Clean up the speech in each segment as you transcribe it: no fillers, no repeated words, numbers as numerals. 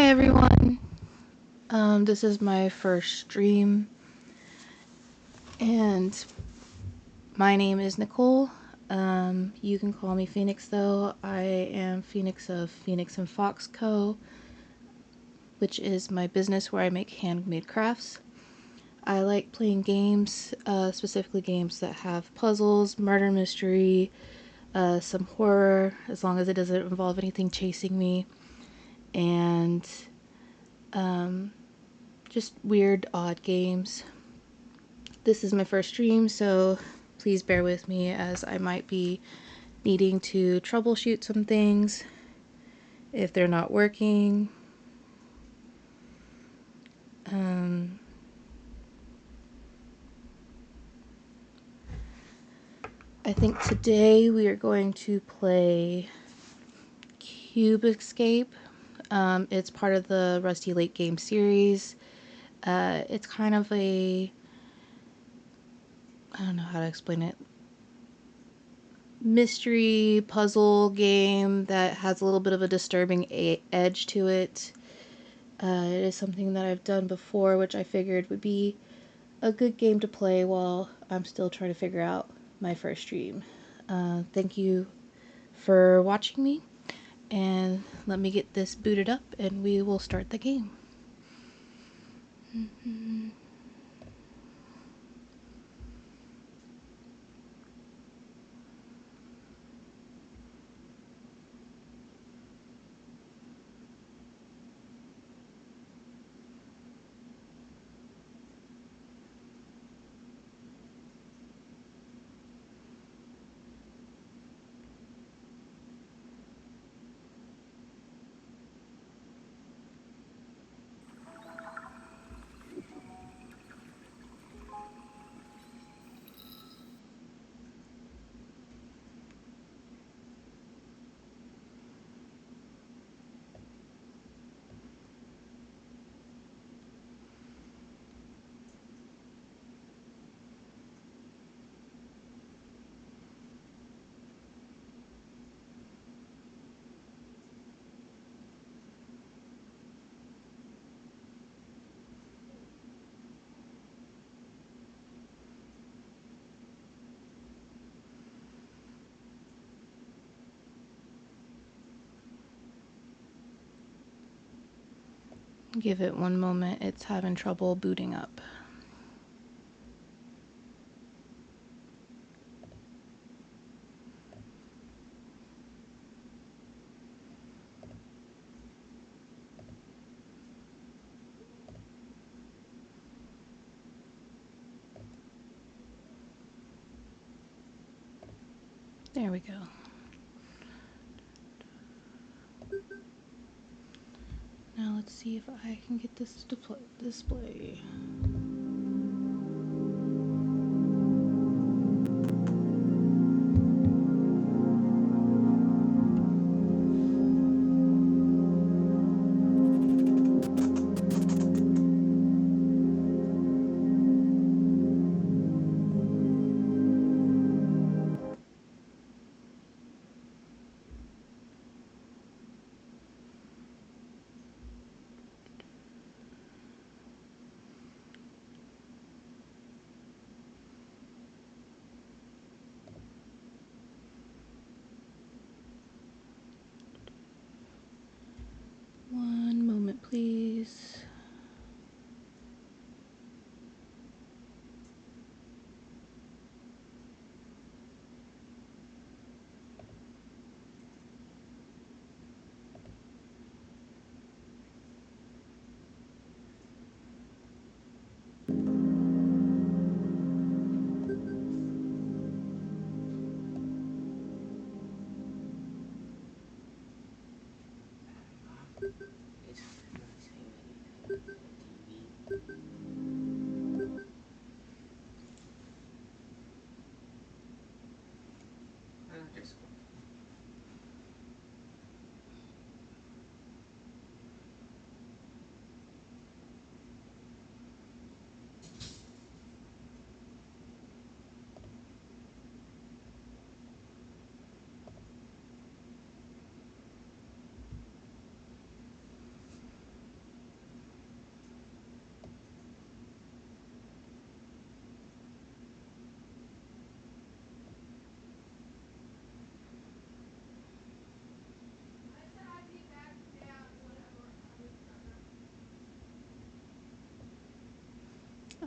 Hi everyone. This is my first stream, and my name is Nicole. You can call me Phoenix though. I am Phoenix of Phoenix and Fox Co., which is my business where I make handmade crafts. I like playing games, specifically games that have puzzles, murder mystery, some horror, as long as it doesn't involve anything chasing me, and just weird, odd games. This is my first stream, so please bear with me as I might be needing to troubleshoot some things if they're not working. I think today we are going to play Cube Escape. It's part of the Rusty Lake game series. It's kind of I don't know how to explain it, mystery puzzle game that has a little bit of a disturbing edge to it. It is something that I've done before, which I figured would be a good game to play while I'm still trying to figure out my first stream. Thank you for watching me, and let me get this booted up and we will start the game. Give it one moment, it's having trouble booting up. There we go. Now let's see if I can get this to display. One moment, please.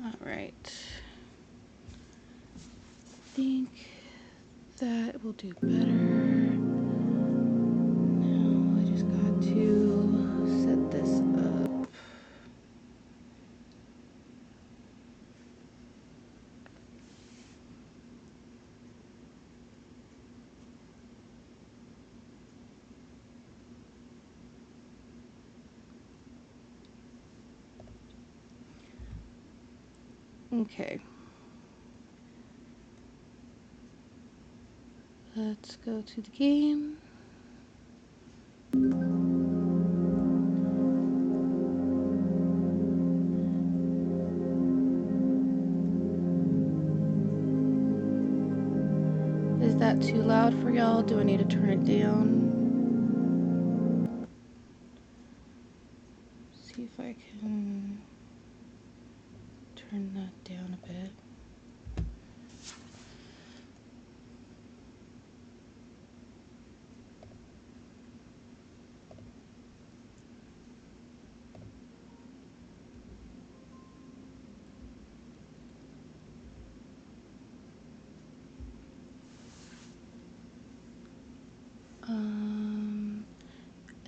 Alright. I think that will do better. Now I just got to set this up. Okay. Let's go to the game. Is that too loud for y'all? Do I need to turn it down? See if I can turn that down a bit.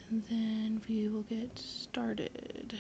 And then we will get started.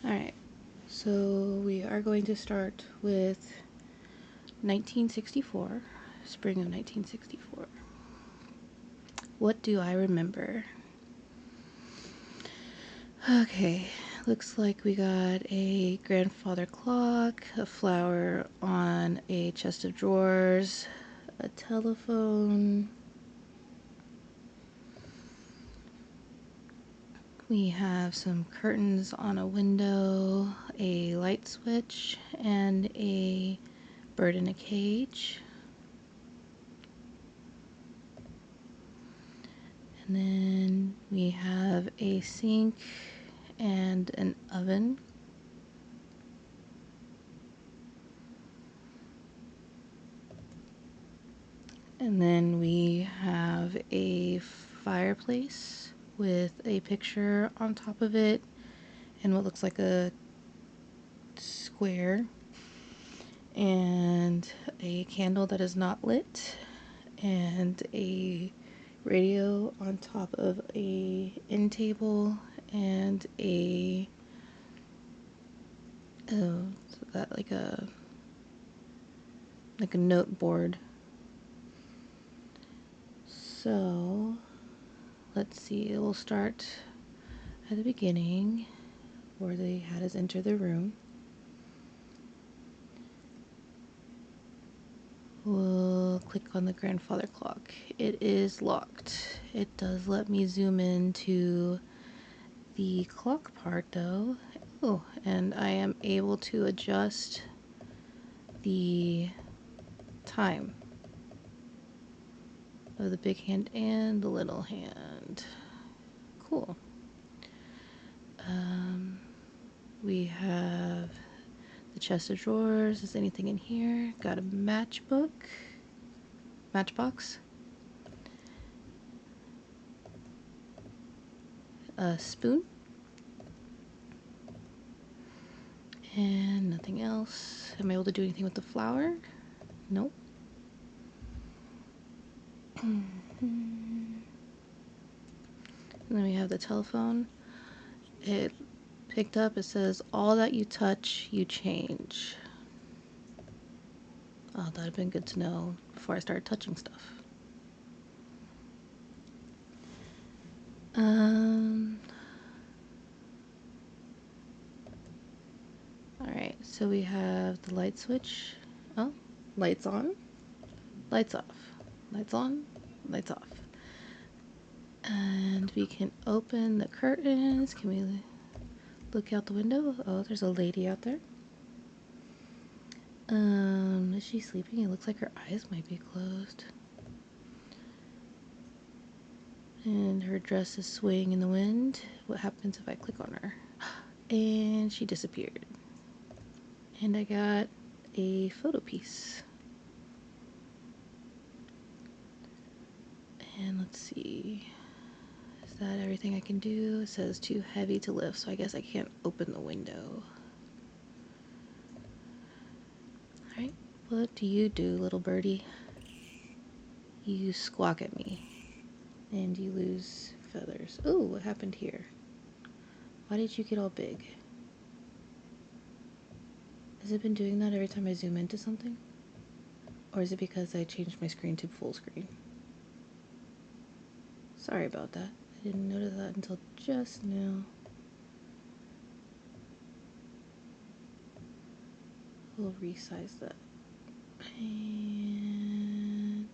Alright, so we are going to start with 1964, spring of 1964. What do I remember? Okay, looks like we got a grandfather clock, a flower on a chest of drawers, a telephone. We have some curtains on a window, a light switch, and a bird in a cage. And then we have a sink and an oven. And then we have a fireplace with a picture on top of it and what looks like a square, and a candle that is not lit, and a radio on top of a end table, and a that like a note board. So let's see, we'll start at the beginning where they had us enter the room. We'll click on the grandfather clock. It is locked. It does let me zoom into the clock part though. Oh, and I am able to adjust the time of the big hand and the little hand. Cool. We have the chest of drawers. Is anything in here? Got a matchbox. A spoon. And nothing else. Am I able to do anything with the flour? Nope. And then we have the telephone. It picked up, it says, all that you touch, you change. Oh, that'd have been good to know before I started touching stuff. Alright, so we have the light switch. Oh, lights on, lights off, lights on, lights off. And we can open the curtains. Can we look out the window? Oh, there's a lady out there. Is she sleeping? It looks like her eyes might be closed. And her dress is swaying in the wind. What happens if I click on her? And she disappeared. And I got a photo piece. And let's see. Is that everything I can do? It says too heavy to lift, so I guess I can't open the window. Alright, what do you do, little birdie? You squawk at me. And you lose feathers. Oh, what happened here? Why did you get all big? Has it been doing that every time I zoom into something? Or is it because I changed my screen to full screen? Sorry about that. I didn't notice that until just now. We'll resize that. And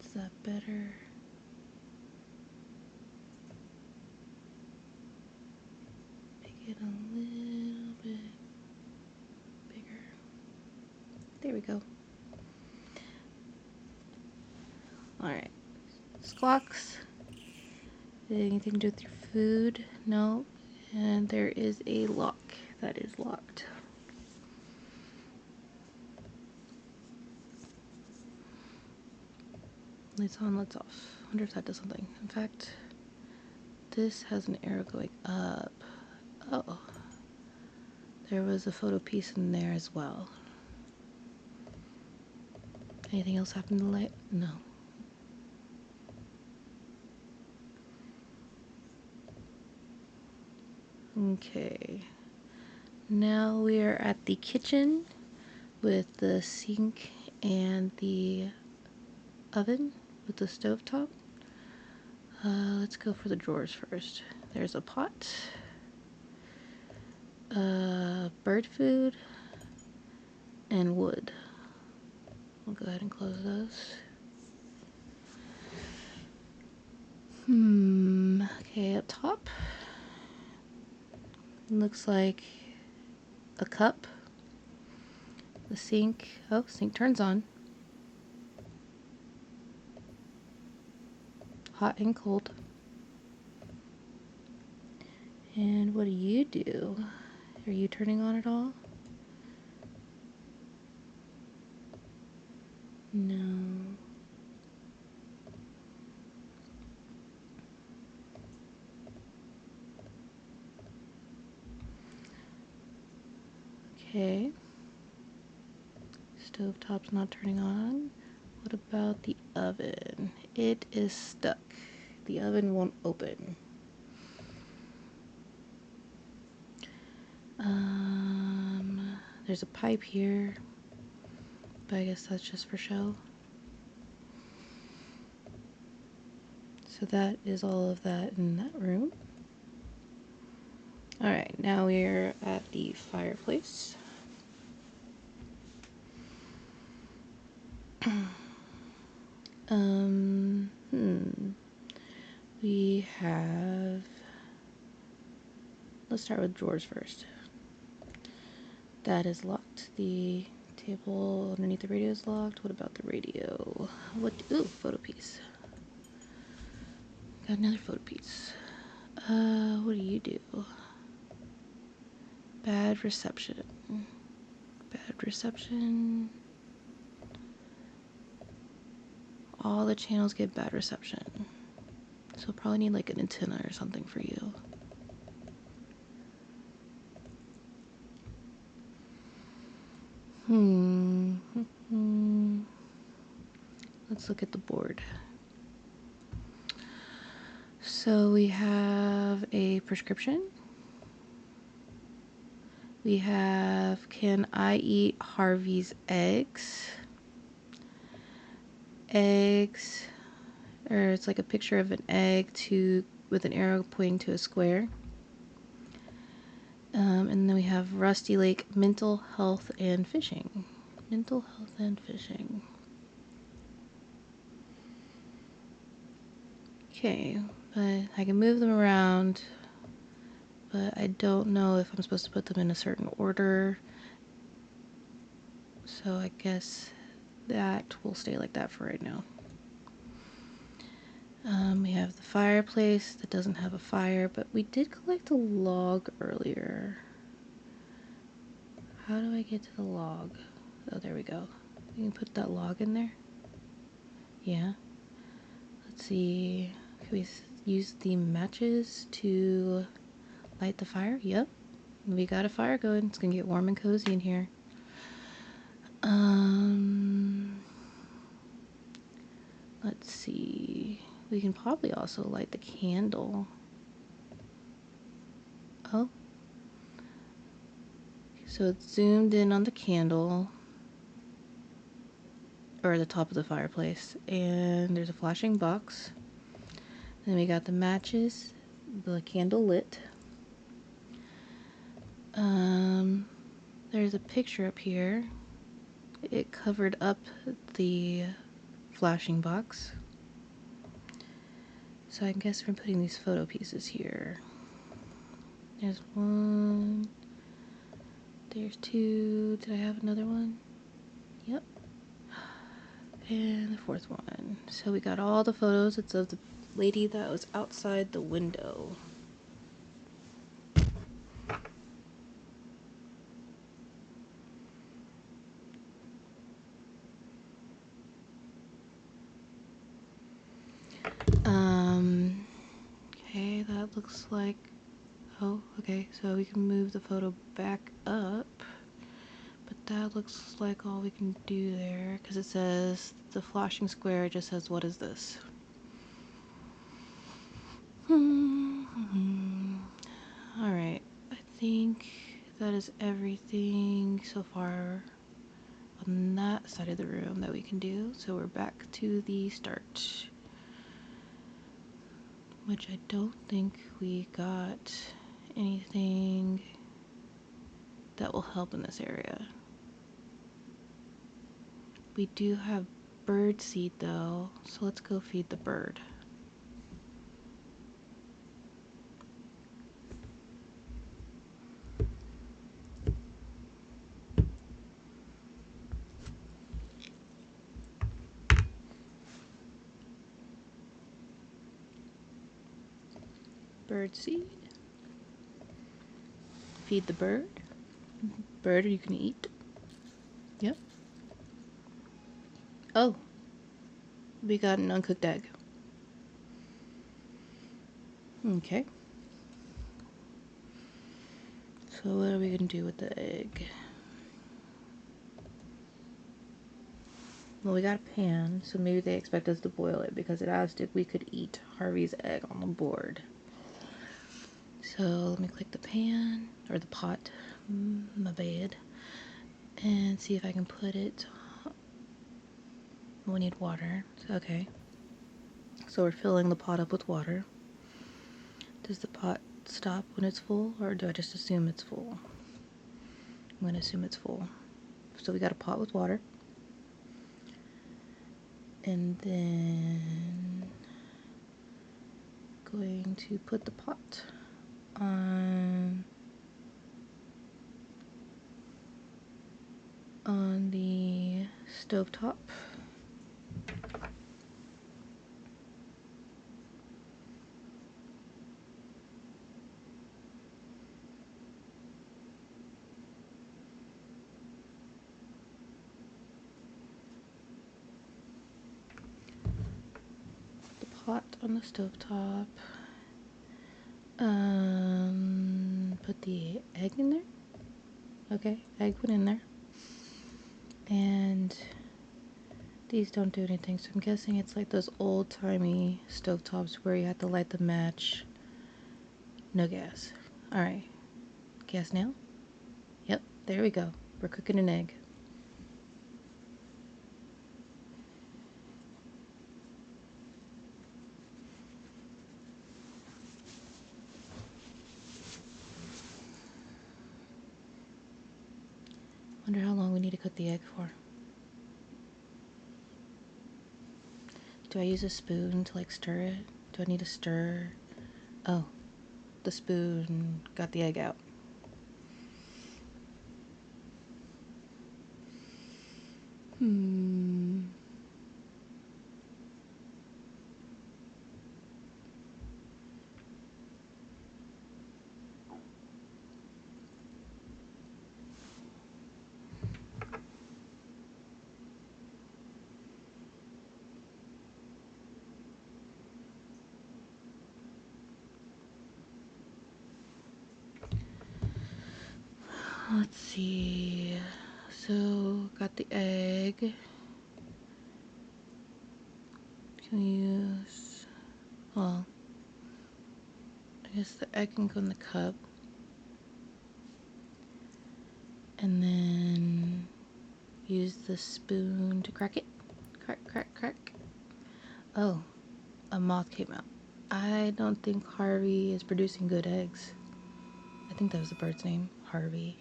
is that better? Make it a little bit bigger. There we go. Alright. Squawks. Anything to do with your food? No. And there is a lock that is locked. Lights on, lights off. I wonder if that does something. In fact, this has an arrow going up. Oh. There was a photo piece in there as well. Anything else happen to the light? No. Okay. Now we are at the kitchen with the sink and the oven with the stovetop. Let's go for the drawers first. There's a pot, bird food, and wood. I'll go ahead and close those. Okay, up top. Looks like a cup. The sink. Oh, sink turns on. Hot and cold. And what do you do? Are you turning on at all? No. Okay. Stovetop's not turning on. What about the oven? It is stuck. The oven won't open. There's a pipe here, but I guess that's just for show. So that is all of that in that room. Alright, now we're at the fireplace. We have, let's start with drawers first. That is locked. The table underneath the radio is locked. What about the radio? What? Ooh, photo piece. Got another photo piece. What do you do? Bad reception. Bad reception. All the channels get bad reception. So probably need like an antenna or something for you. Let's look at the board. So we have a prescription. We have, can I eat Harvey's eggs? Eggs, or it's like a picture of an egg with an arrow pointing to a square. And then we have Rusty Lake, mental health and fishing. Mental health and fishing. Okay, but I can move them around, but I don't know if I'm supposed to put them in a certain order. So I guess that will stay like that for right now. We have the fireplace that doesn't have a fire, but we did collect a log earlier. How do I get to the log? Oh, there we go. We can put that log in there. Yeah. Let's see. Can we use the matches to light the fire? Yep. We got a fire going. It's gonna get warm and cozy in here. Let's see. We can probably also light the candle. Oh. So it's zoomed in on the candle, or the top of the fireplace, and there's a flashing box. Then we got the matches, the candle lit. There's a picture up here. It covered up the flashing box. So I guess we're putting these photo pieces here. There's one. There's two. Did I have another one? Yep. And the fourth one. So we got all the photos. It's of the lady that was outside the window. Okay, that looks like, oh, okay, so we can move the photo back up, but that looks like all we can do there, because it says, the flashing square just says, what is this? Alright, I think that is everything so far on that side of the room that we can do, so we're back to the start. Which I don't think we got anything that will help in this area. We do have bird seed though, so let's go feed the bird. Bird seed. Feed the bird. Bird you can eat. Yep. Oh, we got an uncooked egg. Okay. So what are we gonna do with the egg? Well, we got a pan, so maybe they expect us to boil it because it asked if we could eat Harvey's egg on the board. So let me click the pan, or the pot, my bad, and see if I can put it, we need water, okay. So we're filling the pot up with water. Does the pot stop when it's full, or do I just assume it's full? I'm gonna assume it's full. So we got a pot with water. And then going to put the pot on on the stovetop. The pot on the stovetop. Put the egg in there. Okay, egg went in there. And these don't do anything, so I'm guessing it's like those old-timey stovetops where you have to light the match. No gas. Alright. Gas now? Yep, there we go. We're cooking an egg. Wonder how long we need to cook the egg for. Do I use a spoon to like stir it? Do I need to stir? Oh, the spoon got the egg out. Let's see. So, got the egg. Can we use, well, I guess the egg can go in the cup. And then use the spoon to crack it. Crack, crack, crack. Oh, a moth came out. I don't think Harvey is producing good eggs. I think that was the bird's name, Harvey.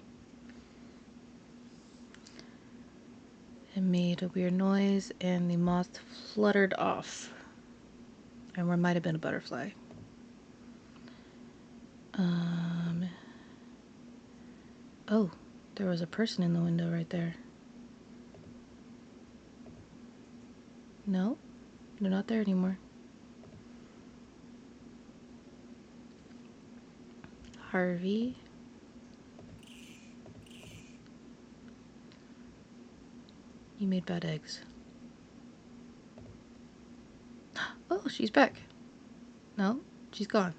It made a weird noise and the moth fluttered off. And there might have been a butterfly. Oh, there was a person in the window right there. No, they're not there anymore. Harvey. You made bad eggs. Oh, she's back. No, she's gone.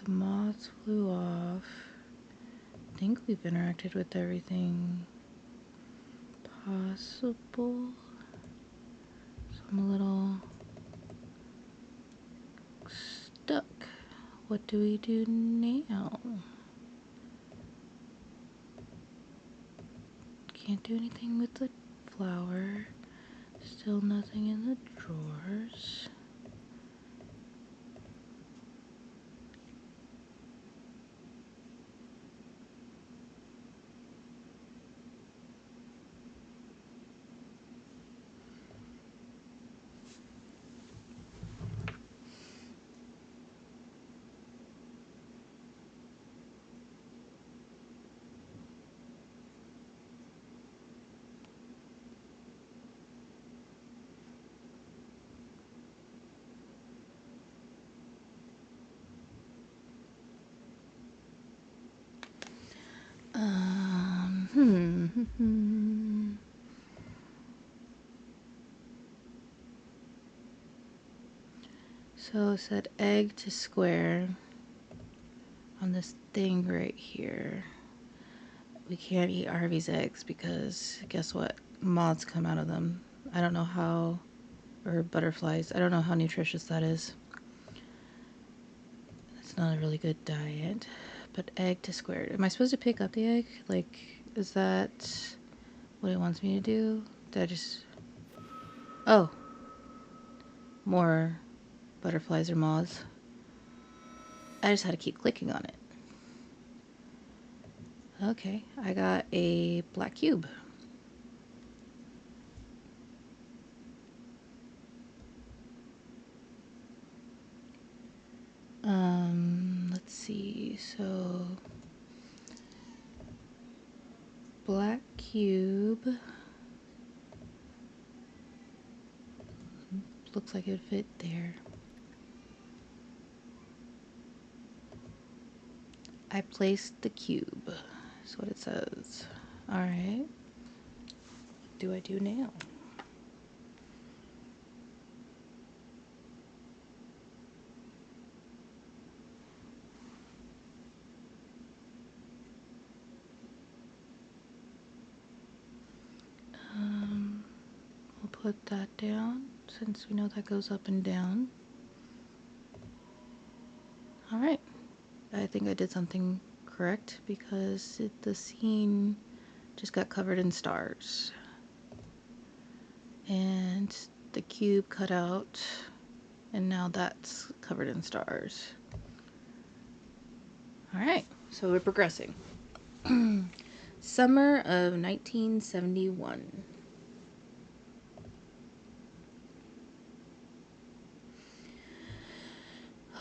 The moths flew off. I think we've interacted with everything possible. So I'm a little stuck. What do we do now? Can't do anything with the flour. Still nothing in the drawers. So it said egg to square on this thing right here. We can't eat Harvey's eggs because guess what? Moths come out of them. I don't know how, or butterflies. I don't know how nutritious that is. It's not a really good diet. But egg to square. Am I supposed to pick up the egg? Like, is that what it wants me to do? Did I just... Oh. More butterflies or moths. I just had to keep clicking on it. Okay, I got a black cube. Let's see. So black cube looks like it would fit there. I placed the cube. That's what it says. Alright. What do I do now? We'll put that down since we know that goes up and down. Alright. I think I did something correct because the scene just got covered in stars. And the cube cut out, and now that's covered in stars. Alright, so we're progressing. Summer of 1971.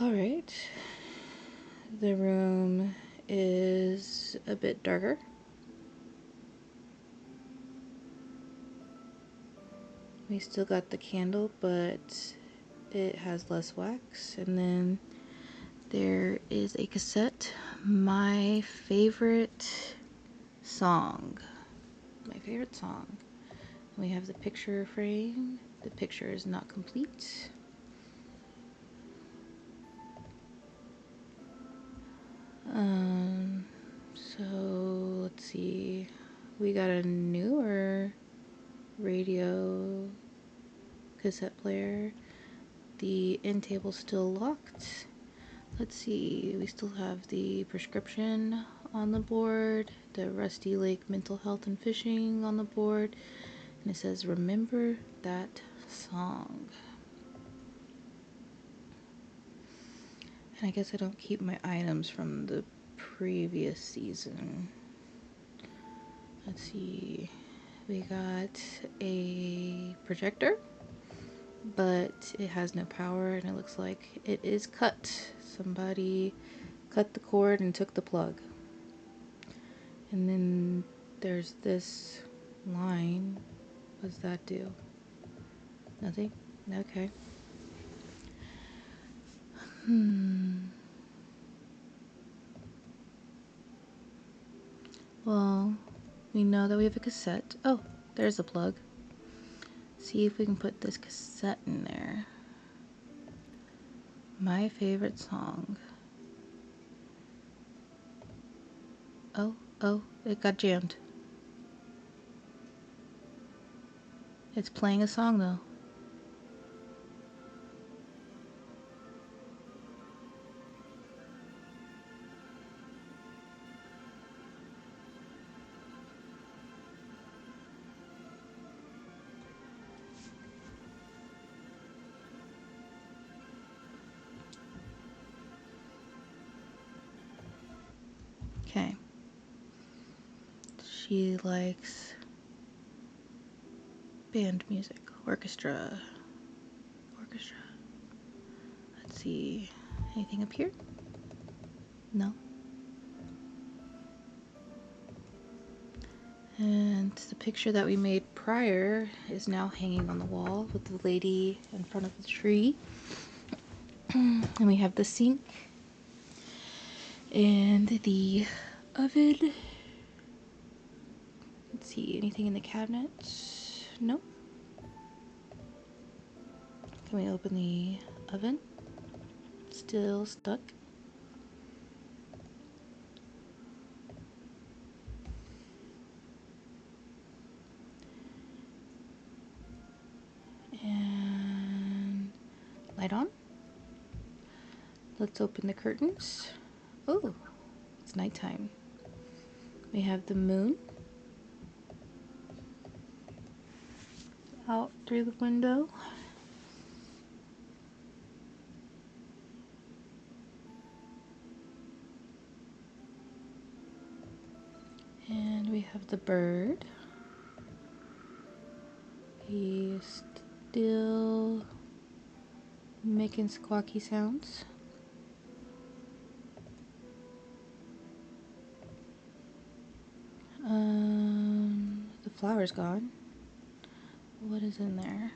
Alright. The room is a bit darker. We still got the candle, but it has less wax. And then there is a cassette. My favorite song. We have the picture frame. The picture is not complete. So let's see. We got a newer radio cassette player. The end table's still locked. Let's see. We still have the prescription on the board, the Rusty Lake Mental Health and Fishing on the board, and it says remember that song. And I guess I don't keep my items from the previous season. Let's see. We got a projector, but it has no power and it looks like it is cut. Somebody cut the cord and took the plug. And then there's this line. What does that do? Nothing? Okay. Well, we know that we have a cassette. Oh, there's a plug. See if we can put this cassette in there. My favorite song. Oh, it got jammed. It's playing a song though. Okay. She likes band music, orchestra. Let's see. Anything up here? No. And the picture that we made prior is now hanging on the wall with the lady in front of the tree. And we have the sink and the oven. Let's see, anything in the cabinets? Nope. Can we open the oven? Still stuck. And light on. Let's open the curtains. Oh, it's nighttime. We have the moon out through the window. we have the bird. He's still making squawky sounds. The flower's gone. What is in there?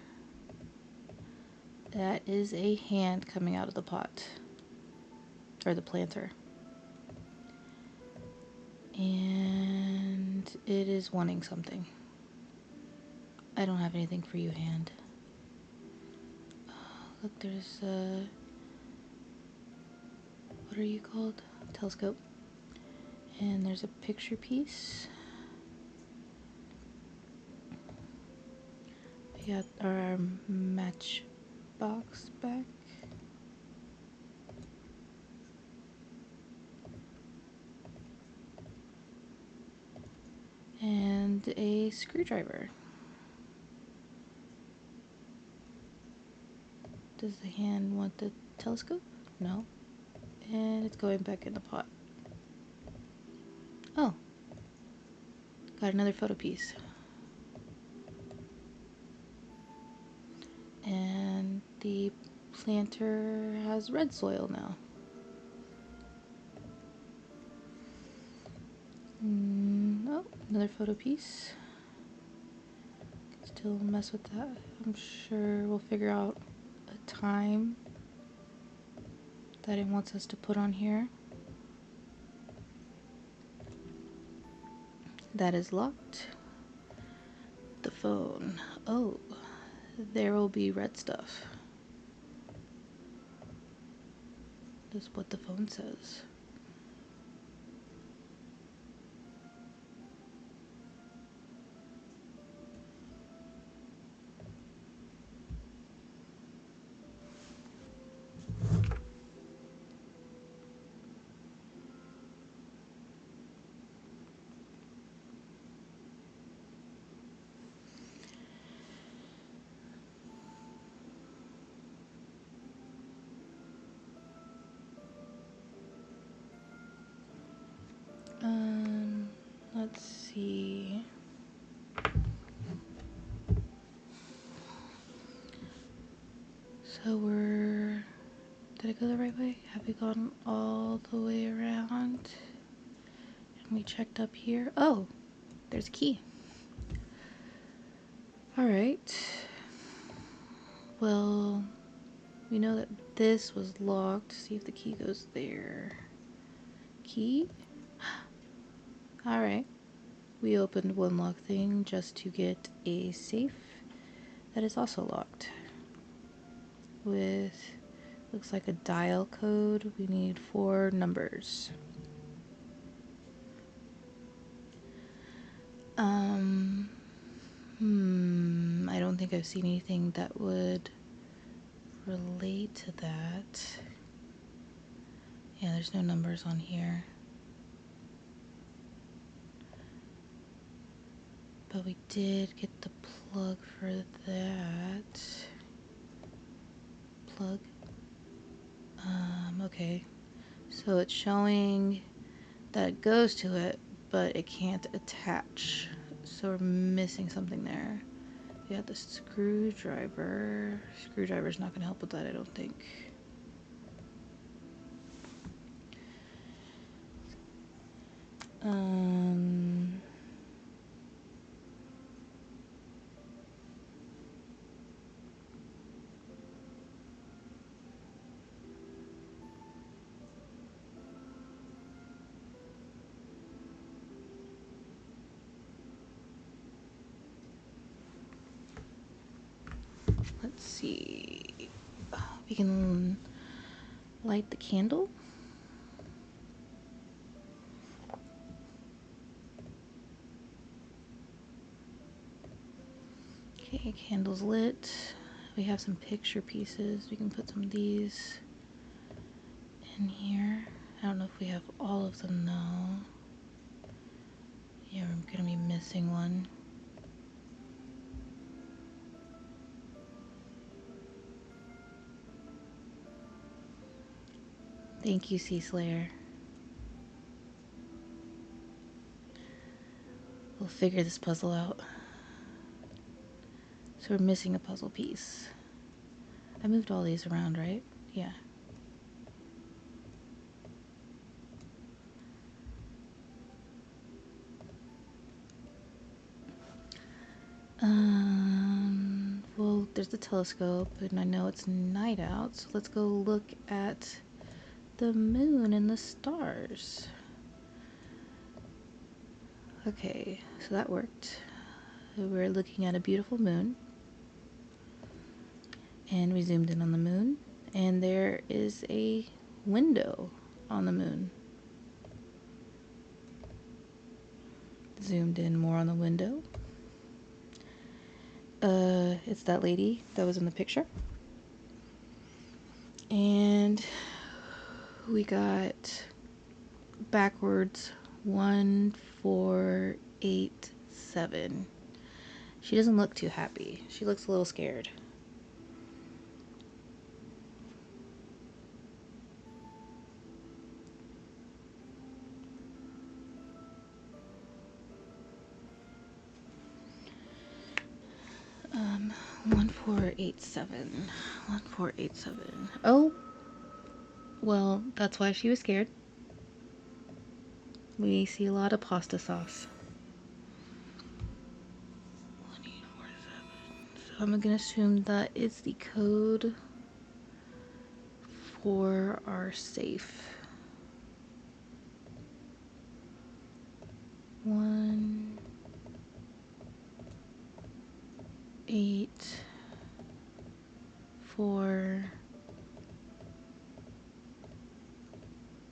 That is a hand coming out of the pot. Or the planter. And it is wanting something. I don't have anything for you, hand. Oh, look, there's a... what are you called? Telescope. And there's a picture piece. We got our matchbox back. And a screwdriver. Does the hand want the telescope? No. And it's going back in the pot. Oh. Got another photo piece. And the planter has red soil now. Oh, another photo piece. Can still mess with that. I'm sure we'll figure out a time that it wants us to put on here. That is locked. The phone. Oh, there will be red stuff. That's what the phone says. Let's see. So did I go the right way? Have we gone all the way around? And we checked up here. Oh, there's a key. Alright. Well, we know that this was locked. See if the key goes there. Key? Alright. We opened one lock thing just to get a safe that is also locked. With, looks like a dial code. We need 4 numbers. I don't think I've seen anything that would relate to that. Yeah, there's no numbers on here. But we did get the plug for that. Plug. Okay. So it's showing that it goes to it, but it can't attach. So we're missing something there. We got the screwdriver. Screwdriver's not going to help with that, I don't think. Let's see. We can light the candle. Okay, candle's lit. We have some picture pieces. We can put some of these in here. I don't know if we have all of them though. Yeah, we're gonna be missing one. Thank you, Sea Slayer. figure this puzzle out. So we're missing a puzzle piece. I moved all these around, right? Yeah. Well, there's the telescope, and I know it's night out, so let's go look at the moon and the stars. Okay, so that worked. We're looking at a beautiful moon, and we zoomed in on the moon, and there is a window on the moon. Zoomed in more on the window. It's that lady that was in the picture. And we got backwards 1, 4, 8, 7. She doesn't look too happy. She looks a little scared. Um, 1487. 1487. Oh, well, that's why she was scared. We see a lot of pasta sauce. 1847. So I'm gonna assume that is the code for our safe. 1, 8, 4,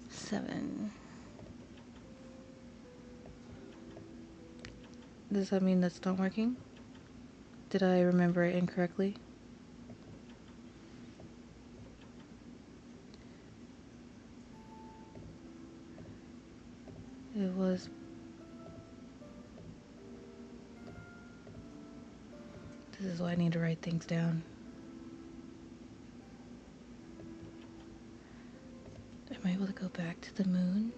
7. Does that mean that's not working? Did I remember it incorrectly? It was... This is why I need to write things down. Am I able to go back to the moon?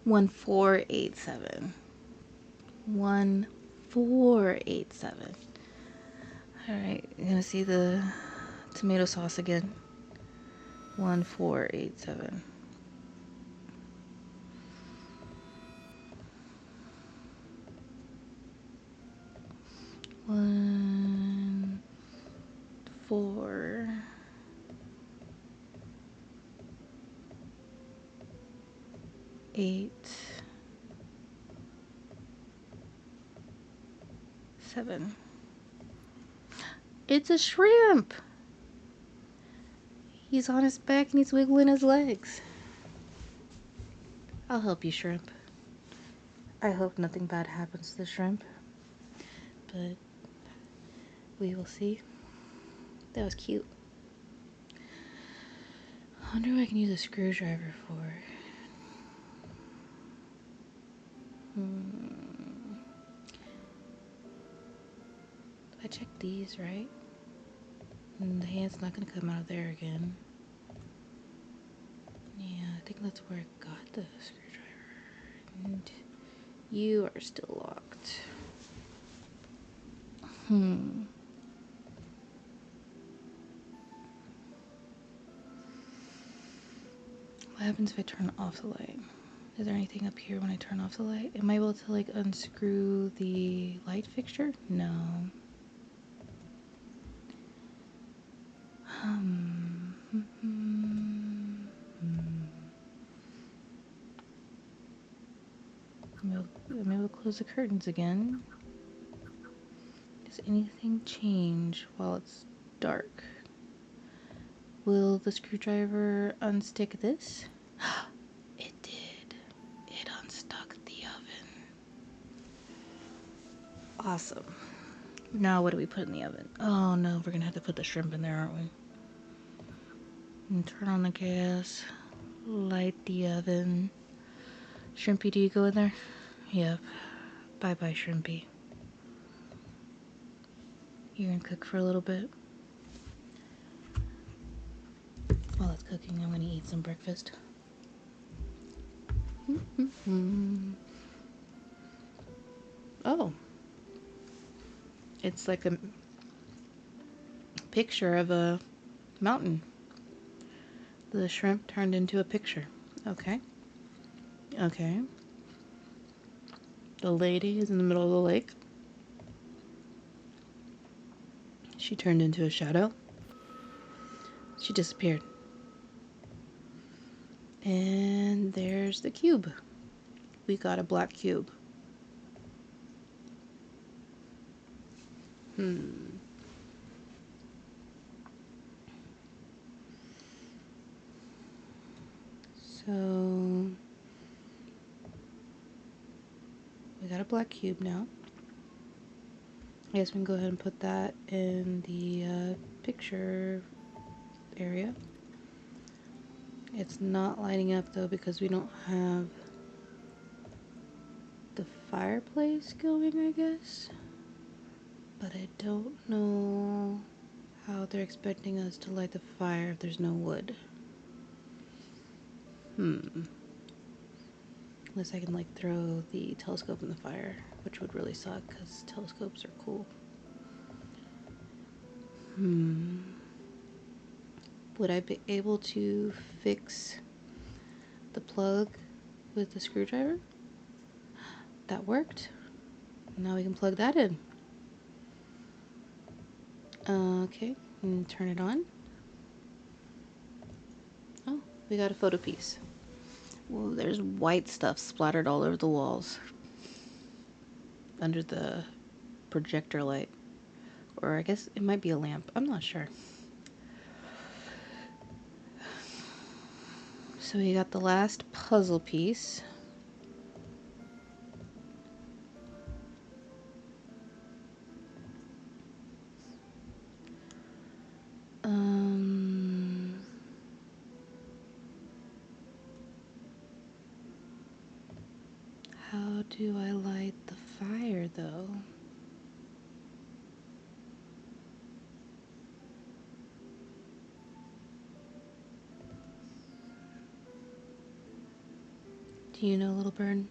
One, 487. 1487. Alright, you're gonna see the tomato sauce again. 1487. One, 4, 8, 7. It's a shrimp! He's on his back and he's wiggling his legs. I'll help you, shrimp. I hope nothing bad happens to the shrimp, but we will see. That was cute. I wonder what I can use a screwdriver for. I checked these, right? And the hand's not gonna come out of there again. Yeah, I think that's where I got the screwdriver. And you are still locked. What happens if I turn off the light? Is there anything up here when I turn off the light? Am I able to like unscrew the light fixture? No. I'm able to close the curtains again. Does anything change while it's dark? Will the screwdriver unstick this? It did. It unstuck the oven. Awesome. Now what do we put in the oven? Oh no, we're gonna have to put the shrimp in there, aren't we? And turn on the gas. Light the oven. Shrimpy, do you go in there? Yep. Bye-bye, Shrimpy. You're gonna cook for a little bit. cooking. I'm gonna eat some breakfast. Oh, it's like a picture of a mountain. The shrimp turned into a picture. Okay. Okay. The lady is in the middle of the lake. She turned into a shadow. She disappeared. And there's the cube. We got a black cube. So we got a black cube now. I guess we can go ahead and put that in the picture area. It's not lighting up though because we don't have the fireplace going, I guess. But I don't know how they're expecting us to light the fire if there's no wood. Unless I can like throw the telescope in the fire, which would really suck because telescopes are cool. Would I be able to fix the plug with the screwdriver? That worked. Now we can plug that in. Okay, and turn it on. Oh, we got a photo piece. Whoa, there's white stuff splattered all over the walls. Under the projector light. Or I guess it might be a lamp. I'm not sure. So we got the last puzzle piece. How do I light the fire though? Do you know, little bird?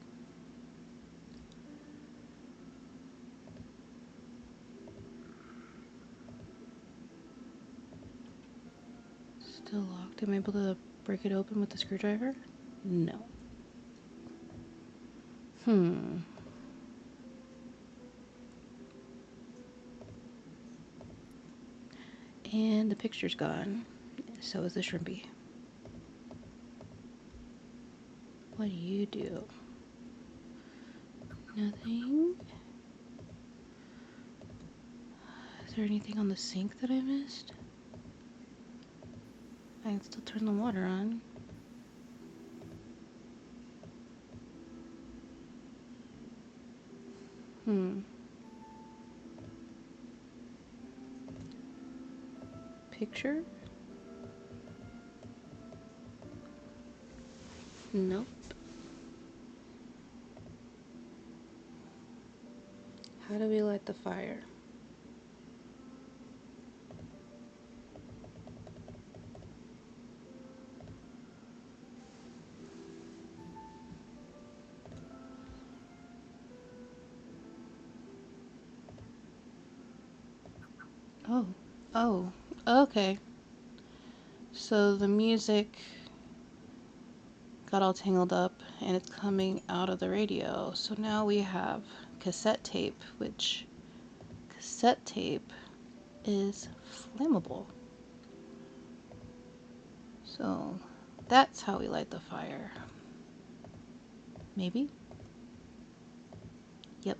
Still locked. Am I able to break it open with the screwdriver? No. And the picture's gone. So is the shrimpy. What do you do? Nothing. Is there anything on the sink that I missed? I can still turn the water on. Picture? Nope. How do we light the fire? Oh, okay. So the music got all tangled up and it's coming out of the radio. So now we have cassette tape, which cassette tape is flammable. So that's how we light the fire. Maybe? Yep.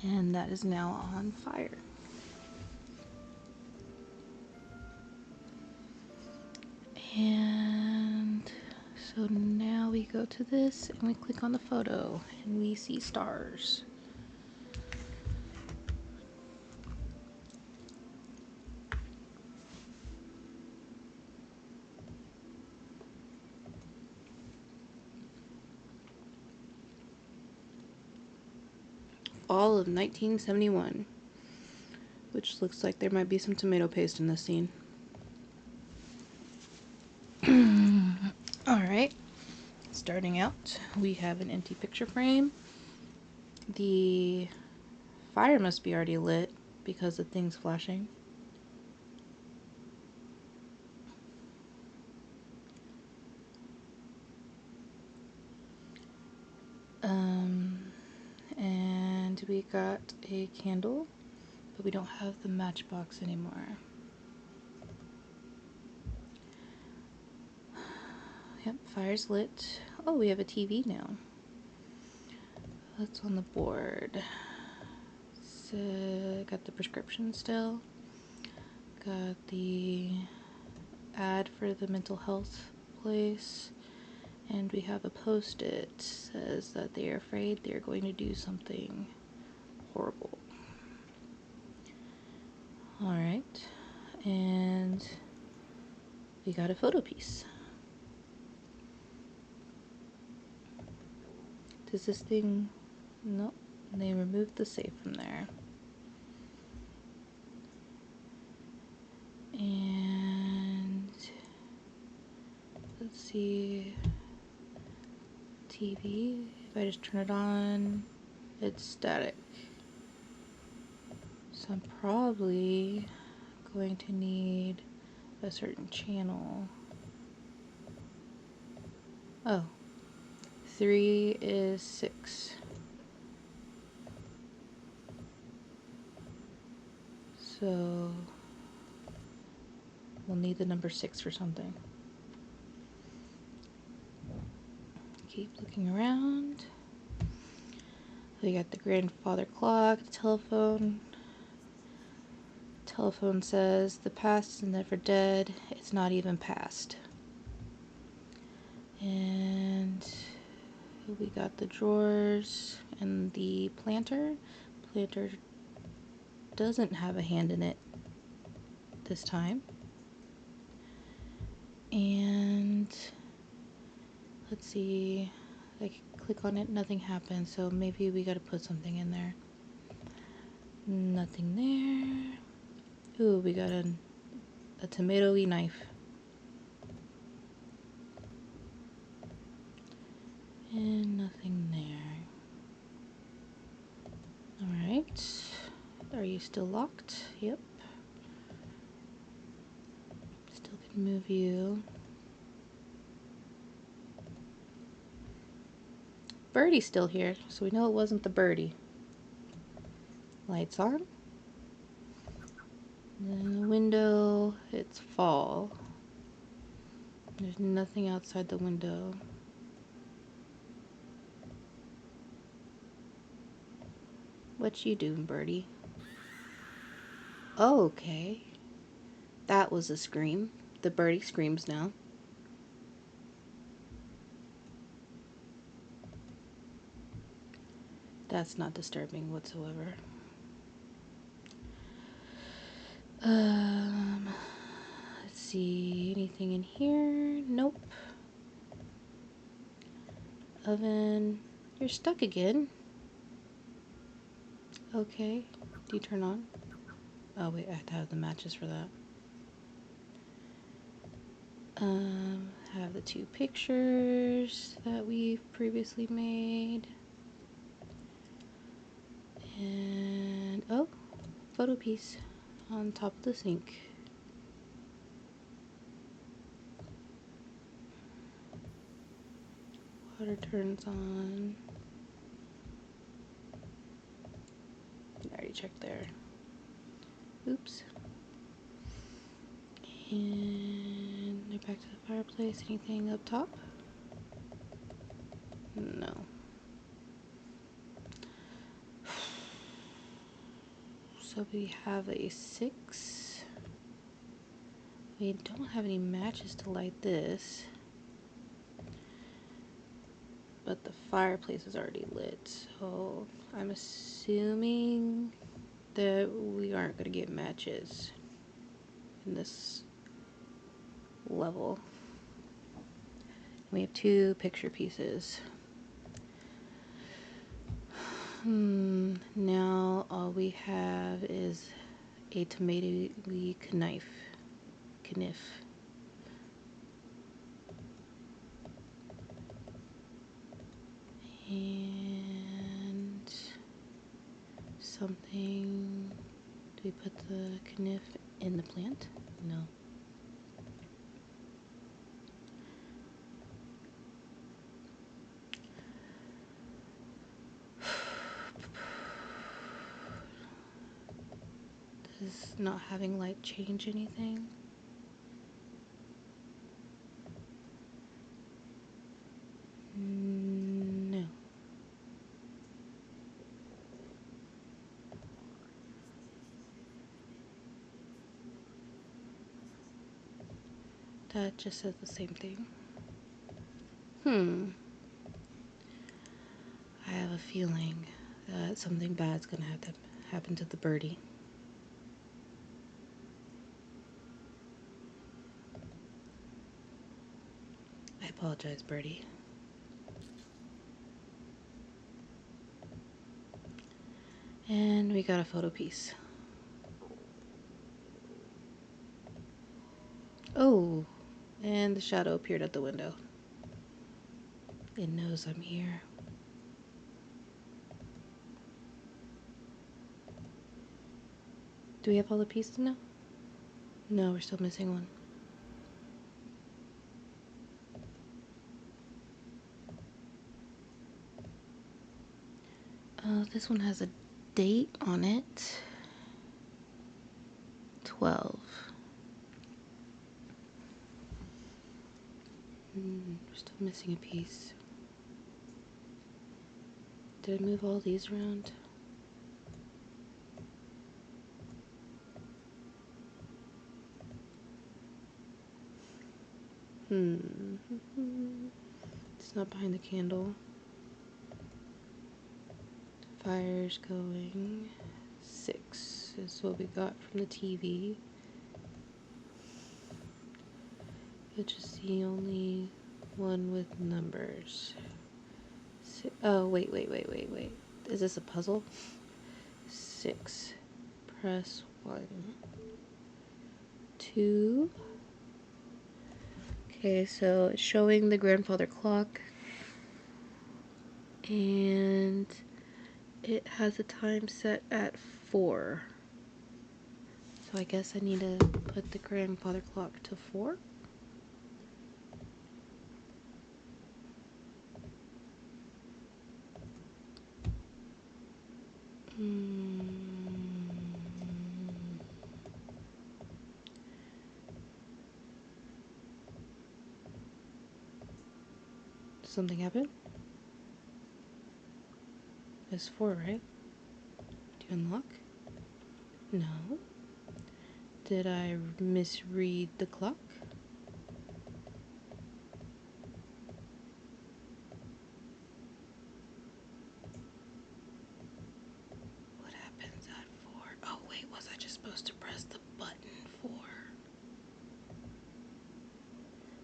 And that is now on fire. And so now we go to this and we click on the photo and we see stars. All of 1971, which looks like there might be some tomato paste in this scene. Alright, starting out, we have an empty picture frame. The fire must be already lit because the thing's flashing. And we got a candle, but we don't have the matchbox anymore. Yep, fire's lit. Oh, we have a TV now. What's on the board? So, got the prescription still. Got the ad for the mental health place. And we have a post-it. Says that they are afraid they're going to do something horrible. Alright. And we got a photo piece. Does this thing... Nope. They removed the safe from there. And... let's see... TV. If I just turn it on, it's static. So I'm probably going to need a certain channel. Oh. 3 is 6. So we'll need the number 6 for something. Keep looking around. We got the grandfather clock, the telephone. Telephone says the past is never dead, it's not even past. And we got the drawers and the planter. Planter doesn't have a hand in it this time. And let's see, I click on it, nothing happens, so maybe we gotta put something in there. Nothing there. Ooh, we got a tomatoey knife. And nothing there. Alright. Are you still locked? Yep. Still can move you. Birdie's still here, so we know it wasn't the birdie. Lights on. Then the window, it's fall. There's nothing outside the window. What you doing, birdie? Oh, okay. That was a scream. The birdie screams now. That's not disturbing whatsoever. Let's see, anything in here? Nope. Oven. You're stuck again. Okay. Do you turn on? Oh wait, I have to have the matches for that. Have the 2 pictures that we've previously made. And, oh, photo piece on top of the sink. Water turns on. I already checked there. Oops. And they're back to the fireplace. Anything up top? No. So we have a 6. We don't have any matches to light this. But the fireplace is already lit, so I'm assuming that we aren't going to get matches in this level. We have 2 picture pieces. Now all we have is a tomatoey knife. And something. Do we put the kniff in the plant? No. Does not having light change anything? No. That just says the same thing. I have a feeling that something bad's gonna have to happen to the birdie. I apologize, birdie. And we got a photo piece. Oh, and the shadow appeared at the window. It knows I'm here. Do we have all the pieces now? No, we're still missing one. This one has a date on it. 12. We're still missing a piece. Did I move all these around? It's not behind the candle. Fire's going. 6 is what we got from the TV. Which is the only one with numbers. Oh, wait. Is this a puzzle? 6. Press 1. 2. Okay, so it's showing the grandfather clock. And it has a time set at 4. So I guess I need to put the grandfather clock to 4. Did something happen? It's 4, right? Do you unlock? No. Did I misread the clock? What happens at 4? Oh wait, was I just supposed to press the button 4?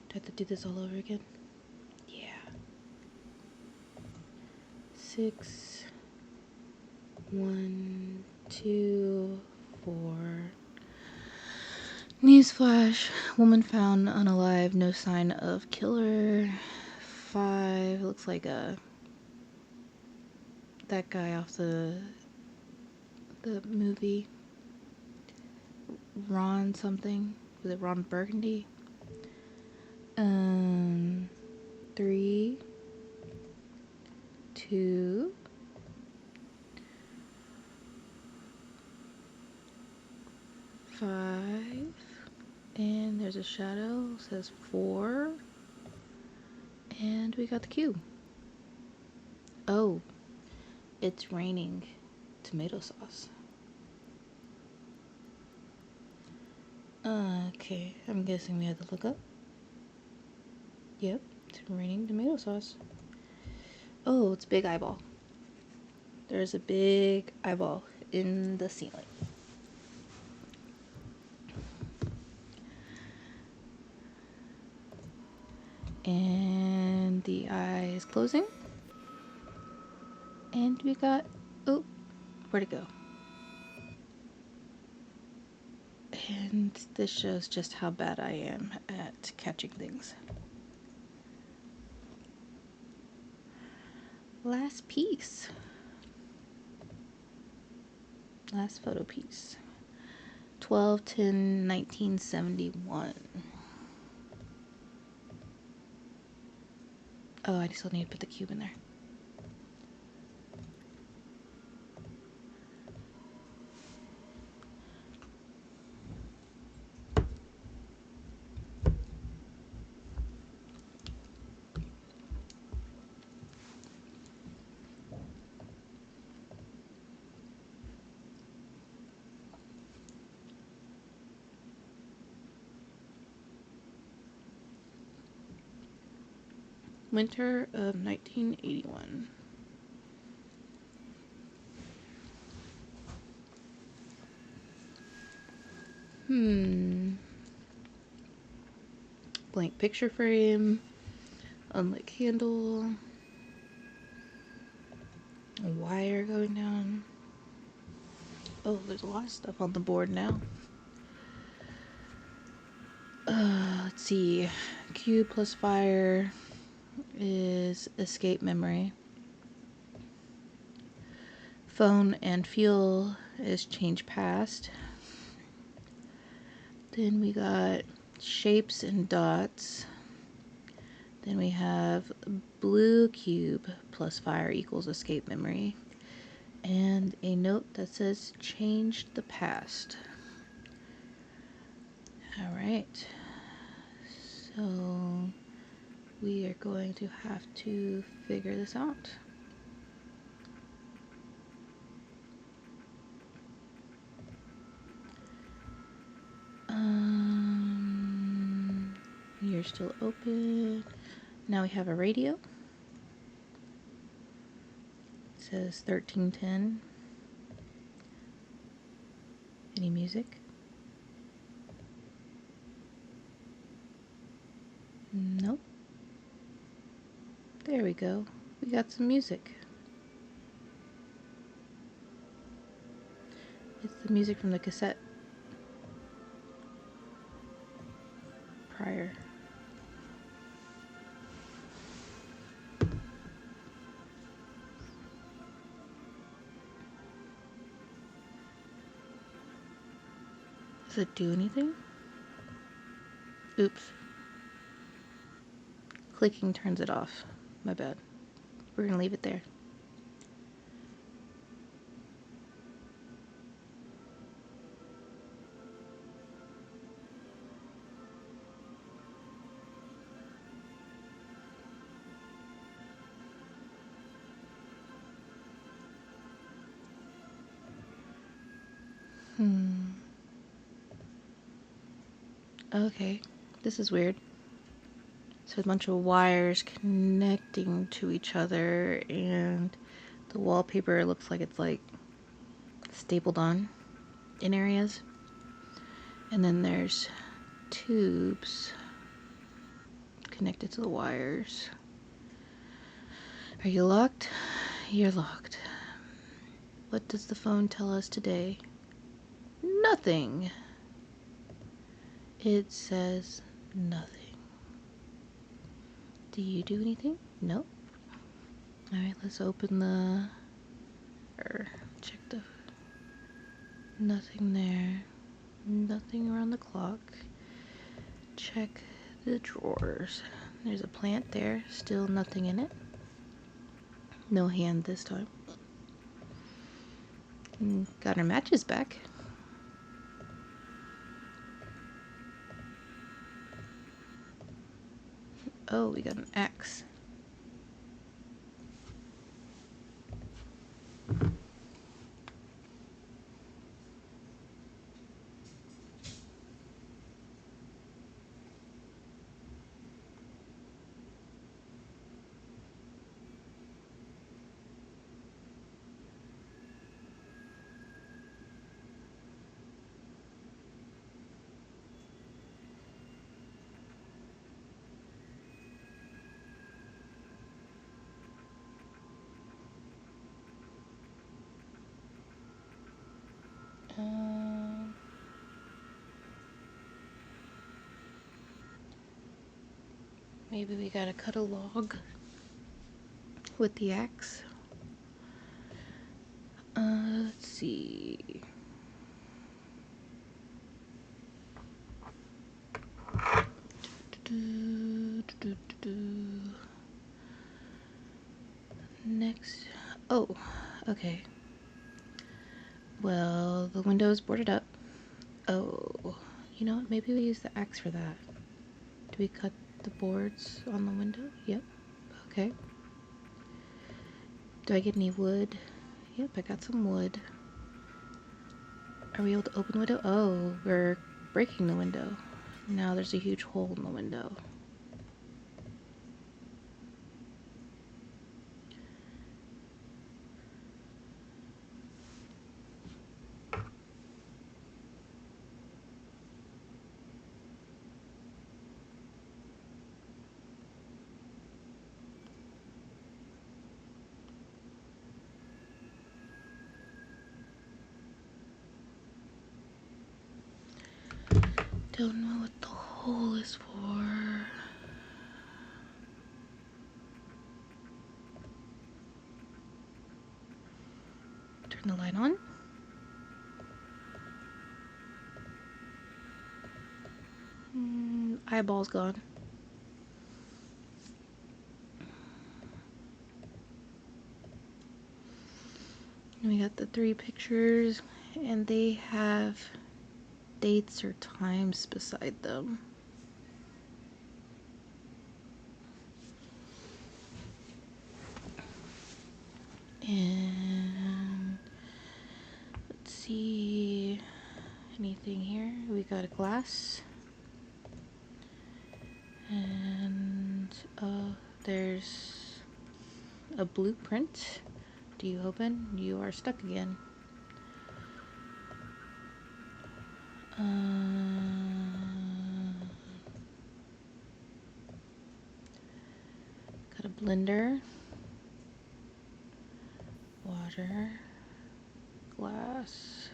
Do I have to do this all over again? Yeah. 6, 1, 2, 4. Newsflash, woman found unalive, no sign of killer. 5, looks like that guy off the movie. Ron something. Was it Ron Burgundy? 3, 2, 5, and there's a shadow, it says 4, and we got the cube. Oh, it's raining tomato sauce. Okay, I'm guessing we have to look up. Yep, it's raining tomato sauce. Oh, it's big eyeball. There's a big eyeball in the ceiling. And the eye is closing. And we got, oh, where'd it go? And this shows just how bad I am at catching things. Last piece. Last photo piece. 12/10/1971. Oh, I still need to put the cube in there. Winter of 1981. Blank picture frame, unlit candle, a wire going down. Oh, there's a lot of stuff on the board now. Let's see. Cube plus fire is escape memory. Phone and fuel is change past. Then we got shapes and dots. Then we have blue cube plus fire equals escape memory. And a note that says change the past. Alright. So we are going to have to figure this out. You're still open. Now we have a radio. It says 1310. Any music? Nope. There we go. We got some music. It's the music from the cassette prior. Does it do anything? Oops. Clicking turns it off. My bad. We're gonna leave it there. Okay, this is weird. So a bunch of wires connecting to each other, and the wallpaper looks like it's like stapled on in areas. And then there's tubes connected to the wires. Are you locked? You're locked. What does the phone tell us today? Nothing. It says nothing. Do you do anything? Nope. Alright, let's open the... or check the... Nothing there. Nothing around the clock. Check the drawers. There's a plant there. Still nothing in it. No hand this time. Got our matches back. Oh, we got an axe. Maybe we gotta cut a log with the axe. Let's see. Next. Oh, okay. Well, the window is boarded up. Oh, you know what? Maybe we use the axe for that. Do we cut the boards on the window? Yep. Okay. Do I get any wood? Yep, I got some wood. Are we able to open the window? Oh, we're breaking the window. Now there's a huge hole in the window. Don't know what the hole is for. Turn the light on. Eyeball's gone. And we got the 3 pictures, and they have dates or times beside them. And let's see, anything here? We got a glass, and there's a blueprint. Do you open? You are stuck again. Got a blender, water, glass.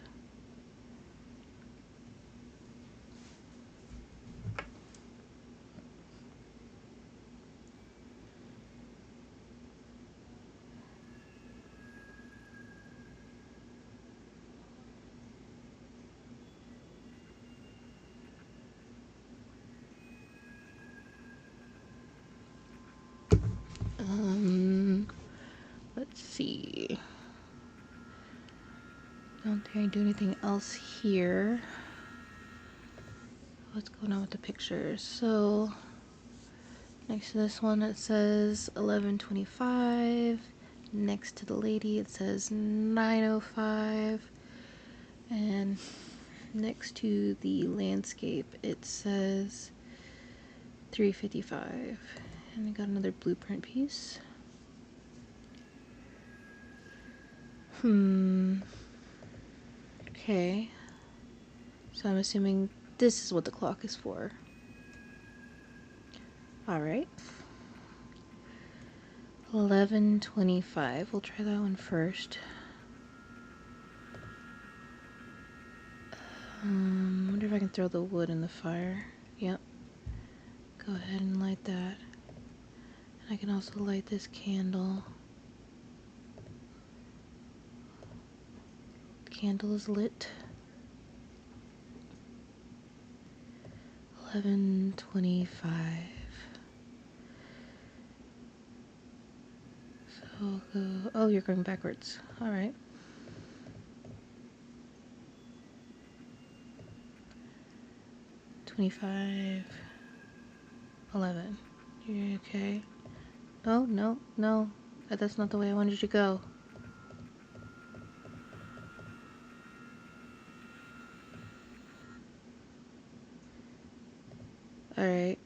Let's see. Don't think I can do anything else here. What's going on with the pictures? So next to this one it says 11:25. Next to the lady it says 9:05. And next to the landscape it says 3:55. And I got another blueprint piece. Okay. So I'm assuming this is what the clock is for. Alright. 11:25. We'll try that one first. I wonder if I can throw the wood in the fire. Yep. Go ahead and light that. And I can also light this candle. The candle is lit. 11:25. So I'll go. Oh, you're going backwards. Alright. 25. 11. You okay? Oh, no, no. That's not the way I wanted you to go. Alright.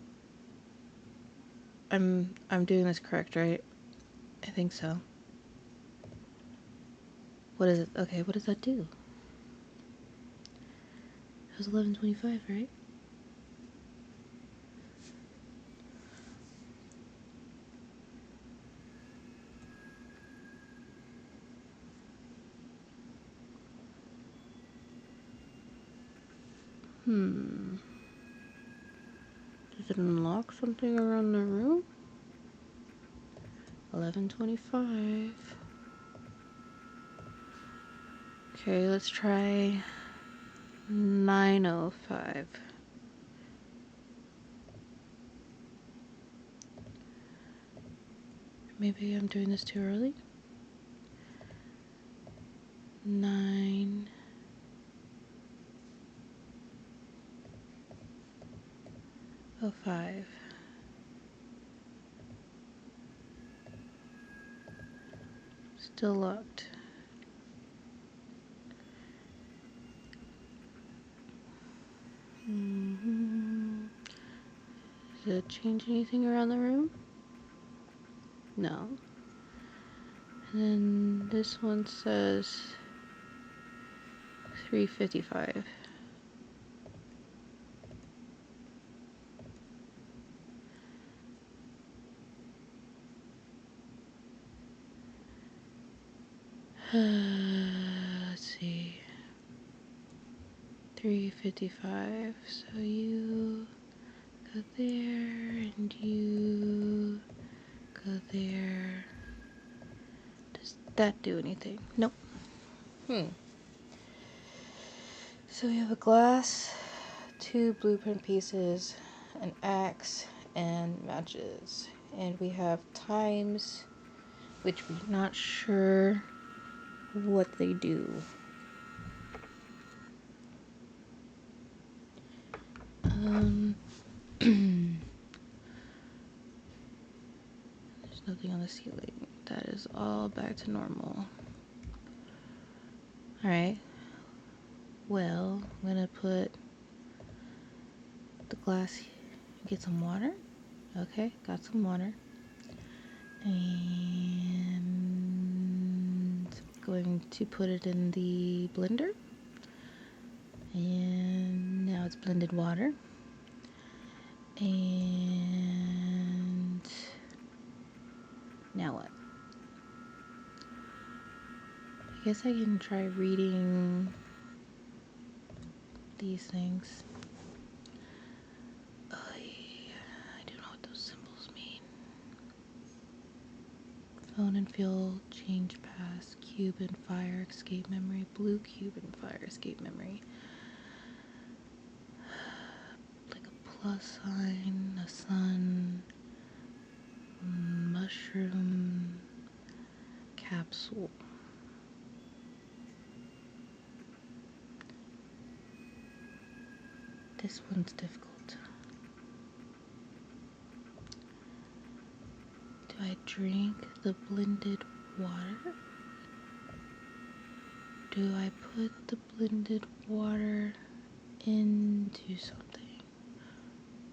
I'm doing this correct, right? I think so. What is it? Okay, what does that do? It was 11:25, right? it unlock something around the room? 11:25. Okay, let's try 9:05. Maybe I'm doing this too early. 9:05. Still locked. Does it change anything around the room? No. And then this one says 3:55. Let's see. 3:55. So you go there and you go there. Does that do anything? Nope. So we have a glass, 2 blueprint pieces, an axe, and matches. And we have times, which we're not sure what they do. There's nothing on the ceiling. That is all back to normal. Alright. Well, I'm gonna put the glass, get some water. Okay, got some water. And I'm going to put it in the blender. And now it's blended water. And now what? I guess I can try reading these things. I don't know what those symbols mean. Phone and fuel, change pass, cube and fire, escape memory, blue cube and fire, escape memory. Like a plus sign, a sun, mushroom, capsule. This one's difficult. Do I drink the blended water? Do I put the blended water into something?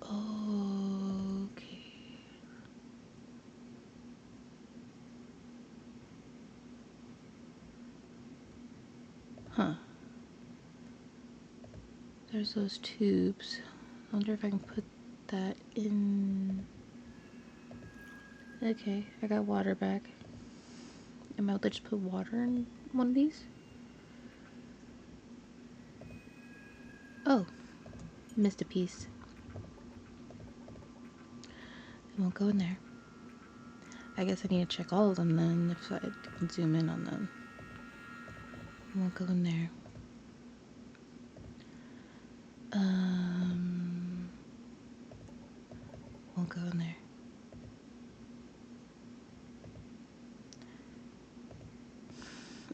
Okay. Huh. There's those tubes. I wonder if I can put that in. Okay, I got water back. Am I able to just put water in one of these? Oh, missed a piece. It won't go in there. I guess I need to check all of them then, if I can zoom in on them. It won't go in there. Won't go in there.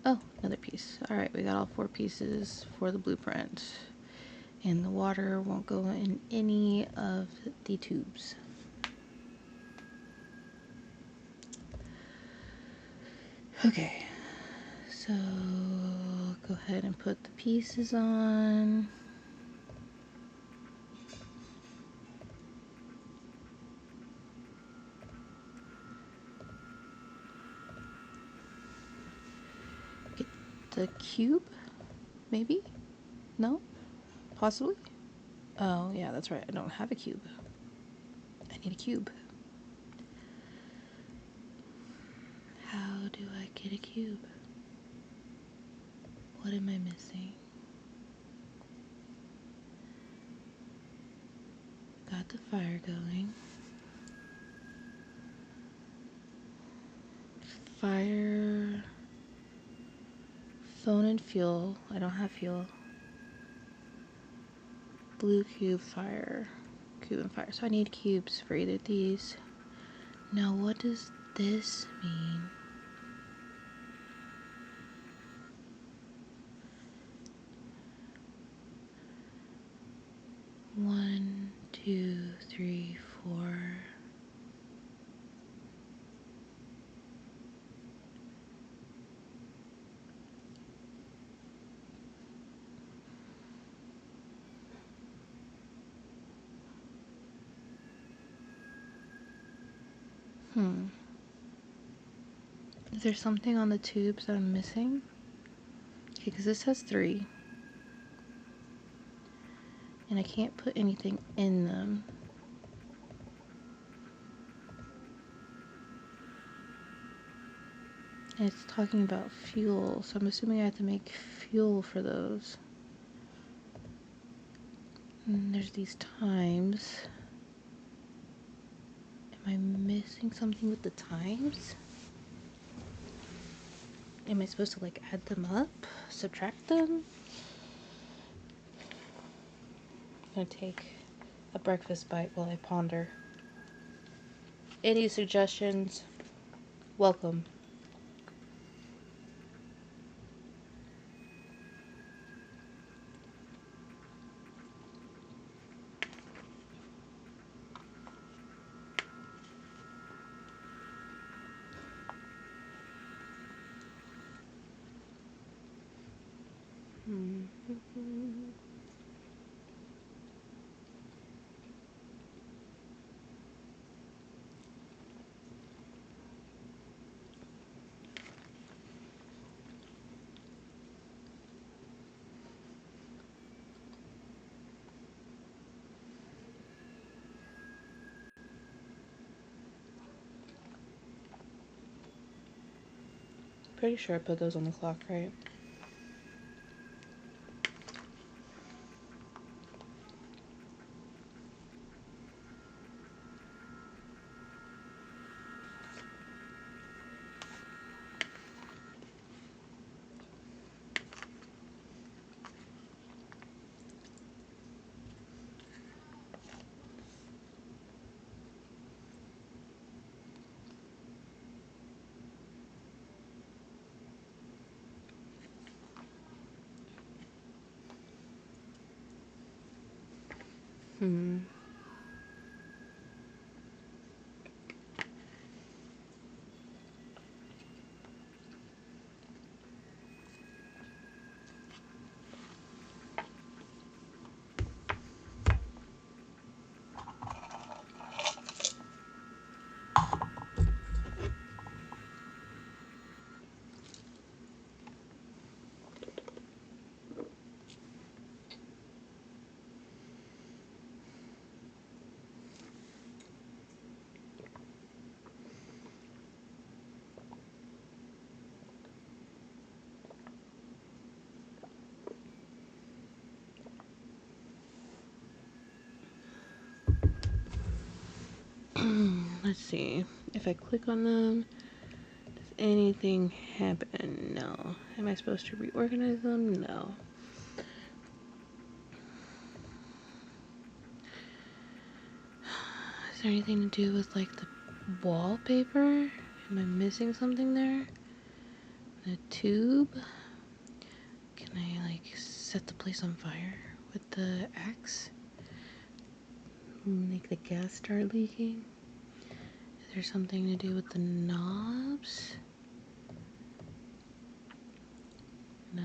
Oh, another piece. Alright, we got all 4 pieces for the blueprint. And the water won't go in any of the tubes. Okay, so go ahead and put the pieces on. Get the cube, maybe? No? Possibly? Oh, yeah, that's right. I don't have a cube. I need a cube. How do I get a cube? What am I missing? Got the fire going. Fire, phone and fuel. I don't have fuel. Blue cube fire, cube and fire. So I need cubes for either of these. Now what does this mean? One, two, three, four. Is there something on the tubes that I'm missing? Okay, because this has 3. And I can't put anything in them. And it's talking about fuel, so I'm assuming I have to make fuel for those. And there's these times. Am I missing something with the times? Am I supposed to like add them up? Subtract them? I'm gonna take a breakfast bite while I ponder. Any suggestions? Welcome. Pretty sure I put those on the clock, right? Let's see. If I click on them, does anything happen? No. Am I supposed to reorganize them? No. Is there anything to do with like the wallpaper? Am I missing something there? The tube? Can I like set the place on fire with the axe? Make the gas start leaking? Is there something to do with the knobs? No.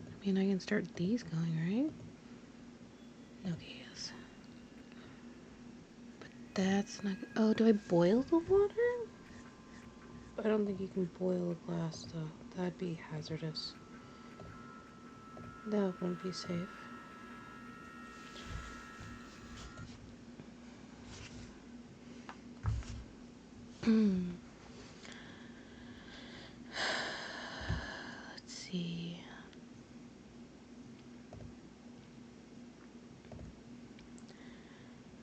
I mean, I can start these going, right? Okay, yes. But that's not... Oh, do I boil the water? I don't think you can boil a glass, though. That'd be hazardous. That wouldn't be safe. Let's see.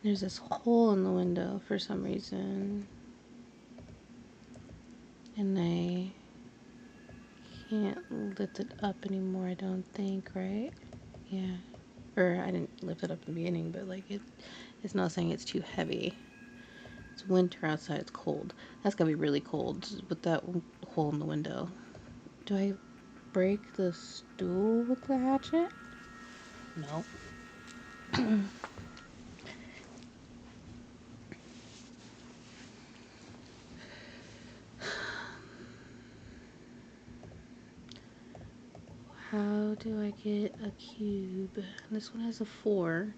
There's this hole in the window for some reason. And I can't lift it up anymore, I don't think, right? Yeah. Or I didn't lift it up in the beginning, but like it's not saying it's too heavy. It's winter outside, it's cold. That's gotta be really cold with that hole in the window. Do I break the stool with the hatchet? No. How do I get a cube? This one has a 4.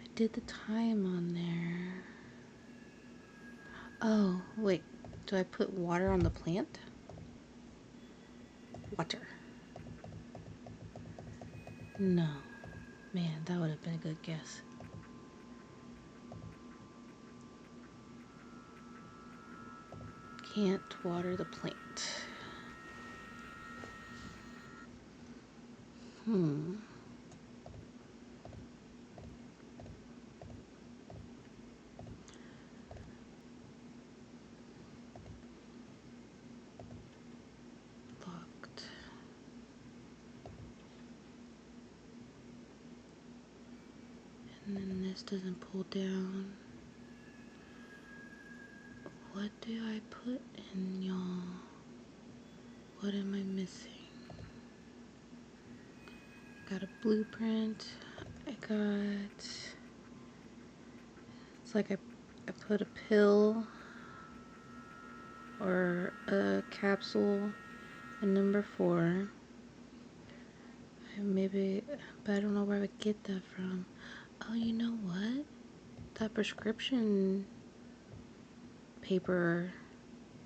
I did the time on there. Oh, wait. Do I put water on the plant? Water. No. Man, that would have been a good guess. Can't water the plant. Locked. And then this doesn't pull down. What do I put in, y'all? What am I missing? I got a blueprint. It's like I put a pill or a capsule in number 4. Maybe, but I don't know where I would get that from. Oh, you know what? That prescription paper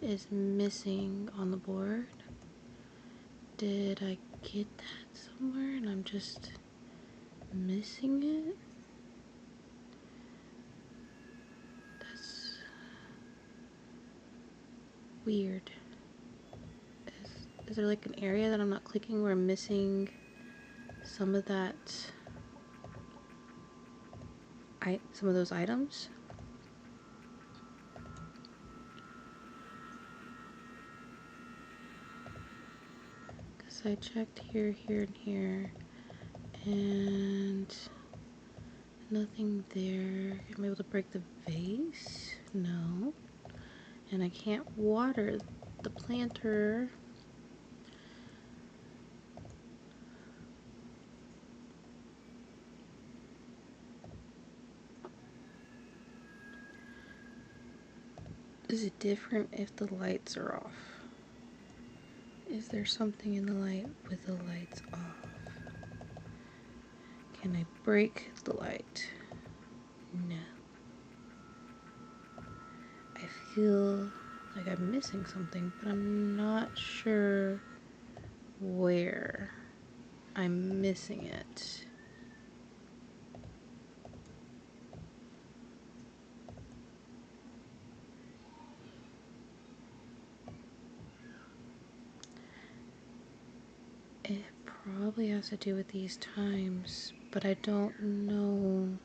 is missing on the board. Did I get that somewhere and I'm just missing it? That's weird. Is there like an area that I'm not clicking where I'm missing some of that, some of those items? Because I checked here, here, and here, and nothing there. Am I able to break the vase? No. And I can't water the planter. Is it different if the lights are off? Is there something in the light with the lights off? Can I break the light? No. I feel like I'm missing something, but I'm not sure where I'm missing it. It probably has to do with these times, but I don't know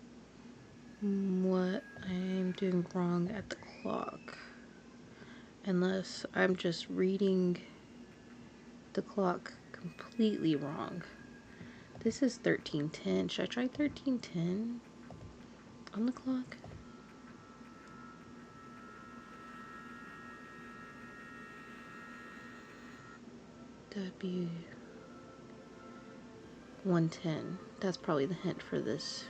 what I'm doing wrong at the clock. Unless I'm just reading the clock completely wrong. This is 13:10. Should I try 13:10 on the clock? That'd be 1:10. That's probably the hint for this.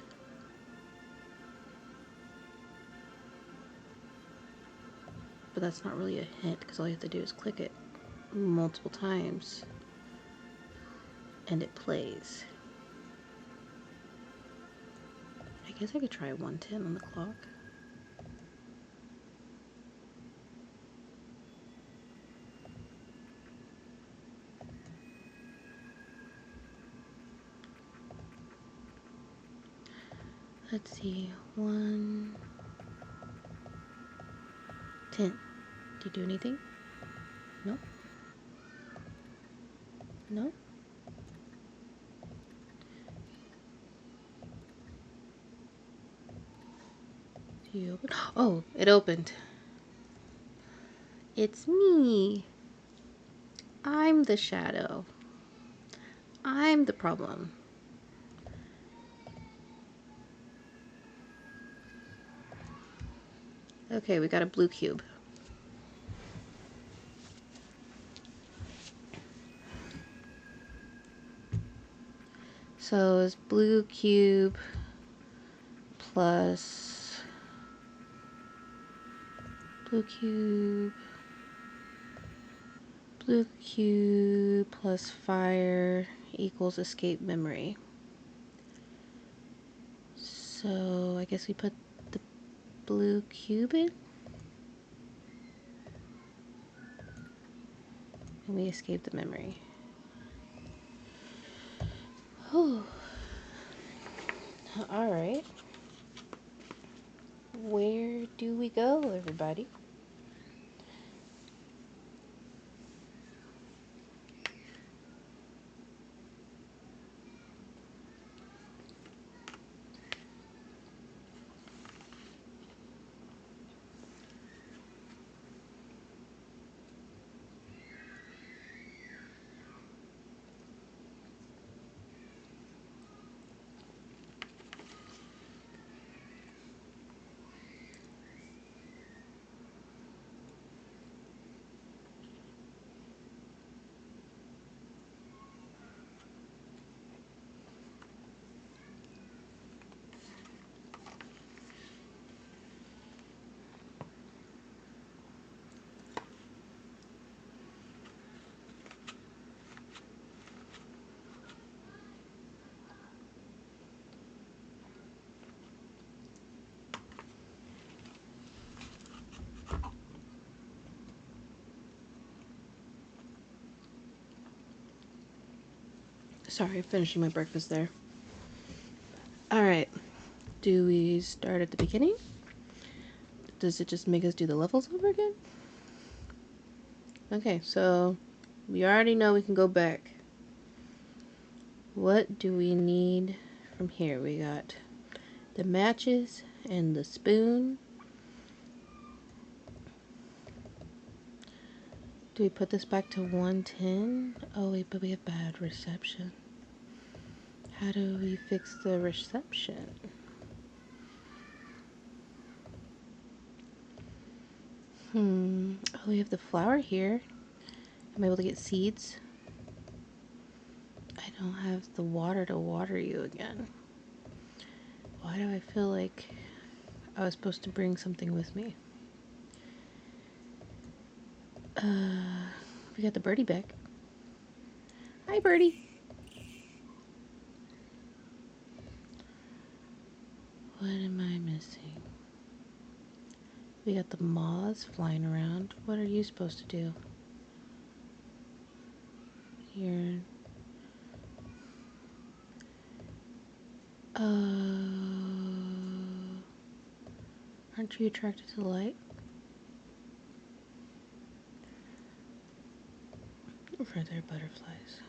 But that's not really a hint because all you have to do is click it multiple times and it plays. I guess I could try 1:10 on the clock. Let's see, 1:10. Do you do anything? No? No? Do you open? Oh, it opened. It's me. I'm the shadow. I'm the problem. Okay, we got a blue cube. So it's blue cube plus blue cube plus fire equals escape memory. So I guess we put the blue cube in and we escape the memory. Oh, all right. Where do we go, everybody? Sorry, finishing my breakfast there. All right. Do we start at the beginning? Does it just make us do the levels over again? Okay, so we already know we can go back. What do we need from here? We got the matches and the spoon. Do we put this back to 110? Oh wait, but we have bad reception. How do we fix the reception? Oh, we have the flour here. Am I able to get seeds? I don't have the water to water you again. Why do I feel like I was supposed to bring something with me? We got the birdie back. Hi, birdie. What am I missing? We got the moths flying around. What are you supposed to do? You're... aren't you attracted to the light? Are there butterflies?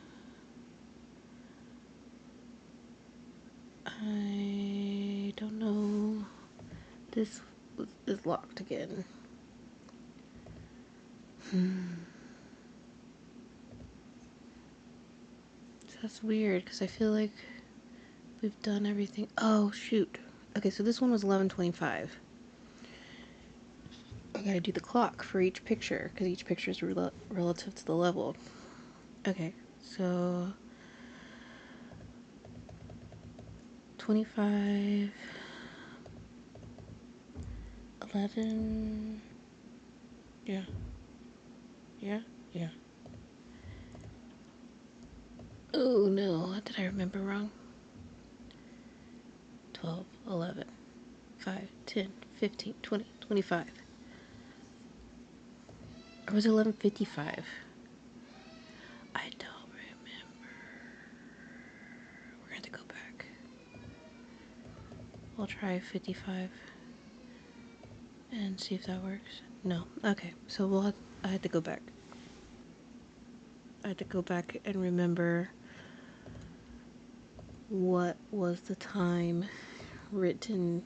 I don't know. This is locked again. That's weird because I feel like we've done everything. Oh, shoot. Okay, so this one was 11:25. I gotta do the clock for each picture because each picture is relative to the level. Okay, so 25, 11. Yeah. Yeah. Yeah. Oh no, did I remember wrong? 12, 11, 5, 10, 15, 20, 25. Or was it 11:55? I don't remember. We're going to go back. We'll try 55 and see if that works. No. Okay, so I had to go back. I had to go back and remember what was the time written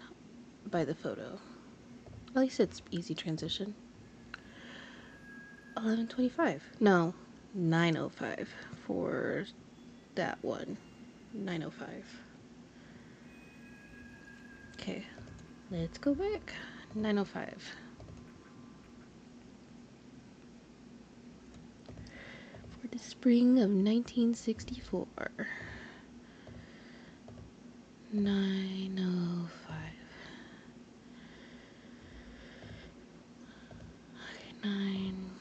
by the photo. At least it's easy transition. 11:25. No, 9:05 for that one. 9:05. Okay, let's go back. 9:05. For the spring of 1964. 9:05. Okay, 9:05.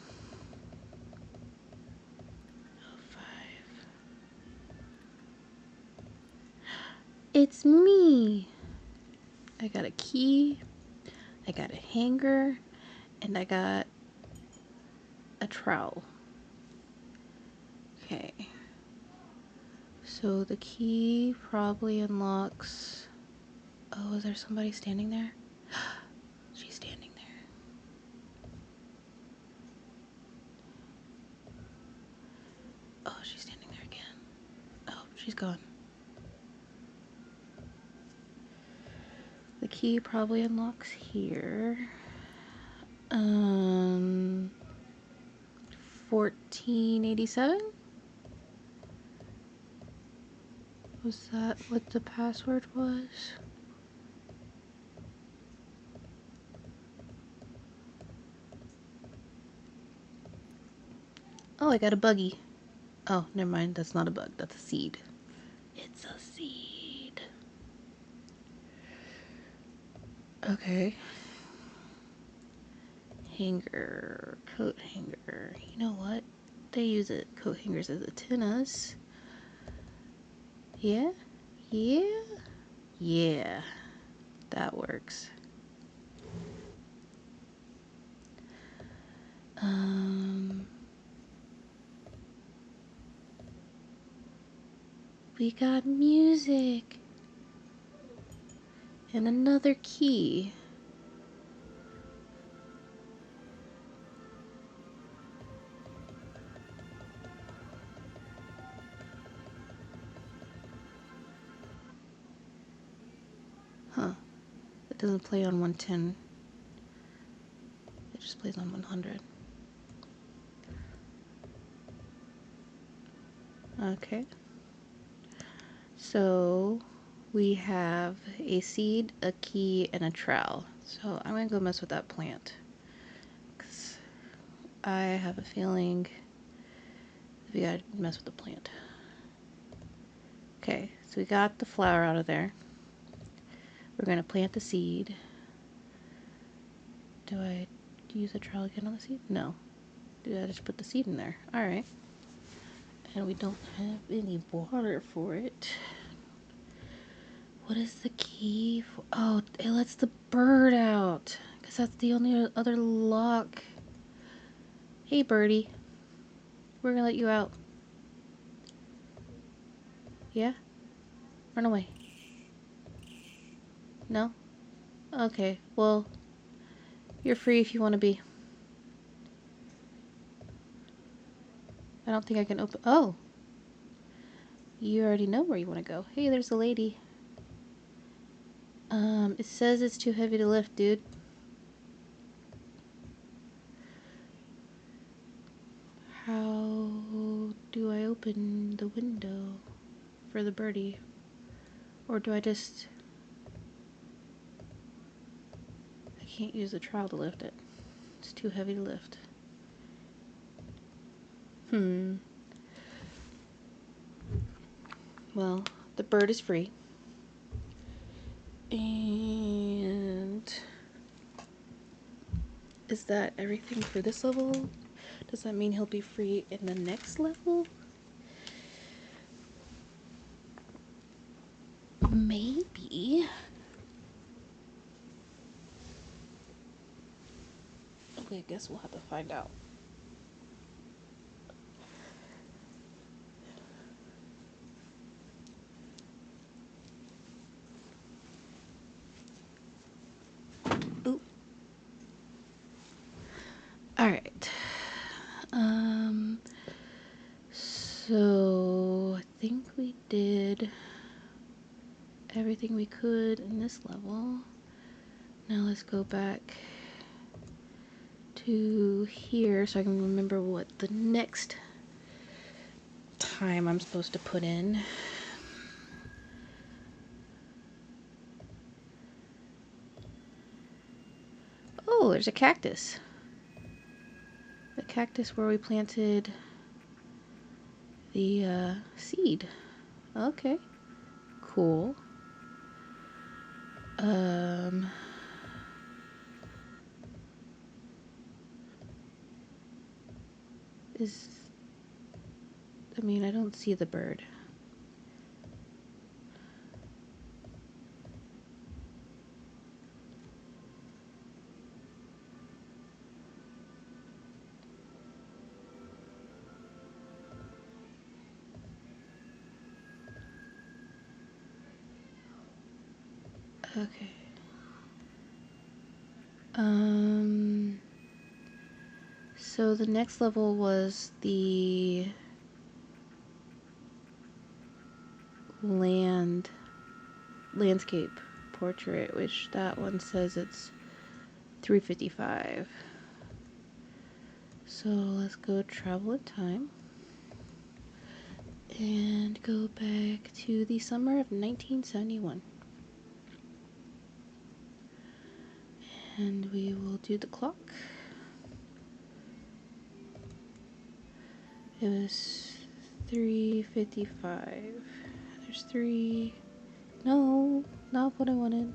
It's me. I got a key, I got a hanger, and I got a trowel. Okay. So the key probably unlocks... Oh, is there somebody standing there? She's standing there. Oh, she's standing there again. Oh, she's gone. The key probably unlocks here. 1487? Was that what the password was? Oh, I got a buggy. Oh, never mind. That's not a bug. That's a seed. It's a seed. Okay. Hanger. Coat hanger. You know what? They use it. Coat hangers as antennas. Yeah? Yeah? Yeah. That works. We got music. And another key. Huh. It doesn't play on 110. It just plays on 100. Okay. So we have a seed, a key, and a trowel. So I'm gonna go mess with that plant. Cause I have a feeling we gotta mess with the plant. Okay, so we got the flower out of there. We're gonna plant the seed. Do I use a trowel again on the seed? No. Do I just put the seed in there? Alright. And we don't have any water for it. What is the key for? Oh, it lets the bird out. Because that's the only other lock. Hey, birdie. We're gonna let you out. Yeah? Run away. No? Okay, well, you're free if you want to be. I don't think I can open... Oh! You already know where you want to go. Hey, there's a lady. It says it's too heavy to lift, dude. How do I open the window for the birdie? Or do I just... I can't use the trowel to lift it. It's too heavy to lift. Well, the bird is free. And... Is that everything for this level? Does that mean he'll be free in the next level? Maybe. Okay, I guess we'll have to find out. Oop. Alright. So I think we did everything we could in this level. Now let's go back to here so I can remember what the next time I'm supposed to put in. Oh, there's a cactus. The cactus where we planted the seed. Okay, cool. I mean, I don't see the bird. Okay. So the next level was the landscape portrait, which that one says it's 355. So let's go travel in time and go back to the summer of 1971. And we will do the clock. It was 3:55. There's 3. No, not what I wanted.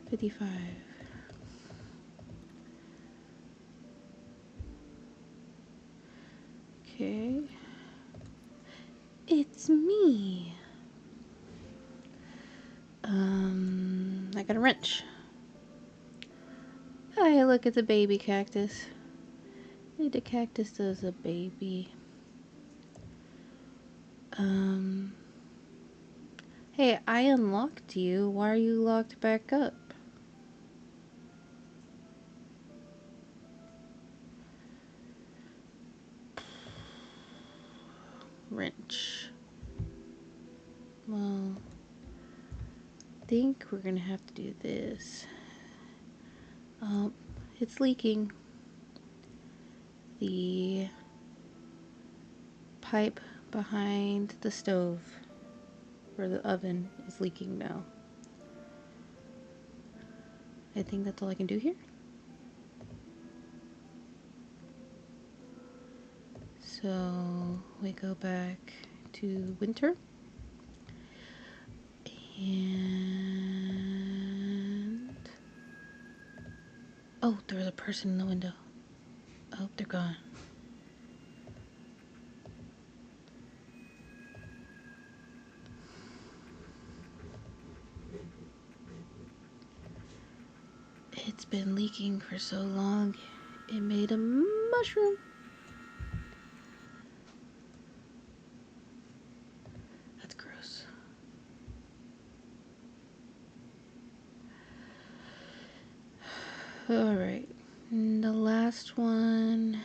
55. Okay. It's me. I got a wrench. Hey, look, it's a baby cactus. The cactus is a baby. Hey, I unlocked you. Why are you locked back up? Wrench. Well, I think we're gonna have to do this. It's leaking. The pipe behind the stove or the oven is leaking now. I think that's all I can do here. So we go back to winter. And oh, there was a person in the window. Oh, they're gone. It's been leaking for so long, it made a mushroom. That's gross. Alright, the last one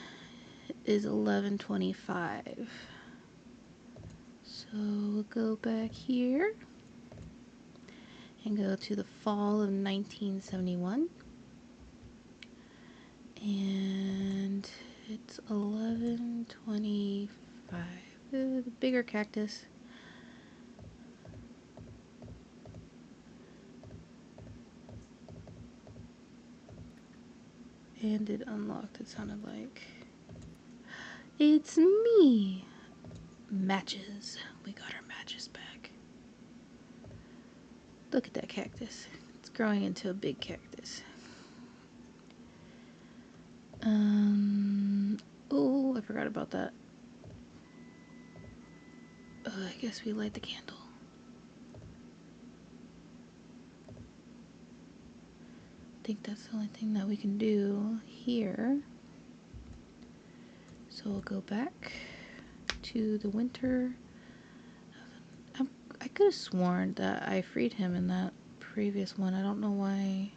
is 11:25. So we'll go back here and go to the fall of 1971. And it's 11:25. The bigger cactus. And it unlocked, it sounded like. It's me! Matches. We got our matches back. Look at that cactus. It's growing into a big cactus. Oh, I forgot about that. I guess we light the candle. I think that's the only thing that we can do here. So we'll go back to the winter. I could have sworn that I freed him in that previous one. I don't know why.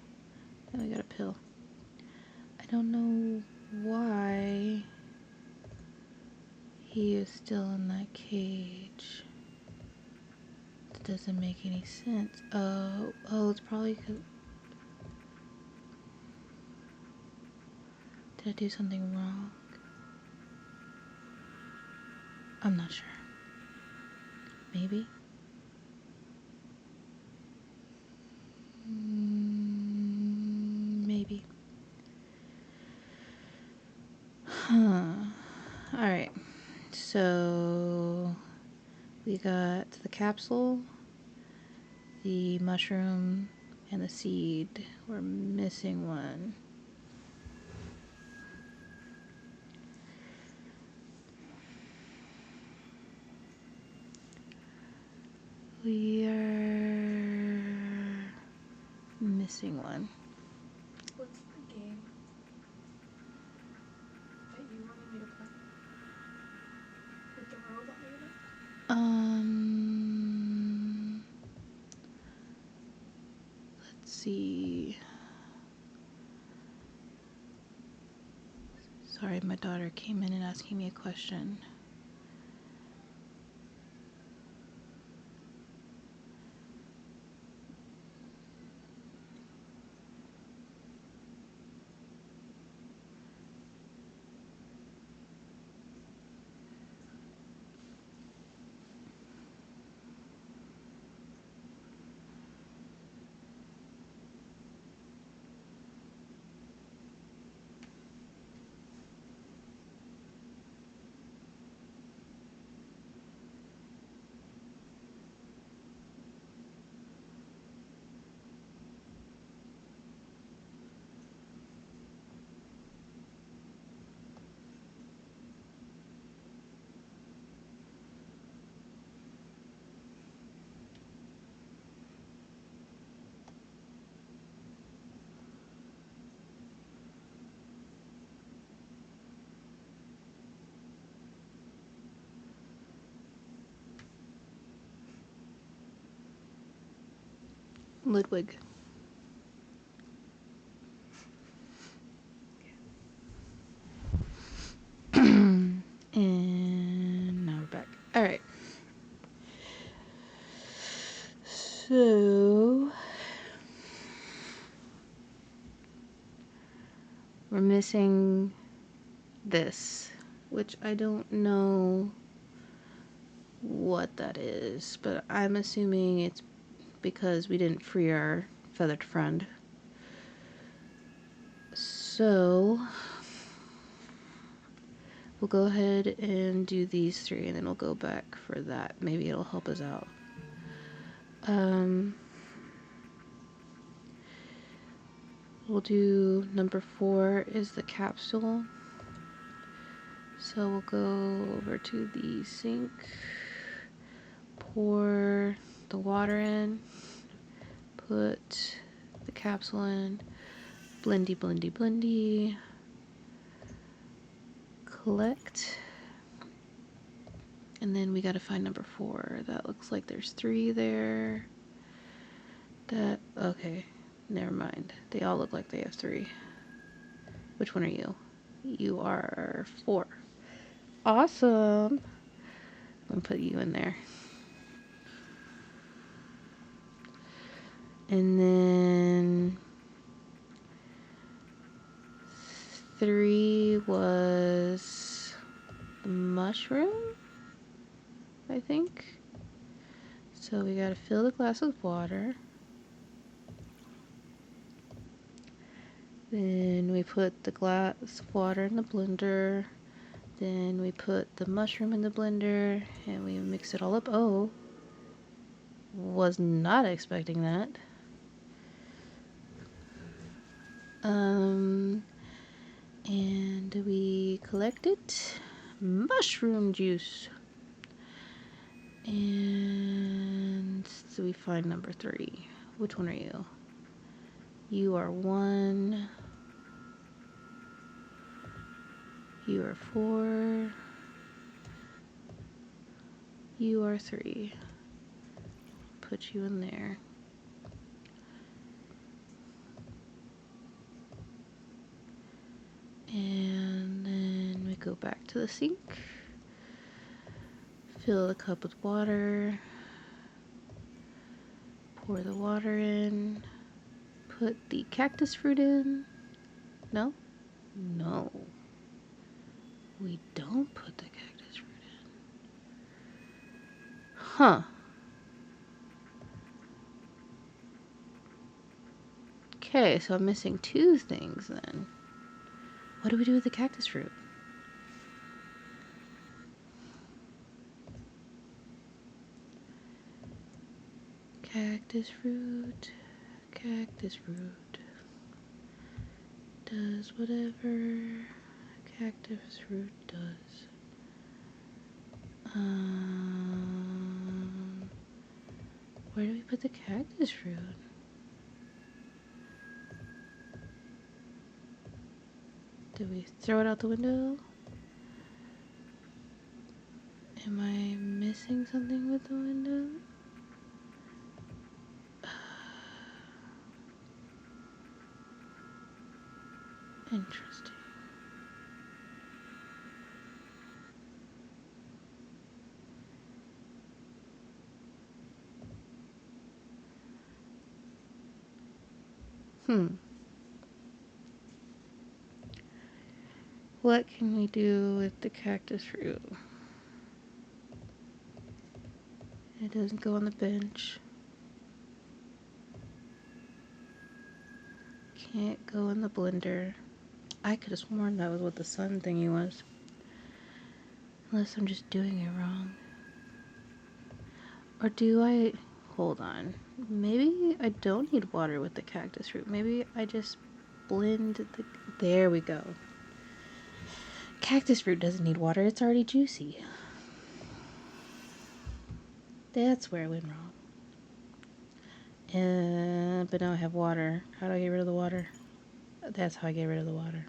And we got a pill. I don't know why he is still in that cage. It doesn't make any sense. Oh, it's probably because I do something wrong? I'm not sure. Maybe? Maybe. Alright. So we got the capsule, the mushroom, and the seed. We're missing one. We are missing one. What's the game that you wanted me to play? With the robot unit? Let's see. Sorry, my daughter came in and asking me a question. Ludwig. And now we're back. Alright. So we're missing this, which I don't know what that is, but I'm assuming it's because we didn't free our feathered friend. So we'll go ahead and do these three, and then we'll go back for that. Maybe it'll help us out. We'll do number 4 is the capsule. So we'll go over to the sink, pour the water in, put the capsule in, blendy, blendy, blendy, collect, and then we gotta find number 4. That looks like there's 3 there. Okay, never mind. They all look like they have 3. Which one are you? You are 4. Awesome. I'm gonna put you in there. And then 3 was the mushroom, I think. So we gotta fill the glass with water. Then we put the glass of water in the blender. Then we put the mushroom in the blender and we mix it all up. Oh, was not expecting that. And we collected mushroom juice. And so we find number 3. Which one are you? You are 1. You are 4. You are 3. Put you in there. And then we go back to the sink. Fill the cup with water. Pour the water in. Put the cactus fruit in. No? No. We don't put the cactus fruit in. Huh. Okay, so I'm missing two things then. What do we do with the cactus fruit? Cactus fruit. Cactus fruit. Does whatever cactus fruit does. Where do we put the cactus fruit? Did we throw it out the window? Am I missing something with the window? Interesting. What can we do with the cactus fruit? It doesn't go on the bench. Can't go in the blender. I could have sworn that was what the sun thingy was. Unless I'm just doing it wrong. Or do I... Hold on. Maybe I don't need water with the cactus fruit. Maybe I just blend the... There we go. Cactus fruit doesn't need water. It's already juicy. That's where I went wrong. But now I have water. How do I get rid of the water? That's how I get rid of the water.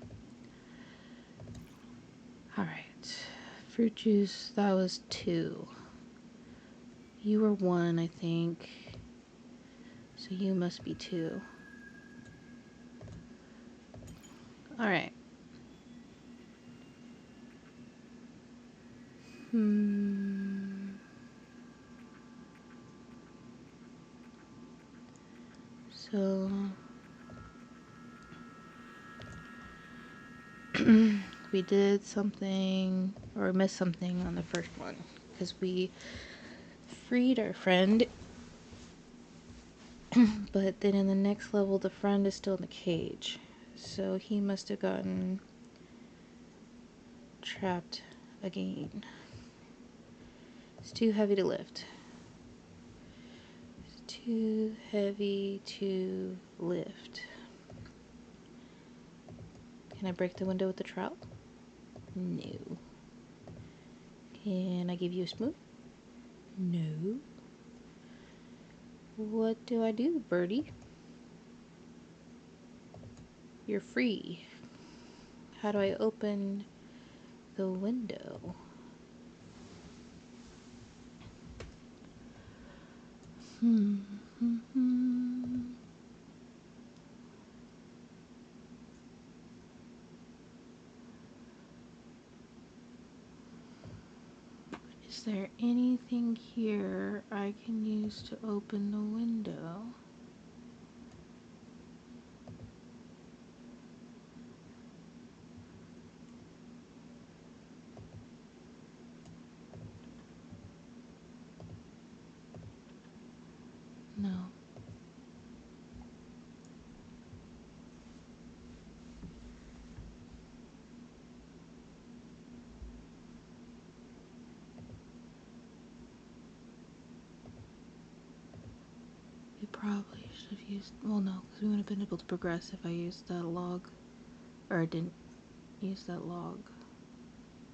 Alright. Fruit juice, that was 2. You were 1, I think. So you must be 2. Alright. So... we did something, or missed something on the first one. Because we freed our friend. But then in the next level, the friend is still in the cage. So he must have gotten trapped again. It's too heavy to lift. It's too heavy to lift. Can I break the window with the trowel? No. Can I give you a spoon? No. What do I do, birdie? You're free. How do I open the window? Is there anything here I can use to open the window? No. We probably should have used... Well, no, because we wouldn't have been able to progress if I used that log. Or I didn't use that log.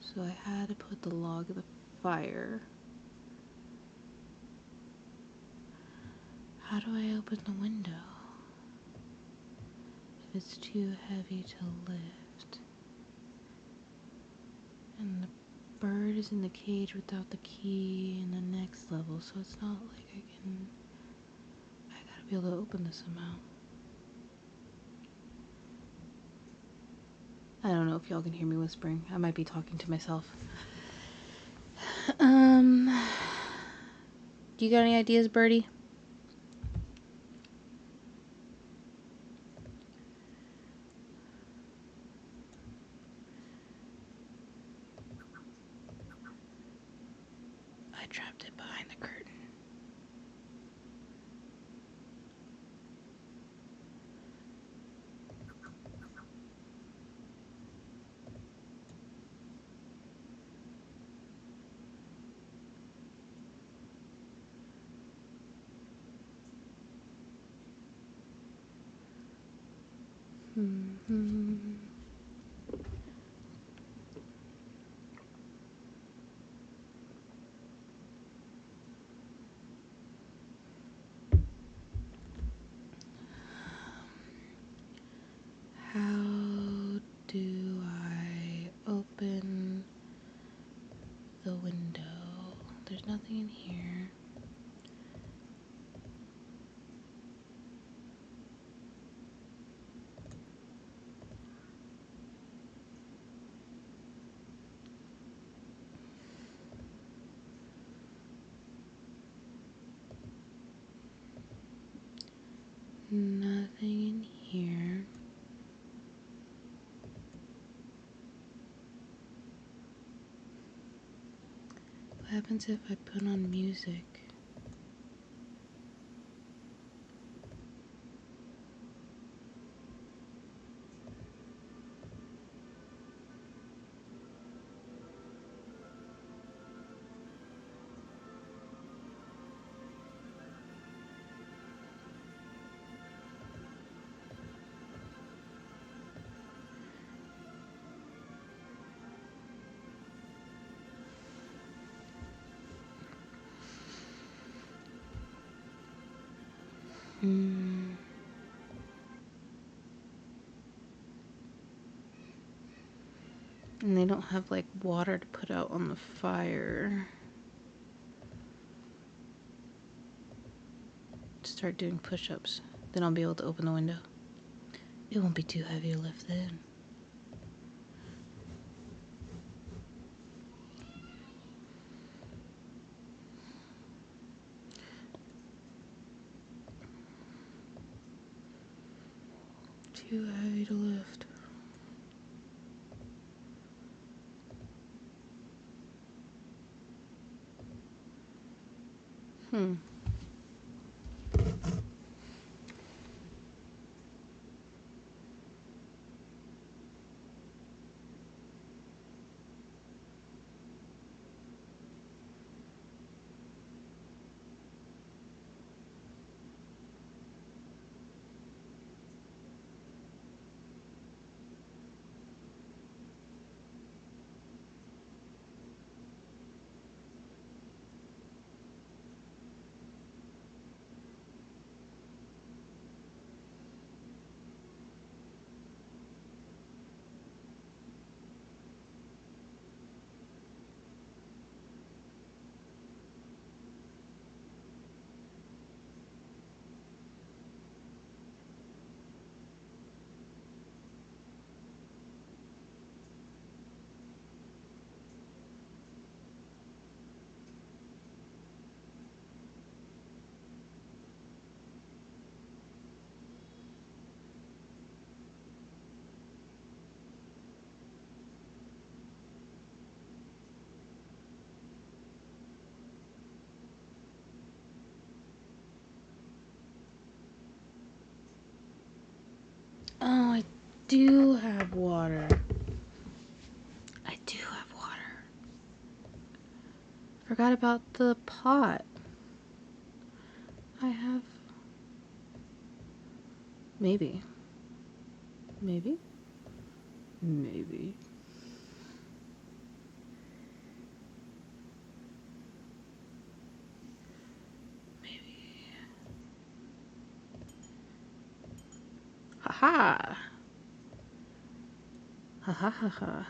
So I had to put the log in the fire. How do I open the window? If it's too heavy to lift. And the bird is in the cage without the key in the next level, so it's not like I can... I gotta be able to open this somehow. I don't know if y'all can hear me whispering. I might be talking to myself. Do you got any ideas, Birdie? I trapped it behind the curtain. How do I open the window? There's nothing in here. Nothing in here. What happens if I put on music? And they don't have like water to put out on the fire. Start doing push-ups. Then I'll be able to open the window. It won't be too heavy to lift then. Too heavy to lift. Oh, I do have water. I do have water. Forgot about the pot. I have... Maybe. Maybe? Maybe. Maybe. Ha-ha! Ha-ha-ha-ha.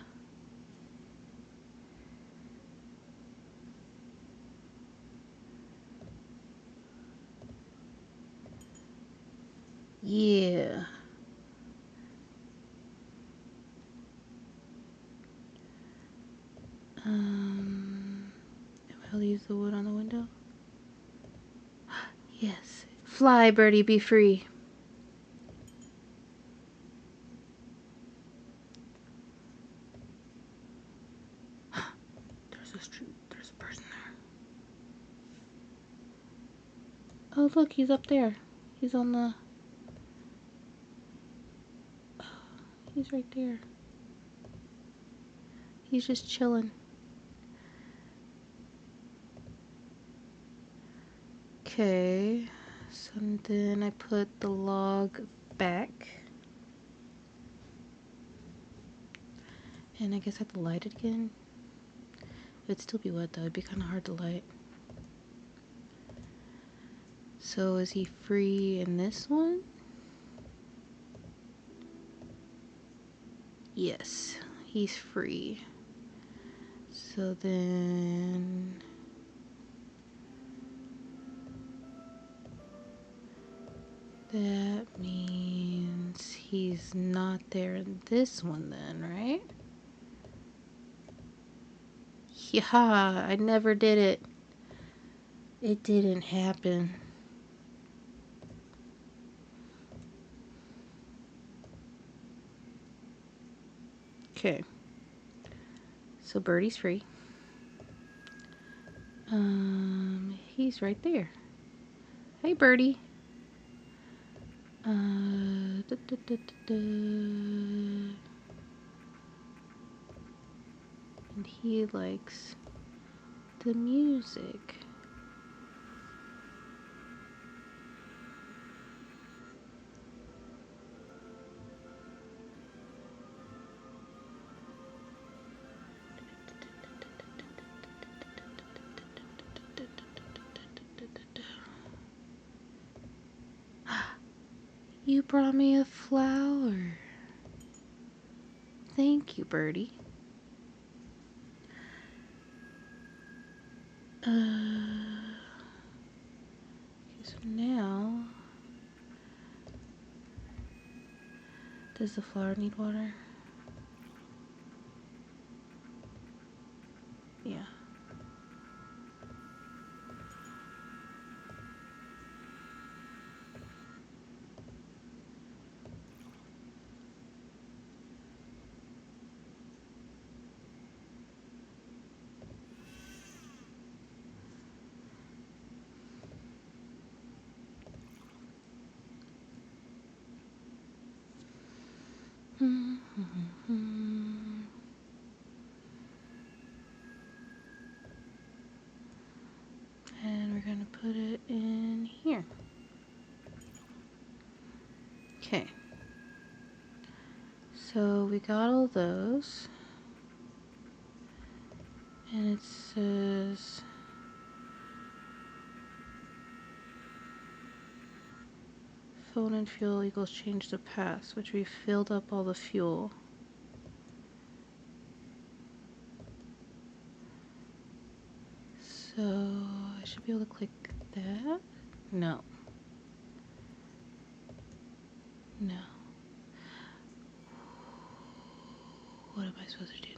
Yeah. If I leave the wood on the window? Yes. Fly, birdie, be free. There's a person there. Oh, look, he's up there. He's on the... He's right there. He's just chilling. Okay. So then I put the log back. And I guess I have to light it again. It'd still be wet though. It'd be kind of hard to light. So is he free in this one? Yes, he's free. So then that means he's not there in this one then, right? Yeah, I never did it. It didn't happen. Okay. So Birdie's free. He's right there. Hey, Birdie. Da, da, da, da, da. And he likes the music. You brought me a flower. Thank you, Birdie. Okay, so now, does the flower need water? Yeah. And we're gonna put it in here. Okay. So we got all those. And it says phone and fuel equals change the pass, which we filled up all the fuel. So I should be able to click that. No. No. What am I supposed to do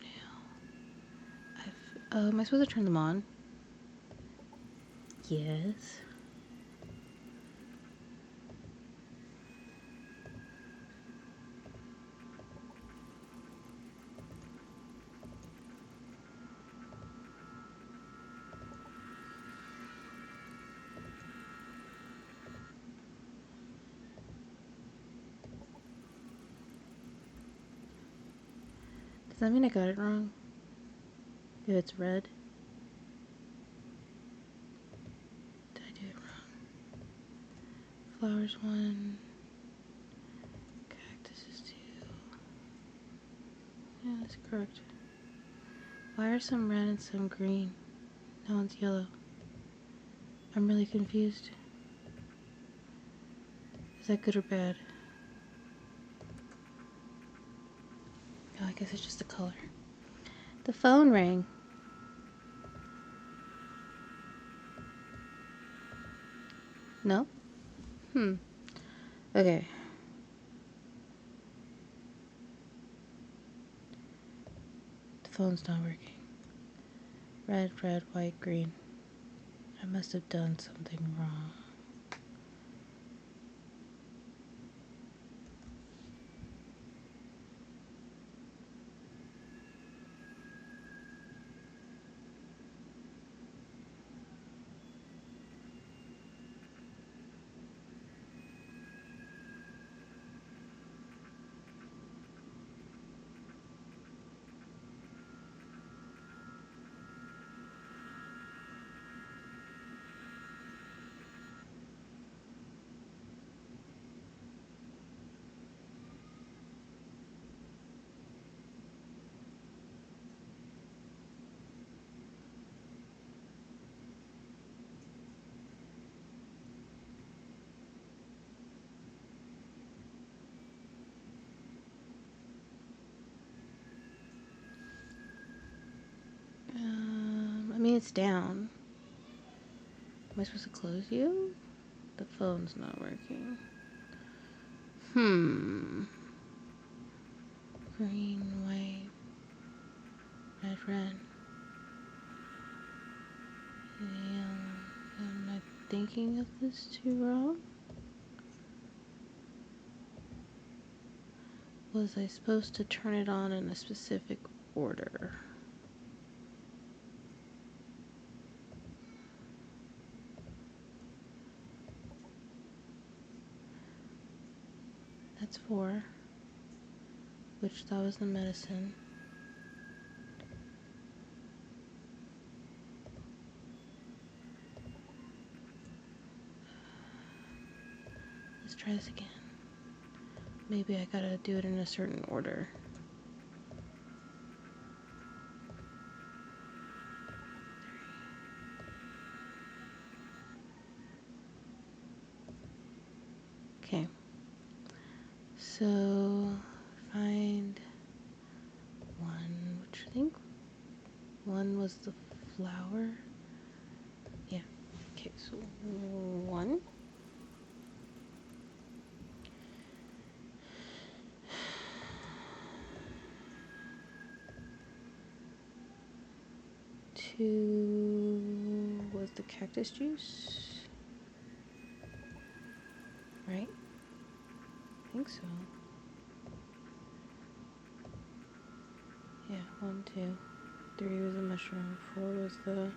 now? Am I supposed to turn them on? Yes. Does that mean I got it wrong? If it's red? Did I do it wrong? Flowers 1. Cactuses 2. Yeah, that's correct. Why are some red and some green? No one's yellow. I'm really confused. Is that good or bad? Oh, I guess it's just the color. The phone rang. No? Okay. The phone's not working. Red, red, white, green. I must have done something wrong. me it's down. Am I supposed to close you? The phone's not working. Green, white, red. Am I thinking of this too wrong? Was I supposed to turn it on in a specific order? That's 4, which that was the medicine. Let's try this again. Maybe I gotta do it in a certain order. Okay. So, find 1, which I think 1 was the flower. Yeah. Okay, so 1. 2 was the cactus juice, right? I think so. Yeah, 1, 2. 3 was the mushroom. 4 was the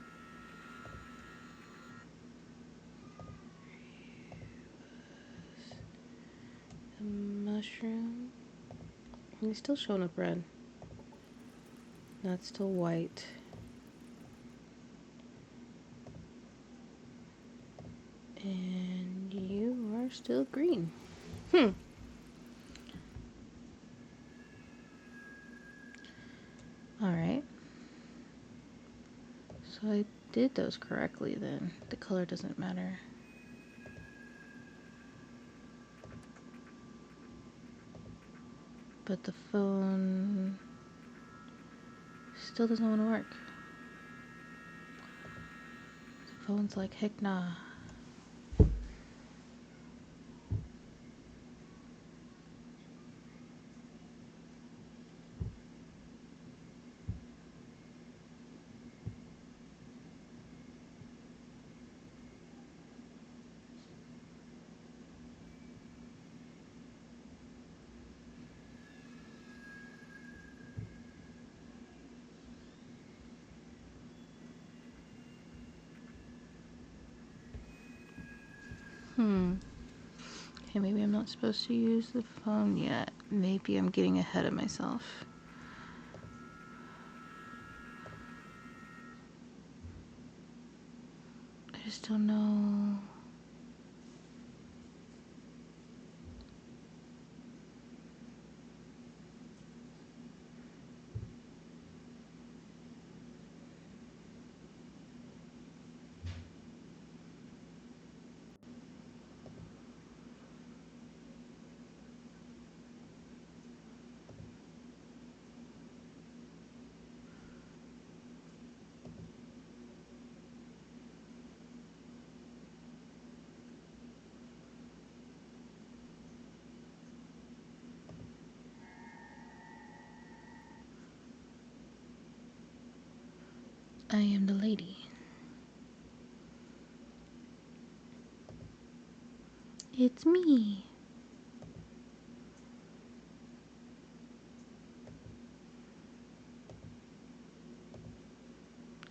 mushroom. He's still showing up red. That's still white. And you are still green. Alright. So I did those correctly then. The color doesn't matter. But the phone still doesn't want to work. The phone's like, heck nah. Okay, maybe I'm not supposed to use the phone yet. Maybe I'm getting ahead of myself. I just don't know. I am the lady. It's me.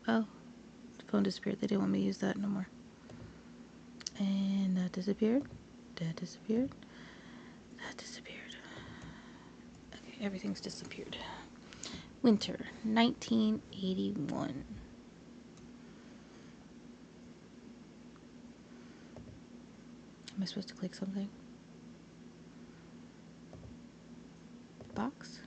Oh, the phone disappeared. They didn't want me to use that no more. And that disappeared. That disappeared. That disappeared. Okay, everything's disappeared. Winter, 1981. Am I supposed to click something? Box?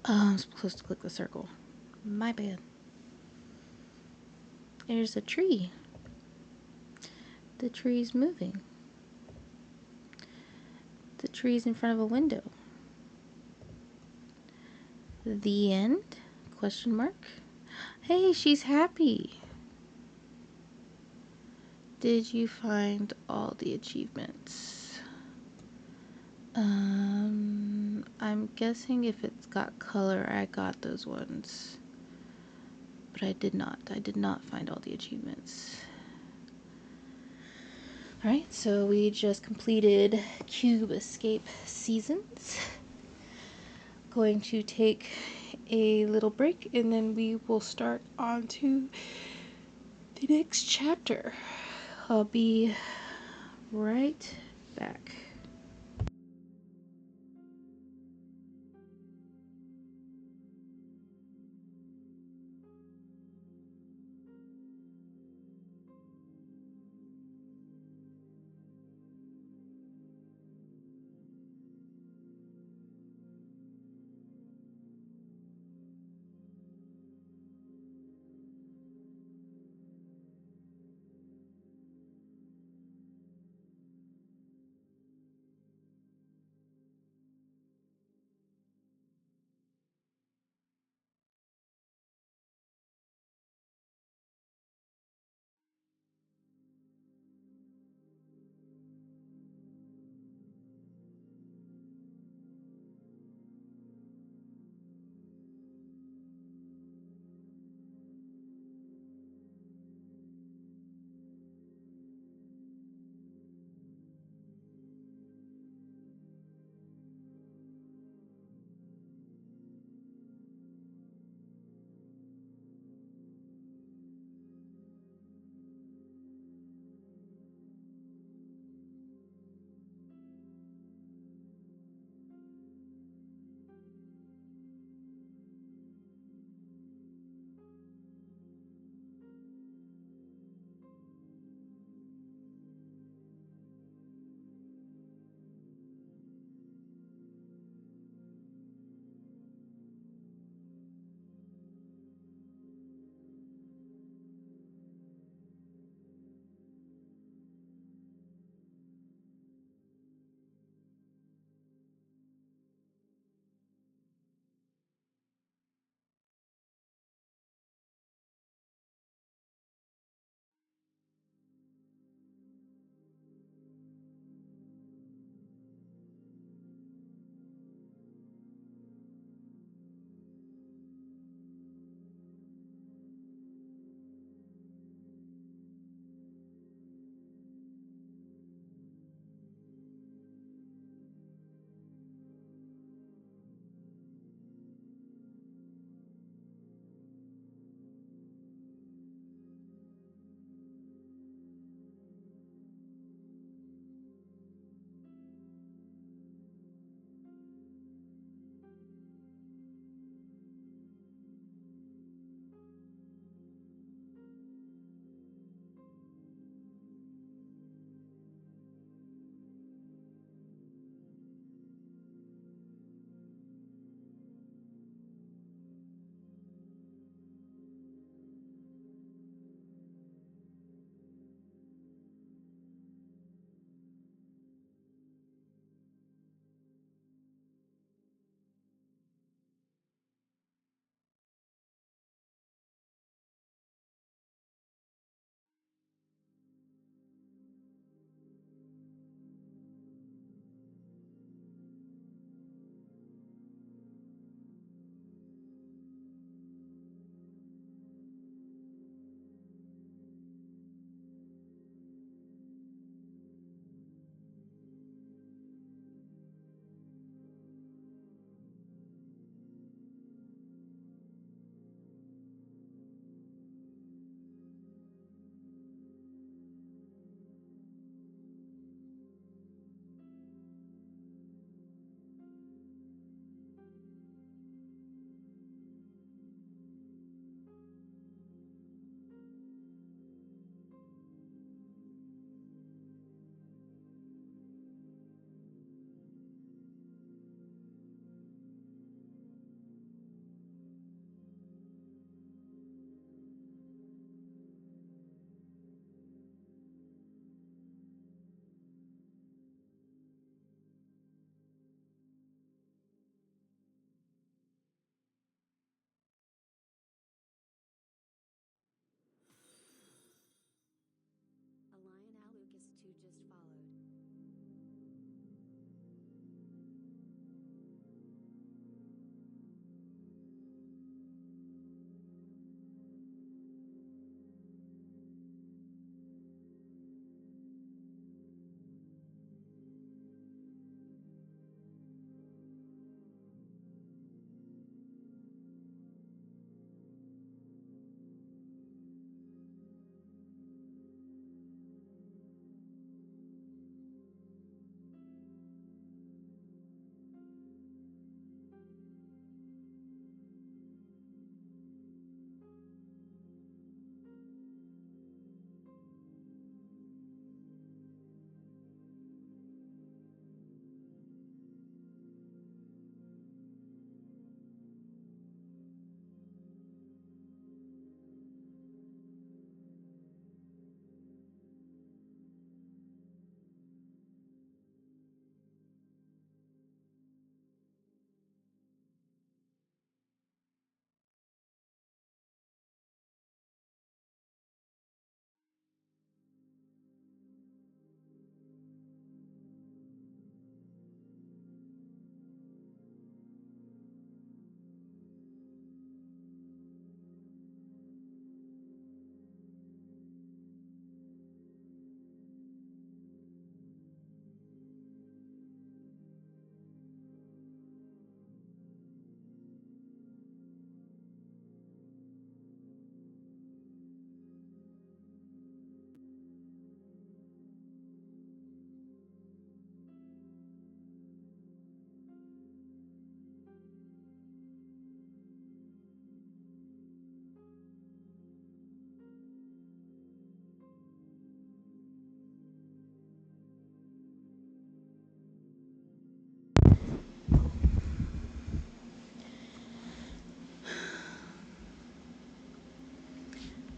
Oh, I'm supposed to click the circle. My bad. There's a tree. The tree's moving. The tree's in front of a window. The end? Question mark. Hey, she's happy. Did you find all the achievements? I'm guessing if it's got color, I got those ones. But I did not. I did not find all the achievements. Alright, so we just completed Cube Escape Seasons. Going to take a little break and then we will start on to the next chapter. I'll be right back. just followed.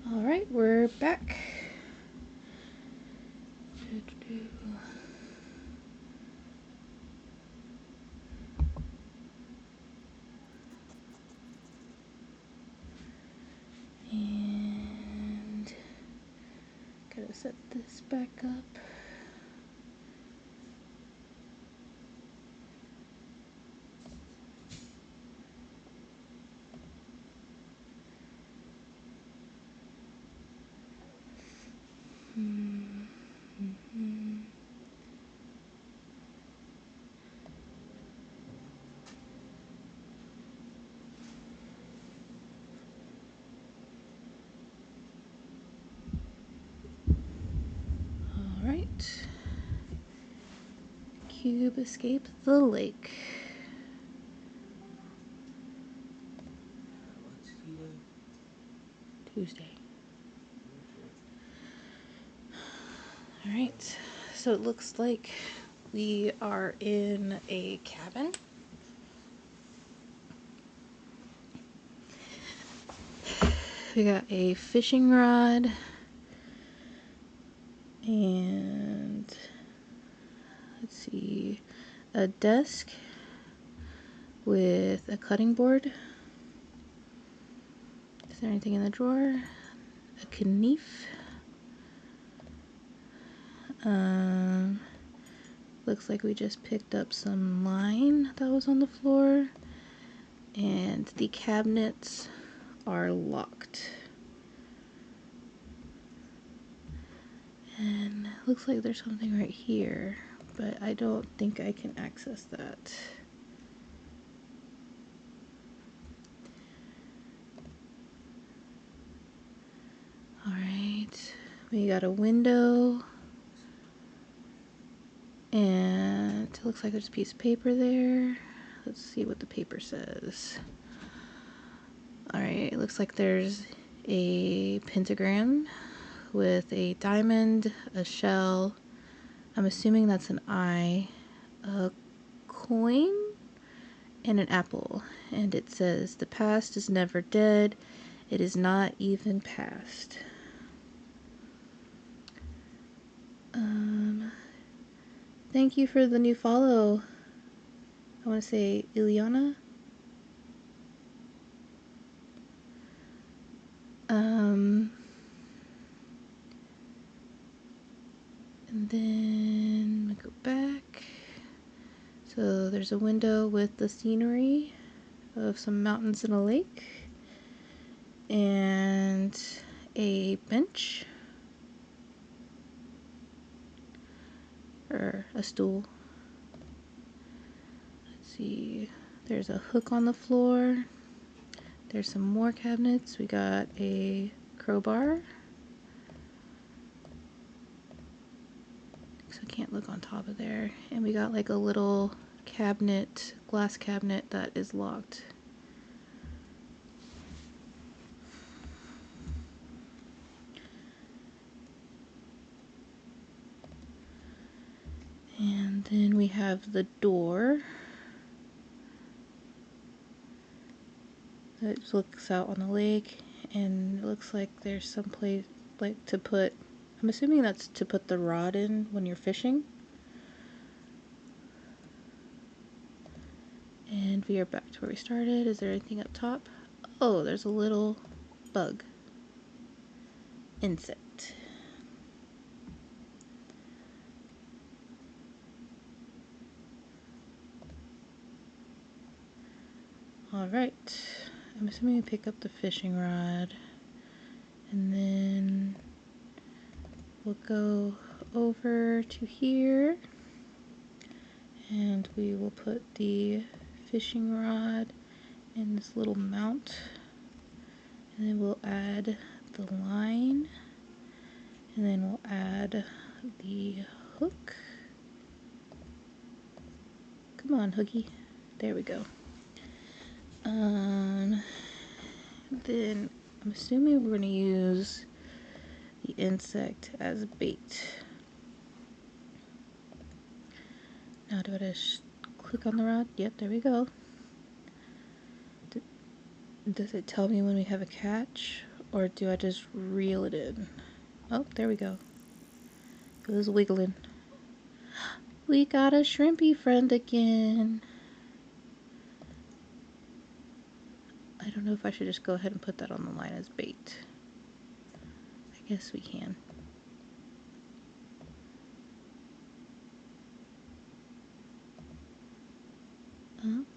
All right, we're back. And gotta set this back up. All right. Cube escape the lake. What's here? Tuesday. All right. So it looks like we are in a cabin. We got a fishing rod and let's see, a desk with a cutting board. Is there anything in the drawer? A knife. Looks like we just picked up some line that was on the floor, and the cabinets are locked. And looks like there's something right here, but I don't think I can access that. Alright, we got a window, and it looks like there's a piece of paper there. Let's see what the paper says. Alright, it looks like there's a pentagram with a diamond, a shell, I'm assuming that's an eye, a coin, and an apple. And it says, "The past is never dead. It is not even past." Thank you for the new follow. I want to say Ileana. And And then we go back. So there's a window with the scenery of some mountains and a lake. And a bench. Or a stool. Let's see. There's a hook on the floor. There's some more cabinets. We got a crowbar. So I can't look on top of there. And we got like a little cabinet, glass cabinet that is locked. And then we have the door that looks out on the lake, and it looks like there's some place like to put, I'm assuming that's to put the rod in when you're fishing. And we are back to where we started. Is there anything up top? Oh, there's a little bug. Insect. Alright. I'm assuming we pick up the fishing rod. And then we'll go over to here. And we will put the fishing rod in this little mount. And then we'll add the line. And then we'll add the hook. Come on, hooky. There we go. Then I'm assuming we're going to use the insect as bait. Now do I just click on the rod? Yep, there we go. Does it tell me when we have a catch, or do I just reel it in? Oh, there we go. It was wiggling. We got a shrimpy friend again. I don't know if I should just go ahead and put that on the line as bait. I guess we can.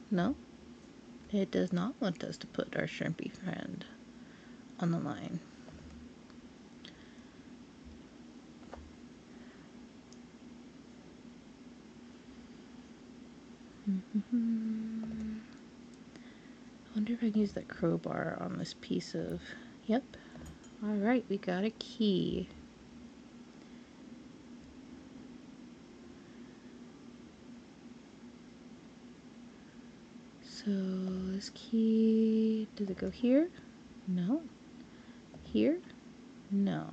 No. It does not want us to put our shrimpy friend on the line. I wonder if I can use that crowbar on this piece of... Yep. Alright, we got a key. So this key, does it go here? No. Here? No.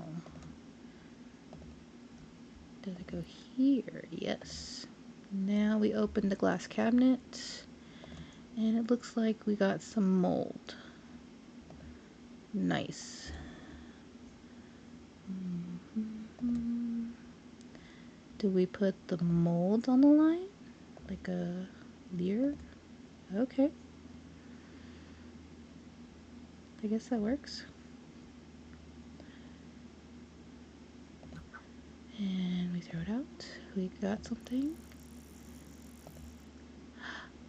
Does it go here? Yes. Now we open the glass cabinet, and it looks like we got some mold. Nice. Do we put the mold on the line? Like a leer? Okay. I guess that works. And we throw it out. We got something.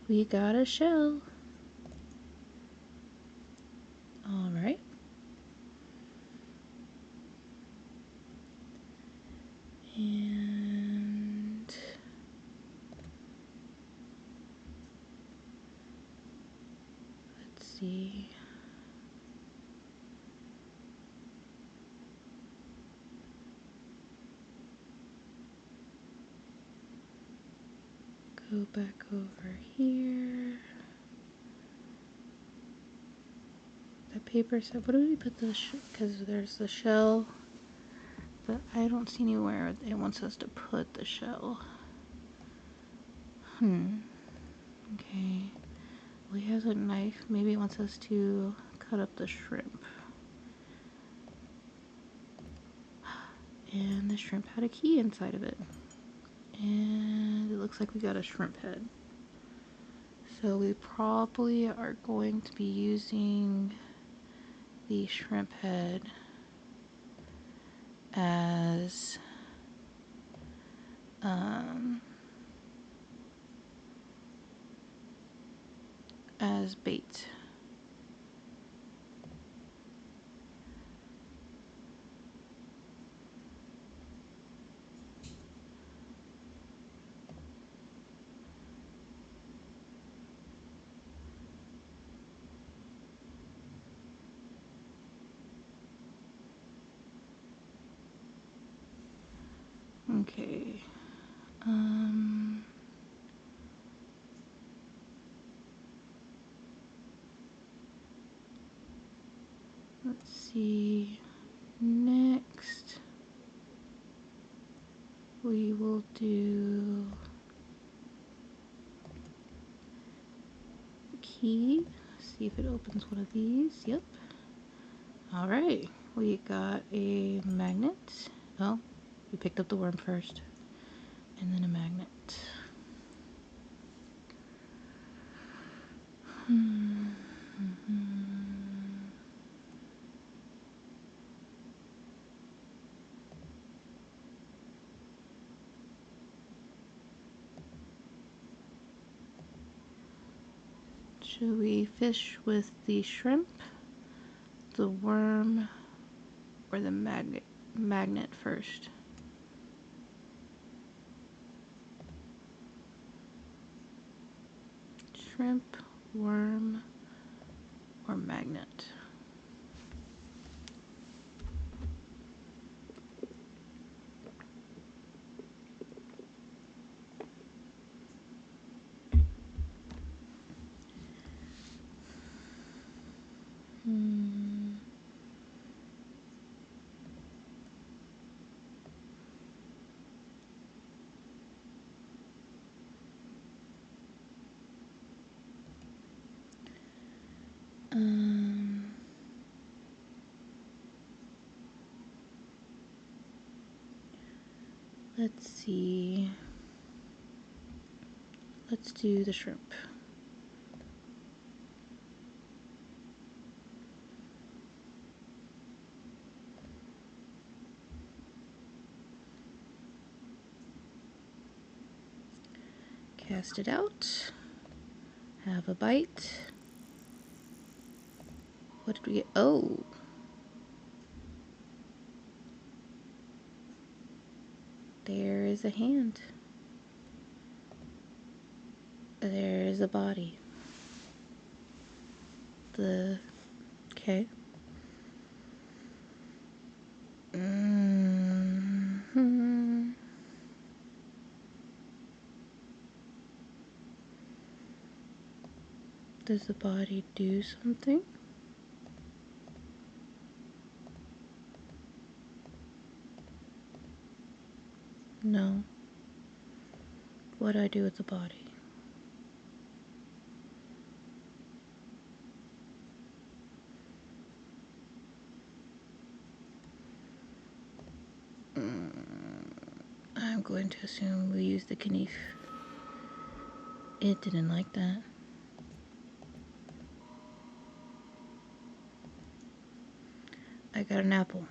We got a shell. Alright. And let's see. Go back over here. That paper said, what do we put the, because there's the shell, but I don't see anywhere it wants us to put the shell. Okay. Well, he has a knife. Maybe it wants us to cut up the shrimp. And the shrimp had a key inside of it. And it looks like we got a shrimp head. So we probably are going to be using the shrimp head as as bait. Okay. Let's see. Next, we will do key. See if it opens one of these. Yep. All right. We got a magnet. Oh, we picked up the worm first, and then a magnet. Should we fish with the shrimp, the worm, or the magnet first? Shrimp, worm, or magnet? Let's see. Let's do the shrimp. Cast it out. Have a bite. What did we get? Oh. There is a hand. There is a body. Okay. Does the body do something? No. What do I do with the body? I'm going to assume we use the knife. It didn't like that. I got an apple.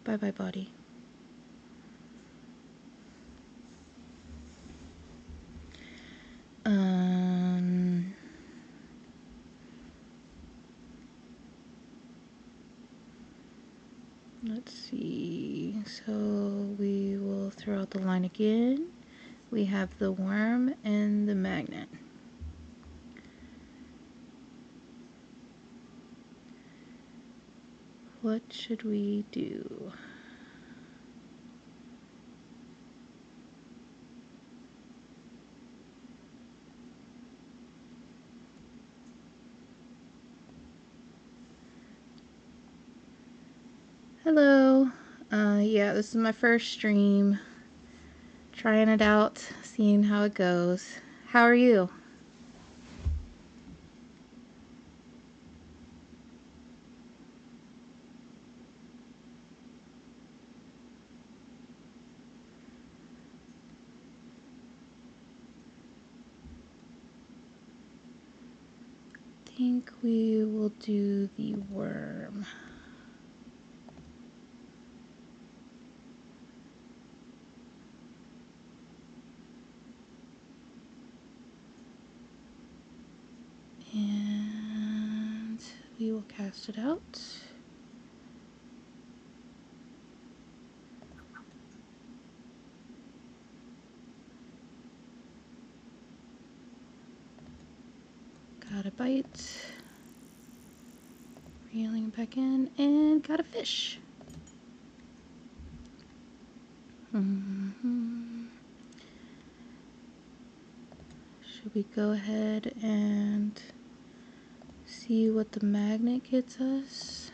Bye bye, body. Let's see. So we will throw out the line again. We have the worm and the magnet. What should we do? Hello. Yeah, this is my first stream. Trying it out, seeing how it goes. How are you? I think we will do the worm. we will cast it out. Got a bite. Reeling back in and got a fish. Should we go ahead and see what the magnet gets us?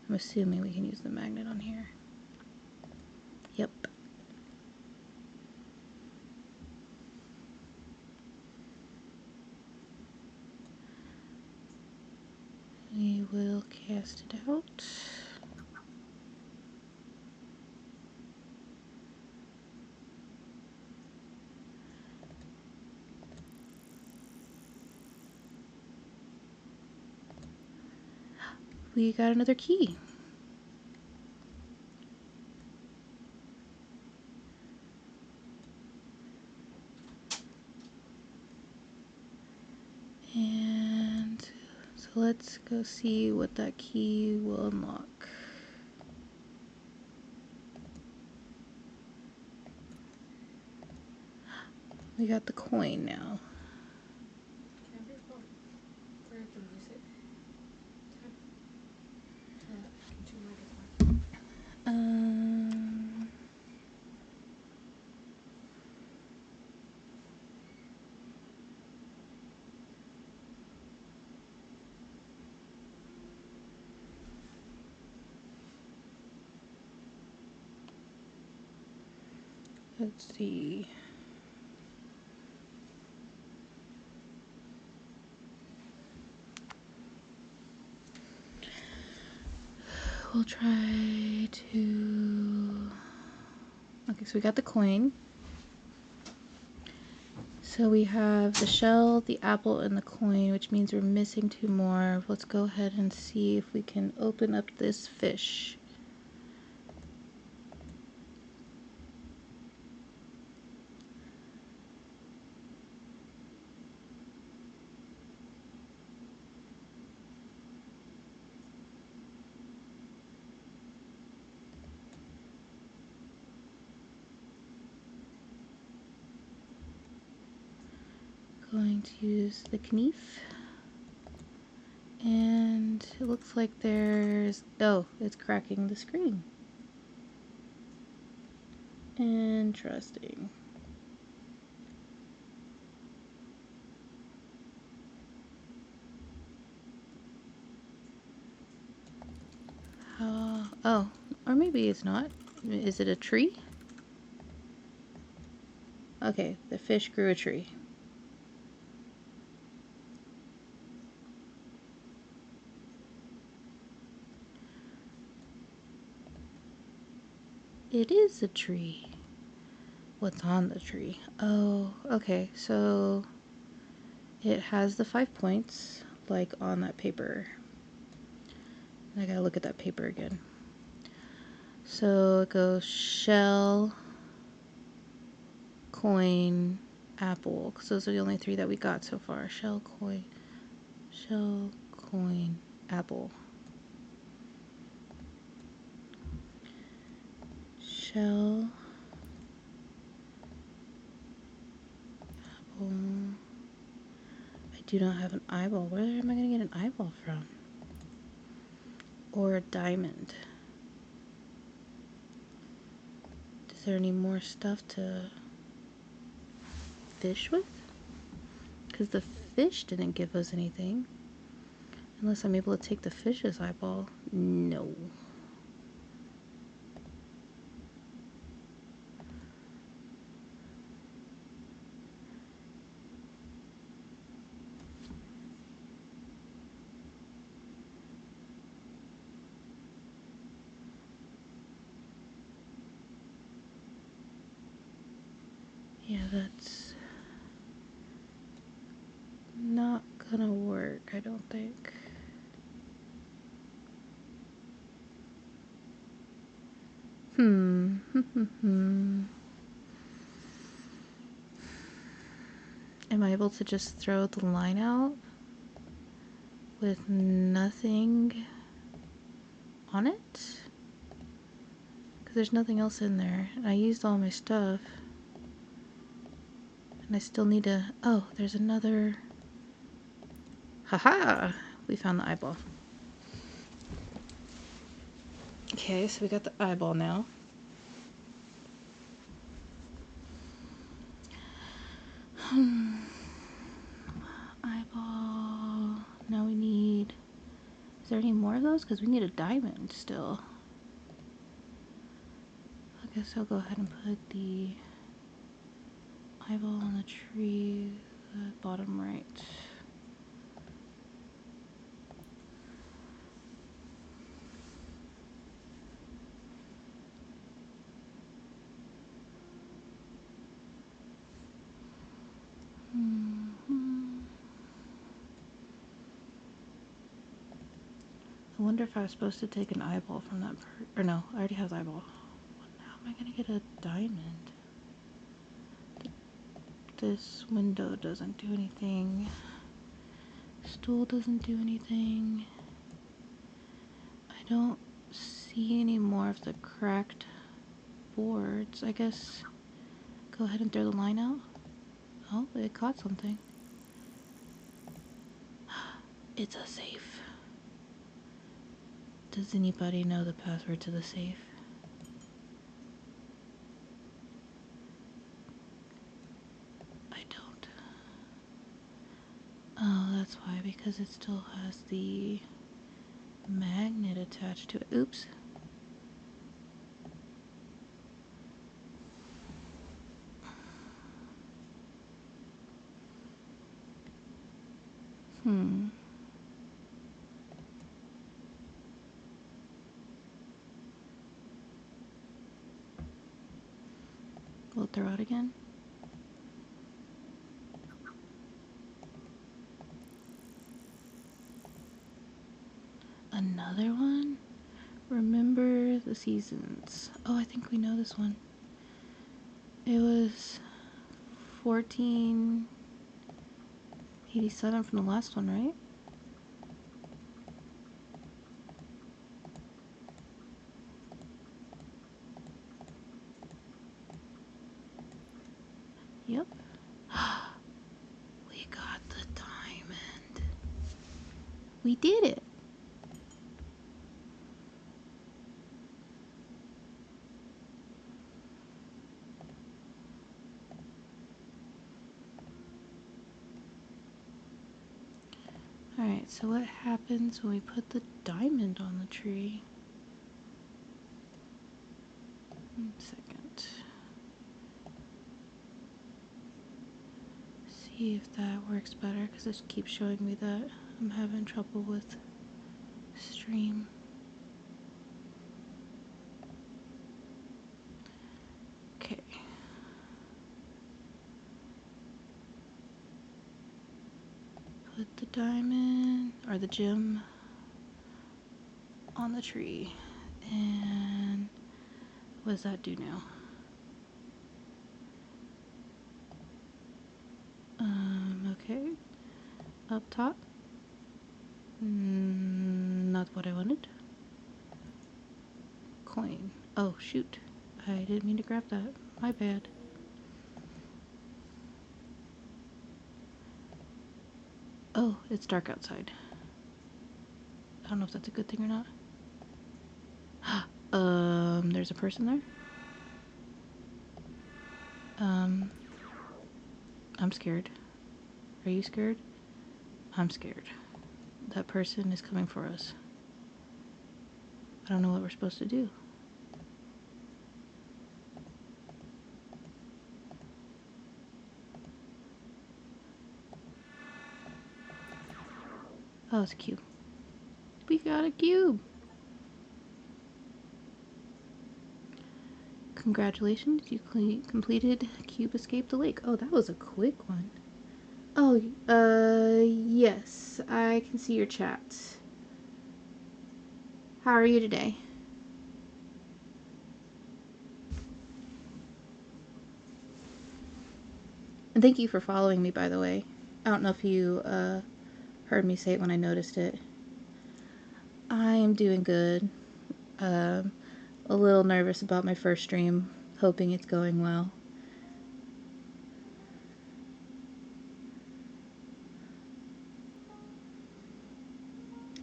I'm assuming we can use the magnet on here. Yep. We will cast it out. We got another key. And so let's go see what that key will unlock. We got the coin now. Can I go for the music? Let's see. We'll try to... Okay, so we got the coin. So we have the shell, the apple, and the coin, which means we're missing 2 more. Let's go ahead and see if we can open up this fish. Going to use the knife. And it looks like there's... Oh, it's cracking the screen. Interesting. Oh, or maybe it's not. Is it a tree? Okay, the fish grew a tree. It is a tree. What's on the tree? Oh, okay, so it has the 5 points, like on that paper. I gotta look at that paper again. So it goes shell, coin, apple, because those are the only 3 that we got so far. Shell, coin, apple. Shell, apple. I do not have an eyeball. Where am I going to get an eyeball from? Or a diamond. Is there any more stuff to fish with? Because the fish didn't give us anything. Unless I'm able to take the fish's eyeball. No. Yeah, that's not gonna work, I don't think. Am I able to just throw the line out? with nothing on it. Because there's nothing else in there. And I used all my stuff. And I still need to... Oh, there's another... Haha! We found the eyeball. Okay, so we got the eyeball now. Eyeball. Now we need... Is there any more of those? Because we need a diamond still. I guess I'll go ahead and put the eyeball on the tree, the bottom right. I wonder if I was supposed to take an eyeball from that or no, I already have the eyeball. How am I gonna get a diamond? This window doesn't do anything. Stool doesn't do anything. I don't see any more of the cracked boards. I guess go ahead and throw the line out. Oh, it caught something. It's a safe. Does anybody know the password to the safe? I don't. Oh, that's why, because it still has the magnet attached to it. Oops. Will it throw out again? Another one? Remember the seasons. Oh, I think we know this one. It was 1487 from the last one, right? Yep. We got the diamond. We did it. Alright, so what happens when we put the diamond on the tree? 1 second. See if that works better, because this keeps showing me that I'm having trouble with stream. Okay. Put the diamond, or the gem, on the tree. And what does that do now? Okay. Up top. Not what I wanted. Coin. Oh, shoot. I didn't mean to grab that. My bad. Oh, it's dark outside. I don't know if that's a good thing or not. There's a person there. I'm scared. Are you scared? I'm scared. That person is coming for us. I don't know what we're supposed to do. Oh, it's a cube. We got a cube! Congratulations, you completed Cube Escape the Lake. Oh, that was a quick one. Oh, yes, I can see your chat. How are you today? And thank you for following me, by the way. I don't know if you, heard me say it when I noticed it. I am doing good. Um, a little nervous about my first stream, hoping it's going well.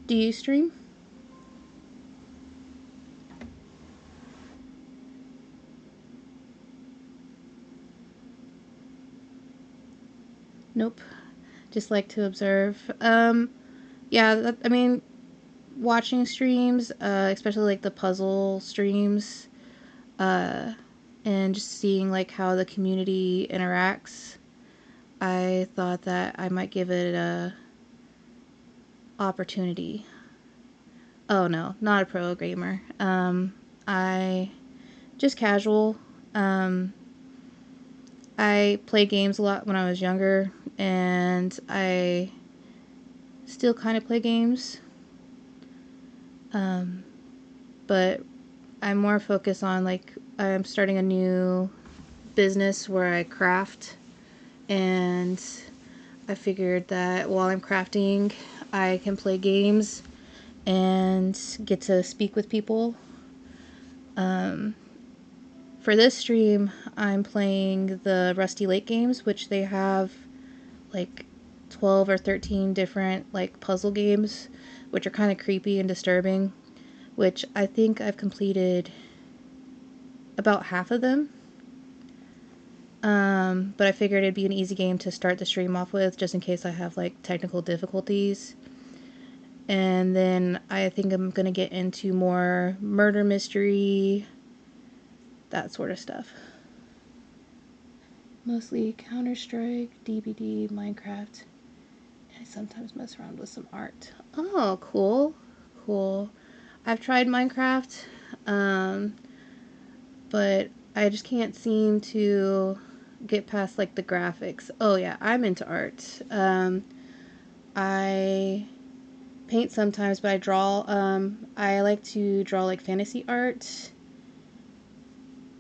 Do you stream? Nope. Just like to observe. Yeah, I mean, watching streams, especially like the puzzle streams, uh, and just seeing like how the community interacts, I thought that I might give it a opportunity. Oh no, not a pro gamer. I just casual. Um, I played games a lot when I was younger, and I still kind of play games. Um, but I'm more focused on like I'm starting a new business where I craft, and I figured that while I'm crafting, I can play games and get to speak with people. Um, for this stream, I'm playing the Rusty Lake games, which they have like 12 or 13 different like puzzle games, which are kind of creepy and disturbing, which I think I've completed about half of them. But I figured it'd be an easy game to start the stream off with, just in case I have like technical difficulties. And then I think I'm gonna get into more murder mystery, that sort of stuff. Mostly Counter-Strike, DBD, Minecraft. I sometimes mess around with some art. Oh, cool. Cool. I've tried Minecraft, um, but I just can't seem to get past like the graphics. Oh yeah, I'm into art. I paint sometimes, but I draw. I like to draw like fantasy art.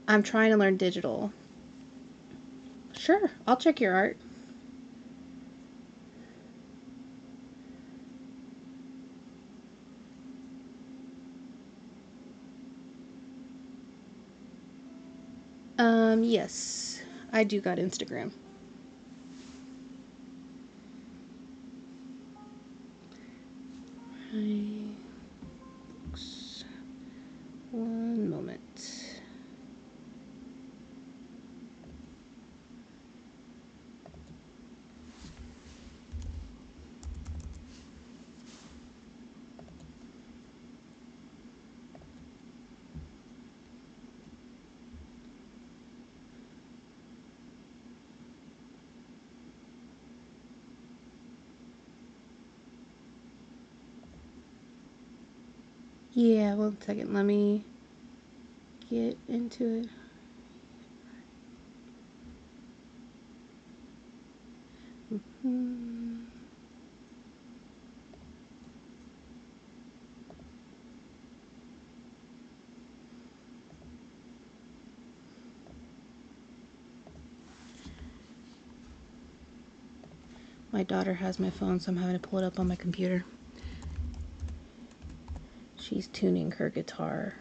I'm trying to learn digital. Sure, I'll check your art. Yes, I do got Instagram. One moment. Yeah, one second. Let me get into it. Hmm. My daughter has my phone, so I'm having to pull it up on my computer. She's tuning her guitar.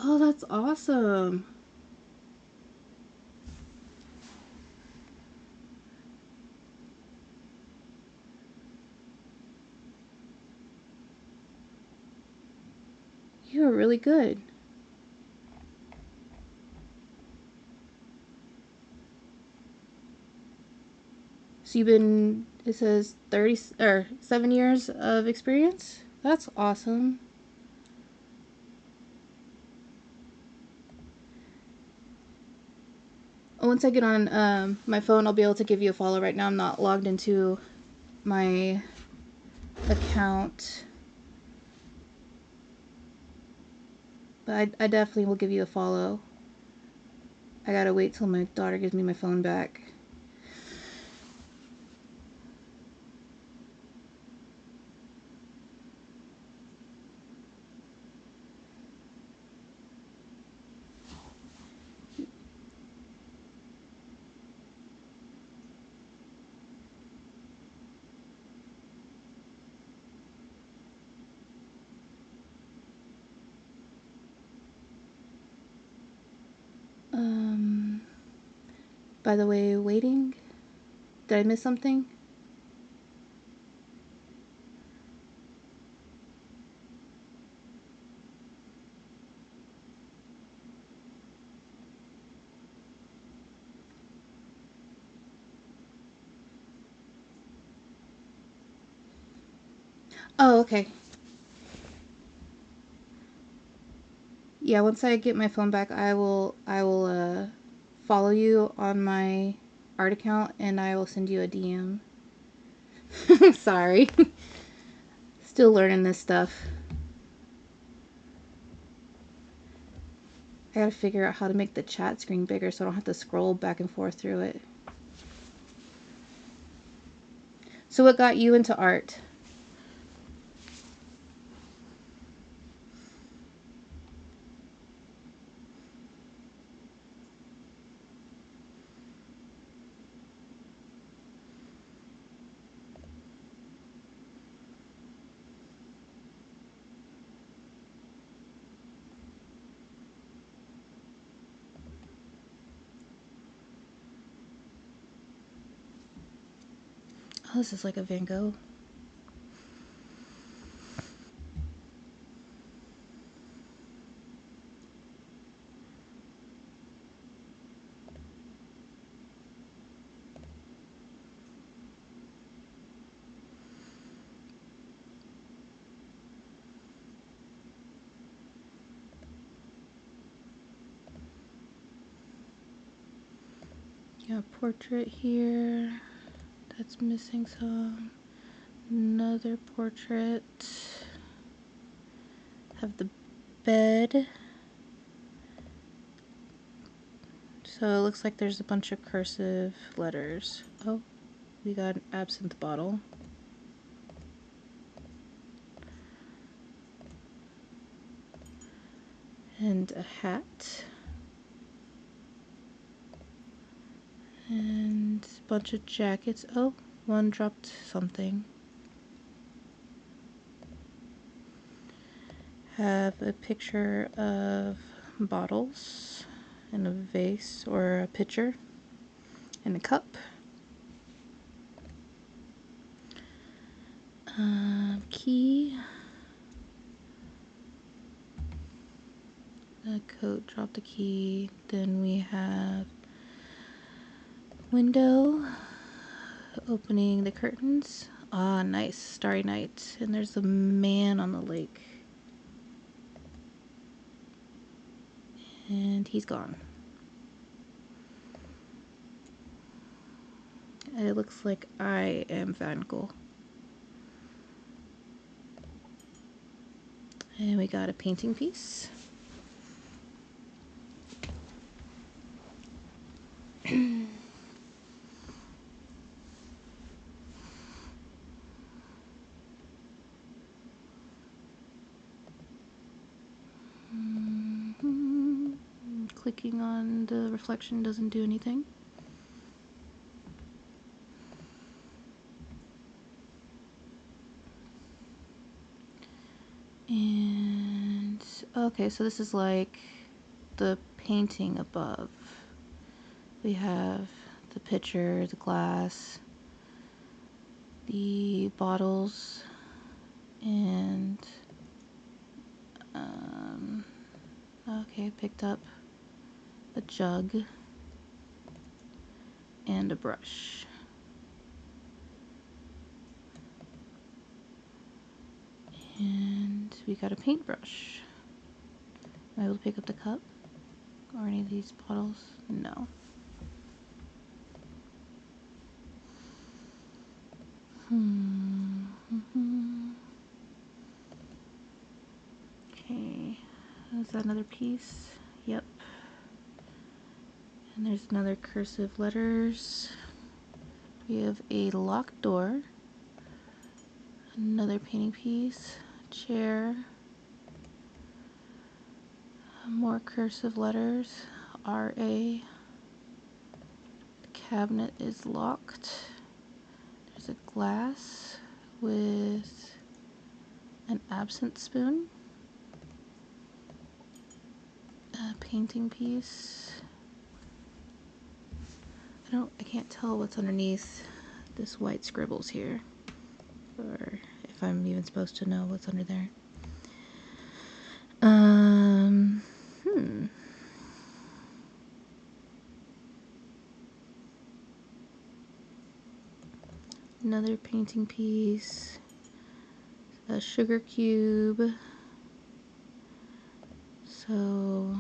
Oh, that's awesome. You are really good. So you've been, it says 30 or 7 years of experience? That's awesome. once I get on my phone, I'll be able to give you a follow. Right now I'm not logged into my account. But I definitely will give you a follow. I gotta wait till my daughter gives me my phone back. By the way, waiting? Did I miss something? Oh, okay. Yeah, once I get my phone back, I will follow you on my art account and I will send you a DM. Sorry. Still learning this stuff. I gotta figure out how to make the chat screen bigger so I don't have to scroll back and forth through it. So what got you into art? Oh, this is like a Van Gogh. Yeah, portrait here. That's missing some. Another portrait. Have the bed. So it looks like there's a bunch of cursive letters. Oh, we got an absinthe bottle. And a hat. And a bunch of jackets. Oh, one dropped something. Have a picture of bottles and a vase or a pitcher and a cup. Key. A coat dropped a key. Then we have window. Opening the curtains. Ah, nice. Starry night. And there's a man on the lake. And he's gone. It looks like I am Van Gogh. And we got a painting piece. Clicking on the reflection doesn't do anything. And okay, so this is like the painting above. We have the pitcher, the glass, the bottles, and okay, picked up a jug and a brush. And we got a paintbrush. Am I able to pick up the cup or any of these bottles? No. Okay, is that another piece? Yep. And there's another cursive letters. We have a locked door, another painting piece, chair, more cursive letters, RA. The cabinet is locked. There's a glass with an absinthe spoon, a painting piece. I can't tell what's underneath this white scribbles here, or if I'm even supposed to know what's under there. Another painting piece, a sugar cube. So,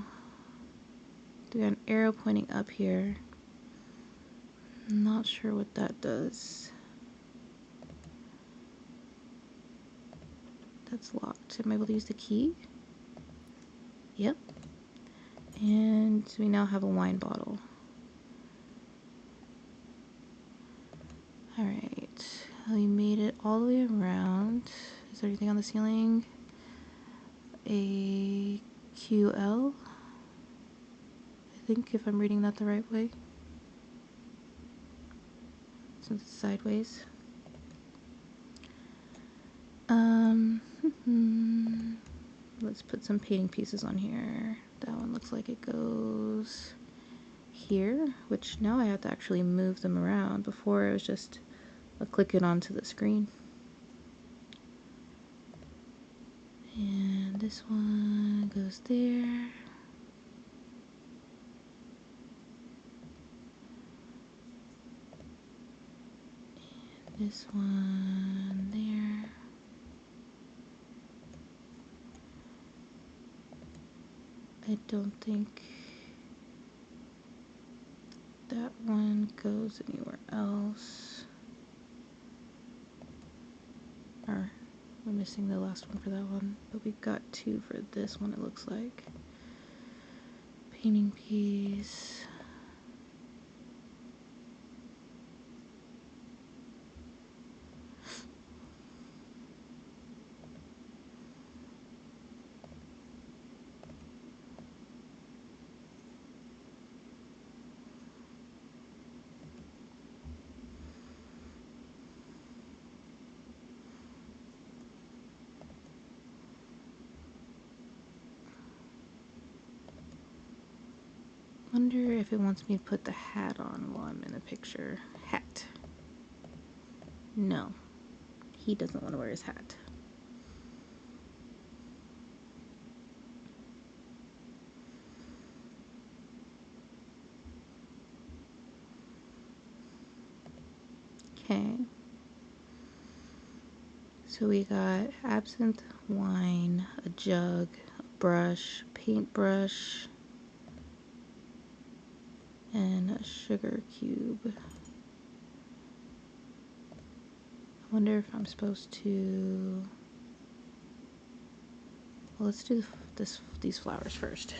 we got an arrow pointing up here. I'm not sure what that does. That's locked. Am I able to use the key? Yep. And we now have a wine bottle. Alright, we made it all the way around. Is there anything on the ceiling? A QL? I think, if I'm reading that the right way. Since it's sideways. Let's put some painting pieces on here. That one looks like it goes here, which now I have to actually move them around. Before it was just a click it onto the screen. And this one goes there. And this one there. I don't think that one goes anywhere else. Or we're missing the last one for that one, but we've got two for this one, it looks like. Painting piece. Wonder if it wants me to put the hat on while I'm in the picture. Hat. No. He doesn't want to wear his hat. Okay. So we got absinthe, wine, a jug, a brush, paintbrush, and a sugar cube. I wonder if I'm supposed to... Well, let's do these flowers first.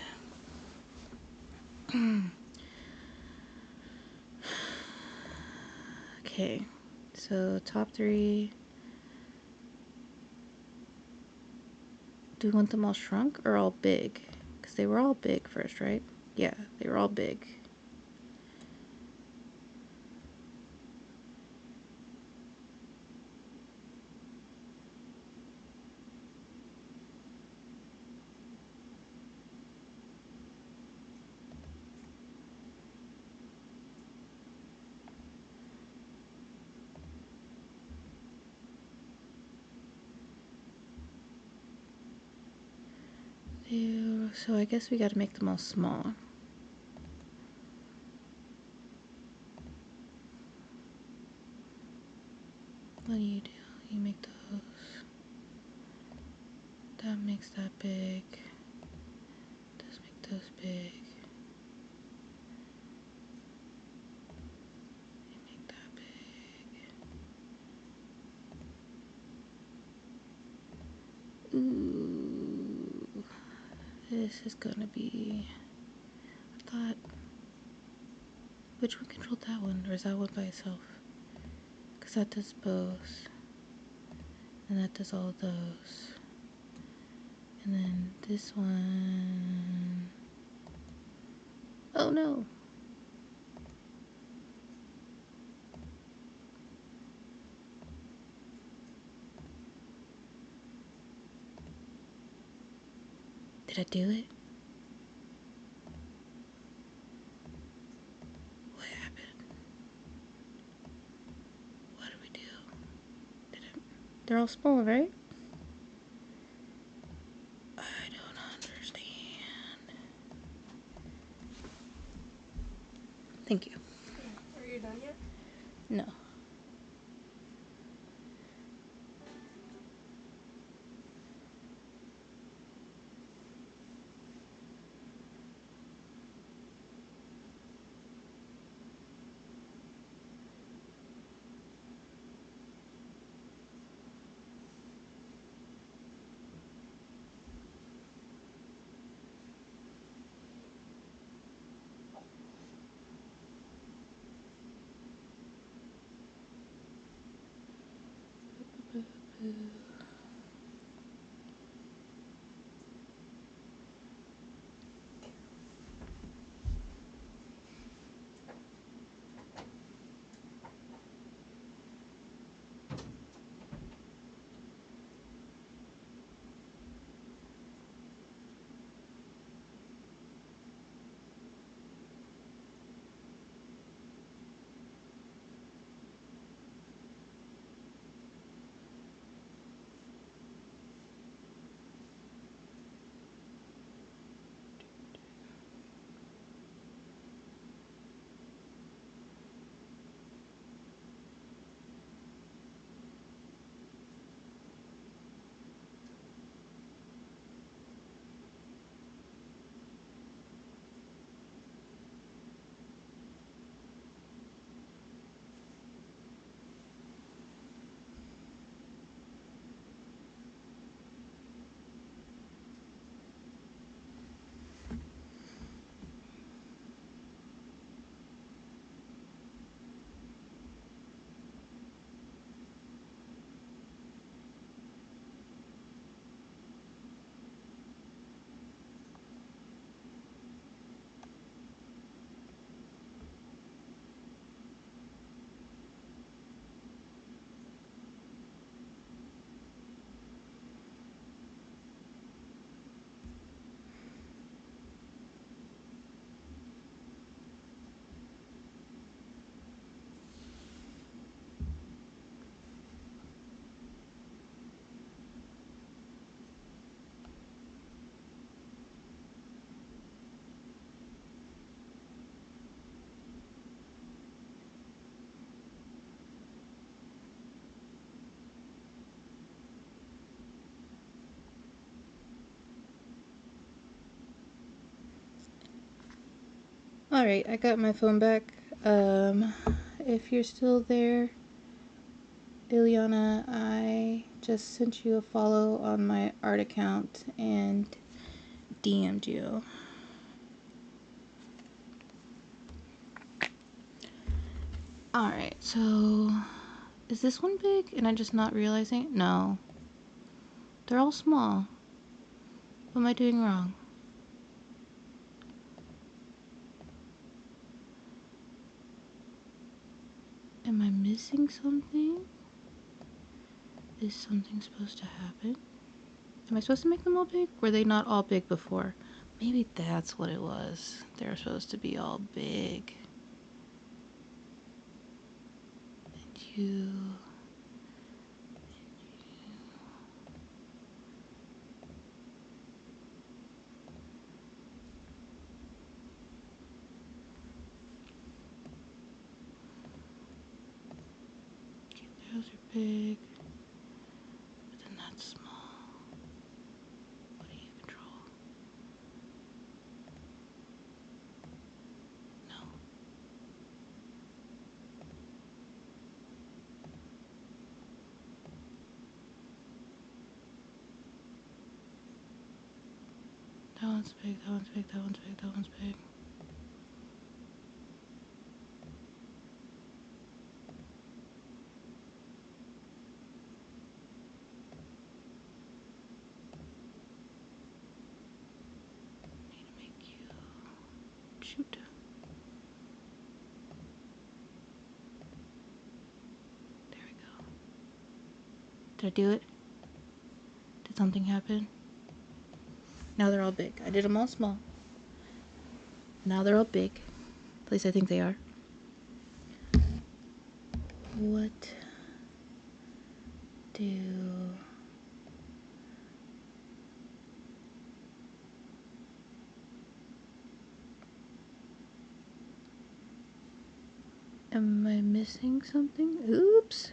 Okay, so top three. Do we want them all shrunk or all big? Because they were all big first, right? Yeah, they were all big. So I guess we gotta make them all small. What do? You make those. That makes that big. Does make those big. You make that big. This is gonna be, I thought, which one controlled that one? Or is that one by itself? Because that does both. And that does all of those. And then this one, oh no. Did I do it? What happened? What did we do? They're all small, right? I don't understand. Thank you. Are you done yet? No. Alright, I got my phone back. If you're still there, Ileana, I just sent you a follow on my art account and DM'd you. Alright, so is this one big and I'm just not realizing it? No. They're all small. What am I doing wrong? Am I missing something? Is something supposed to happen? Am I supposed to make them all big? Were they not all big before? Maybe that's what it was. They were supposed to be all big. And you... Okay, those are big. But then that's small. What do you control? No. That one's big, that one's big, that one's big, that one's big. Need to make you... Shoot. There we go. Did I do it? Did something happen? Now they're all big. I did them all small. Now they're all big. At least I think they are. What do... Am I missing something? Oops.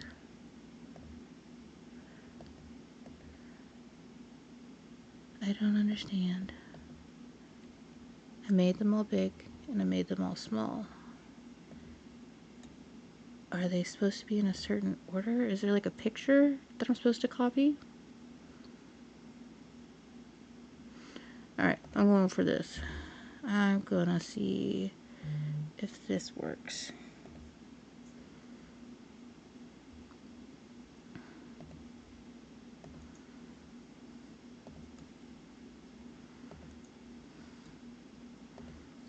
I don't understand. I made them all big and I made them all small. Are they supposed to be in a certain order? Is there like a picture that I'm supposed to copy? Alright, I'm going for this. I'm gonna see if this works.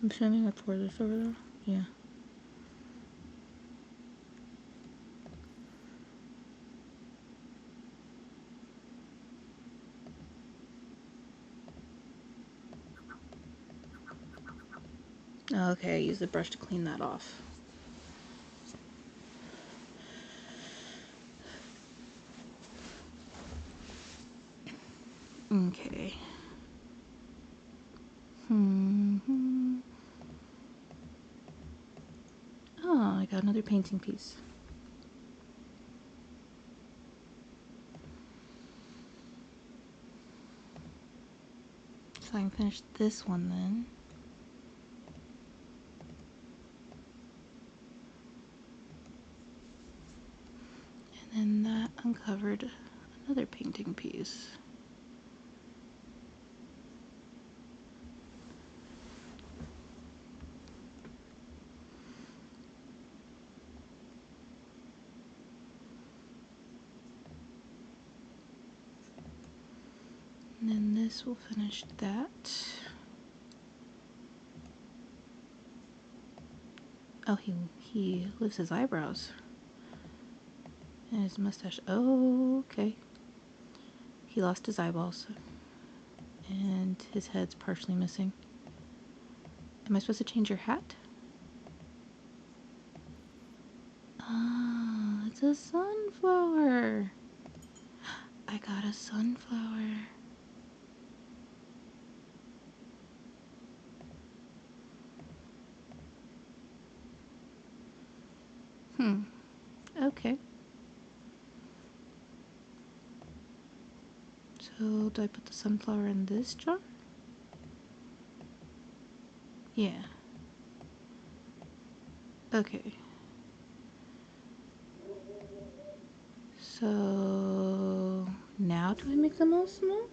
I'm assuming I pour this over there. Yeah. Okay, I use the brush to clean that off. Okay. Oh, I got another painting piece. So I can finish this one then. And then that uncovered another painting piece. And then this will finish that. Oh, he lifts his eyebrows. And his mustache. Oh, okay. He lost his eyeballs. And his head's partially missing. Am I supposed to change your hat? Ah, it's a sunflower. I got a sunflower. Okay. So, do I put the sunflower in this jar? Yeah. Okay. So, now do I make them all small?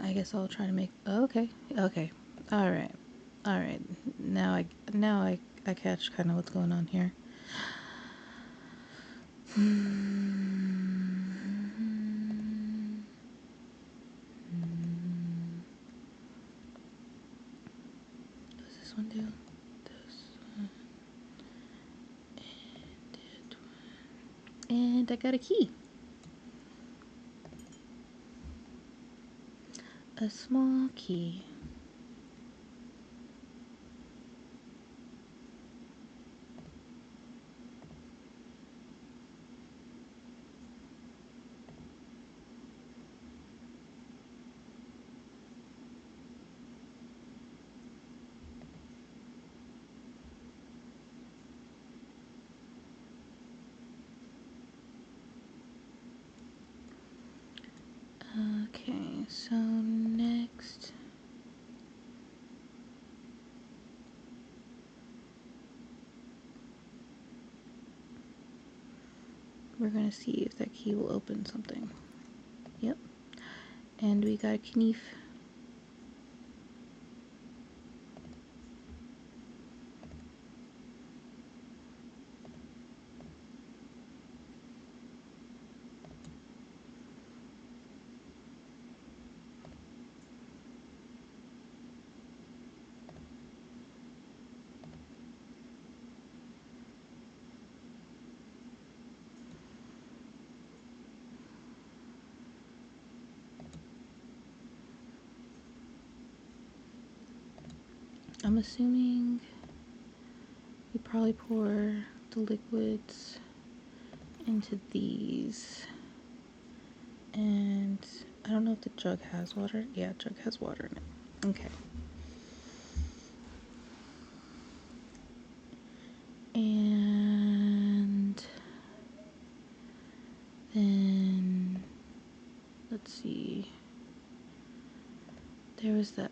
I guess I'll try to make. Okay. All right. Now I catch kind of what's going on here. What does this one do? This one. And that one. And I got a key. A small key. Okay, so next we're gonna see if that key will open something. Yep. And we got a knife. I'm assuming we probably pour the liquids into these. And I don't know if the jug has water. Yeah, jug has water in it. Okay. And then let's see. There was that.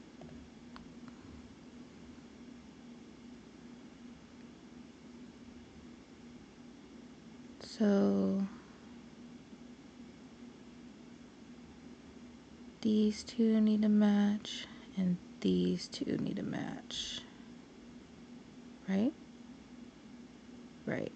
So these two need to match, and these two need to match. Right? Right.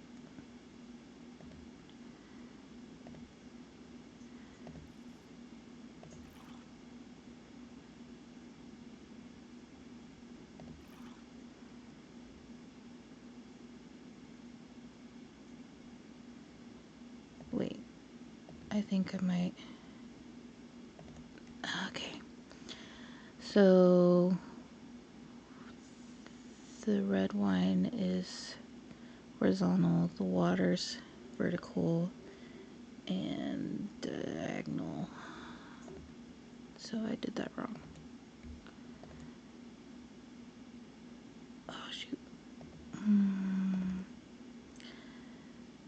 Wait. I think I might. Okay. So the red wine is horizontal, the water's vertical and diagonal. So I did that wrong. Oh shoot.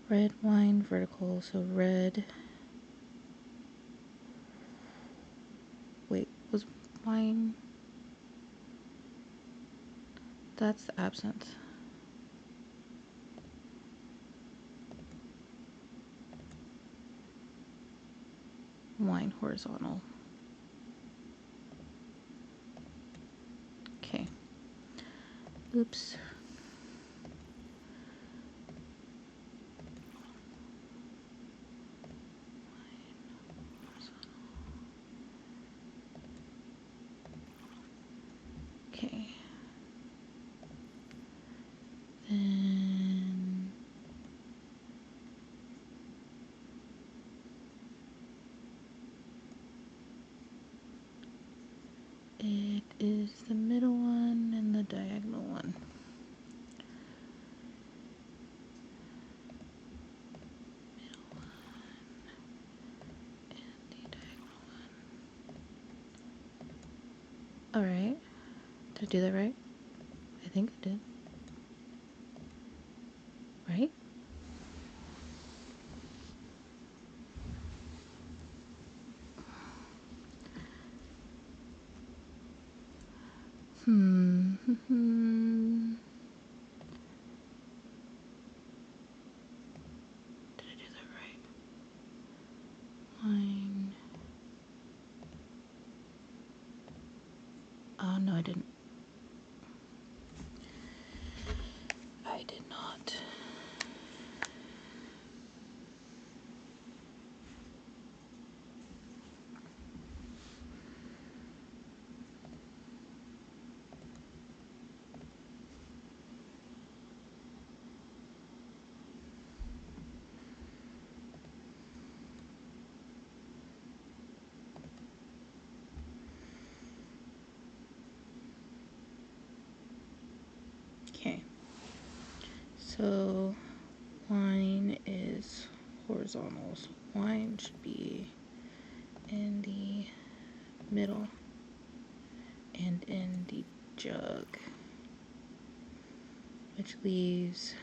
Red wine vertical, so red. Wait, was wine? That's the absinthe. Wine horizontal. Okay. Oops. Okay. Then it is the middle one and the diagonal one. Middle one and the diagonal one. Alright. Did I do that right? I think I did. Right? Did I do that right? Wine. Oh, no, I didn't. I did not. Okay. So wine is horizontal. So wine should be in the middle and in the jug, which leaves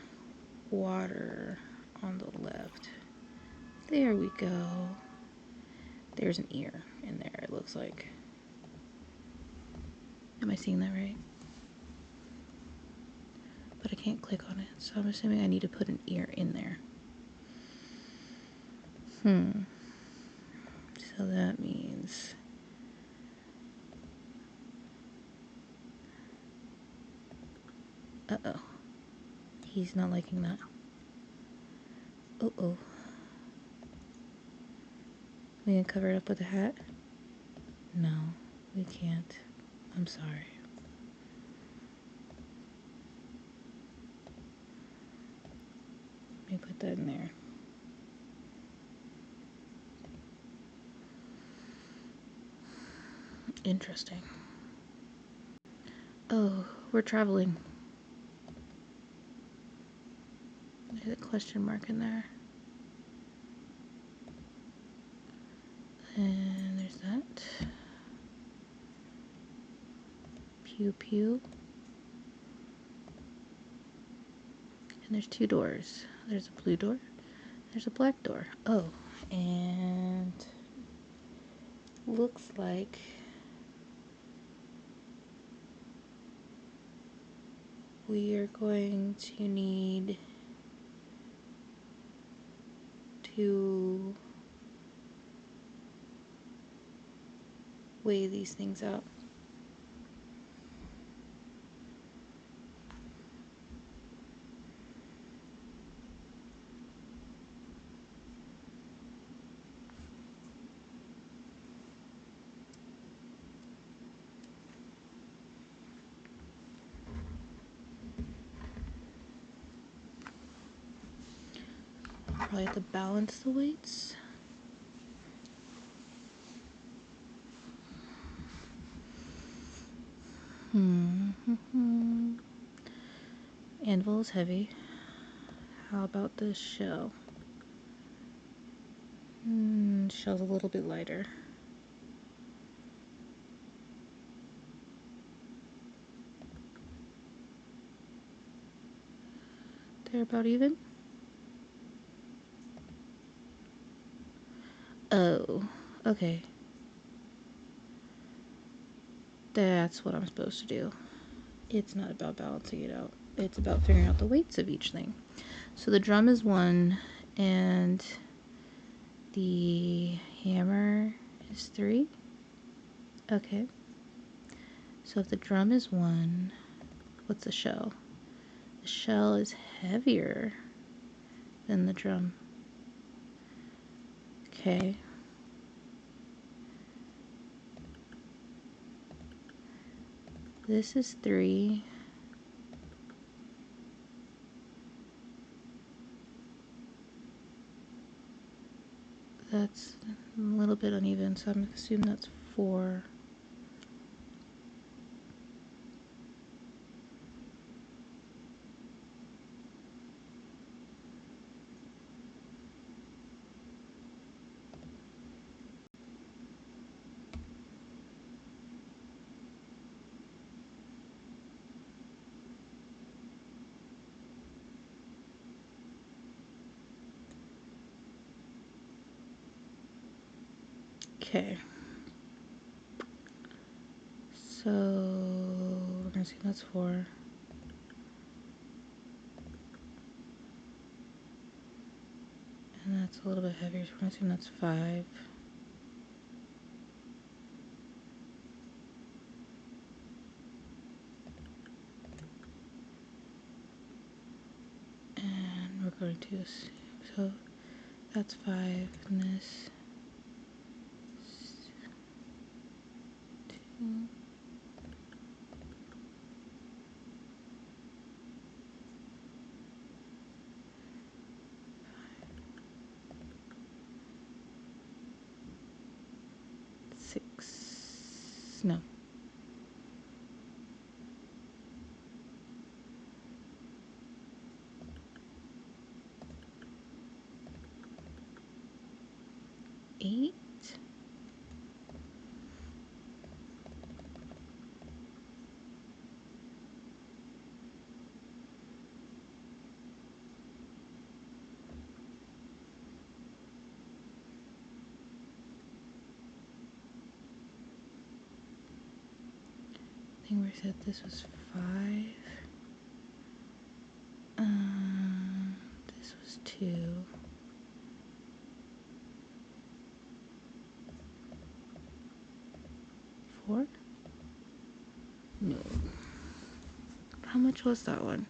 water on the left. There we go. There's an ear in there at it looks like. Am I seeing that right? But I can't click on it, so I'm assuming I need to put an ear in there. So that means uh-oh. He's not liking that. Uh-oh. We can cover it up with a hat? No, we can't. I'm sorry. Let me put that in there. Interesting. Oh, we're traveling. There's a question mark in there. And there's that. Pew pew. And there's two doors. There's a blue door. There's a black door. Oh, and looks like we are going to need to weigh these things out. Probably have to balance the weights. Anvil is heavy. How about this shell? Shell's a little bit lighter. They're about even. Oh, okay. That's what I'm supposed to do. It's not about balancing it out. It's about figuring out the weights of each thing. So the drum is 1, and the hammer is 3. Okay. So if the drum is 1, what's the shell? The shell is heavier than the drum. Okay. This is 3. That's a little bit uneven, so I'm going to assume that's 4. Okay. So we're going to assume that's 4. And that's a little bit heavier, so we're going to assume that's 5. And we're going to assume, so that's 5, and this 2. 6. No. 8. think we said this was 5. This was 2. 4? No. How much was that one?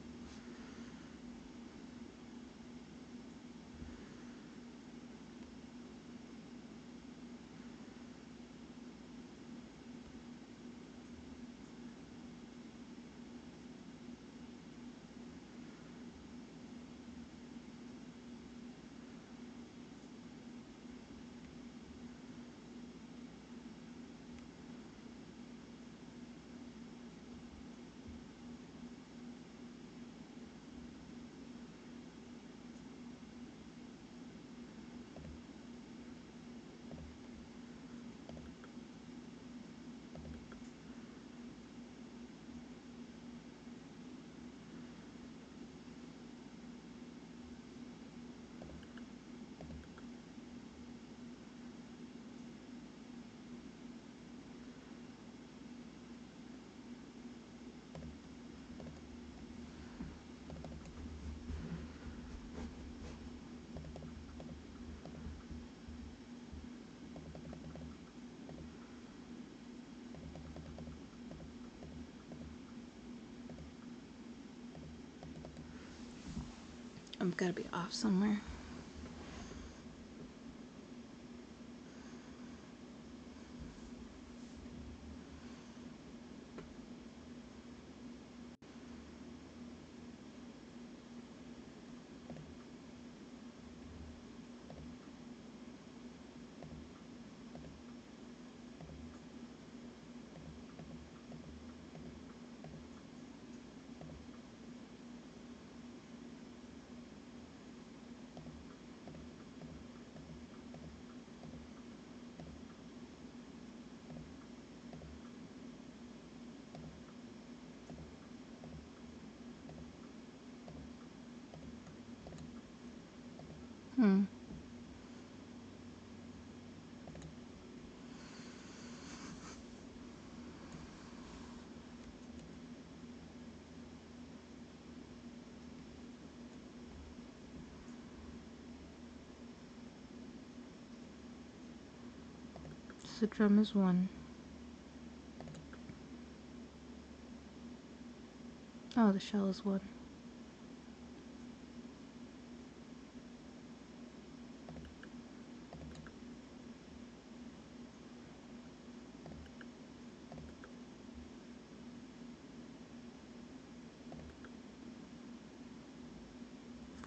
I'm gotta be off somewhere. The drum is 1. Oh, the shell is 1.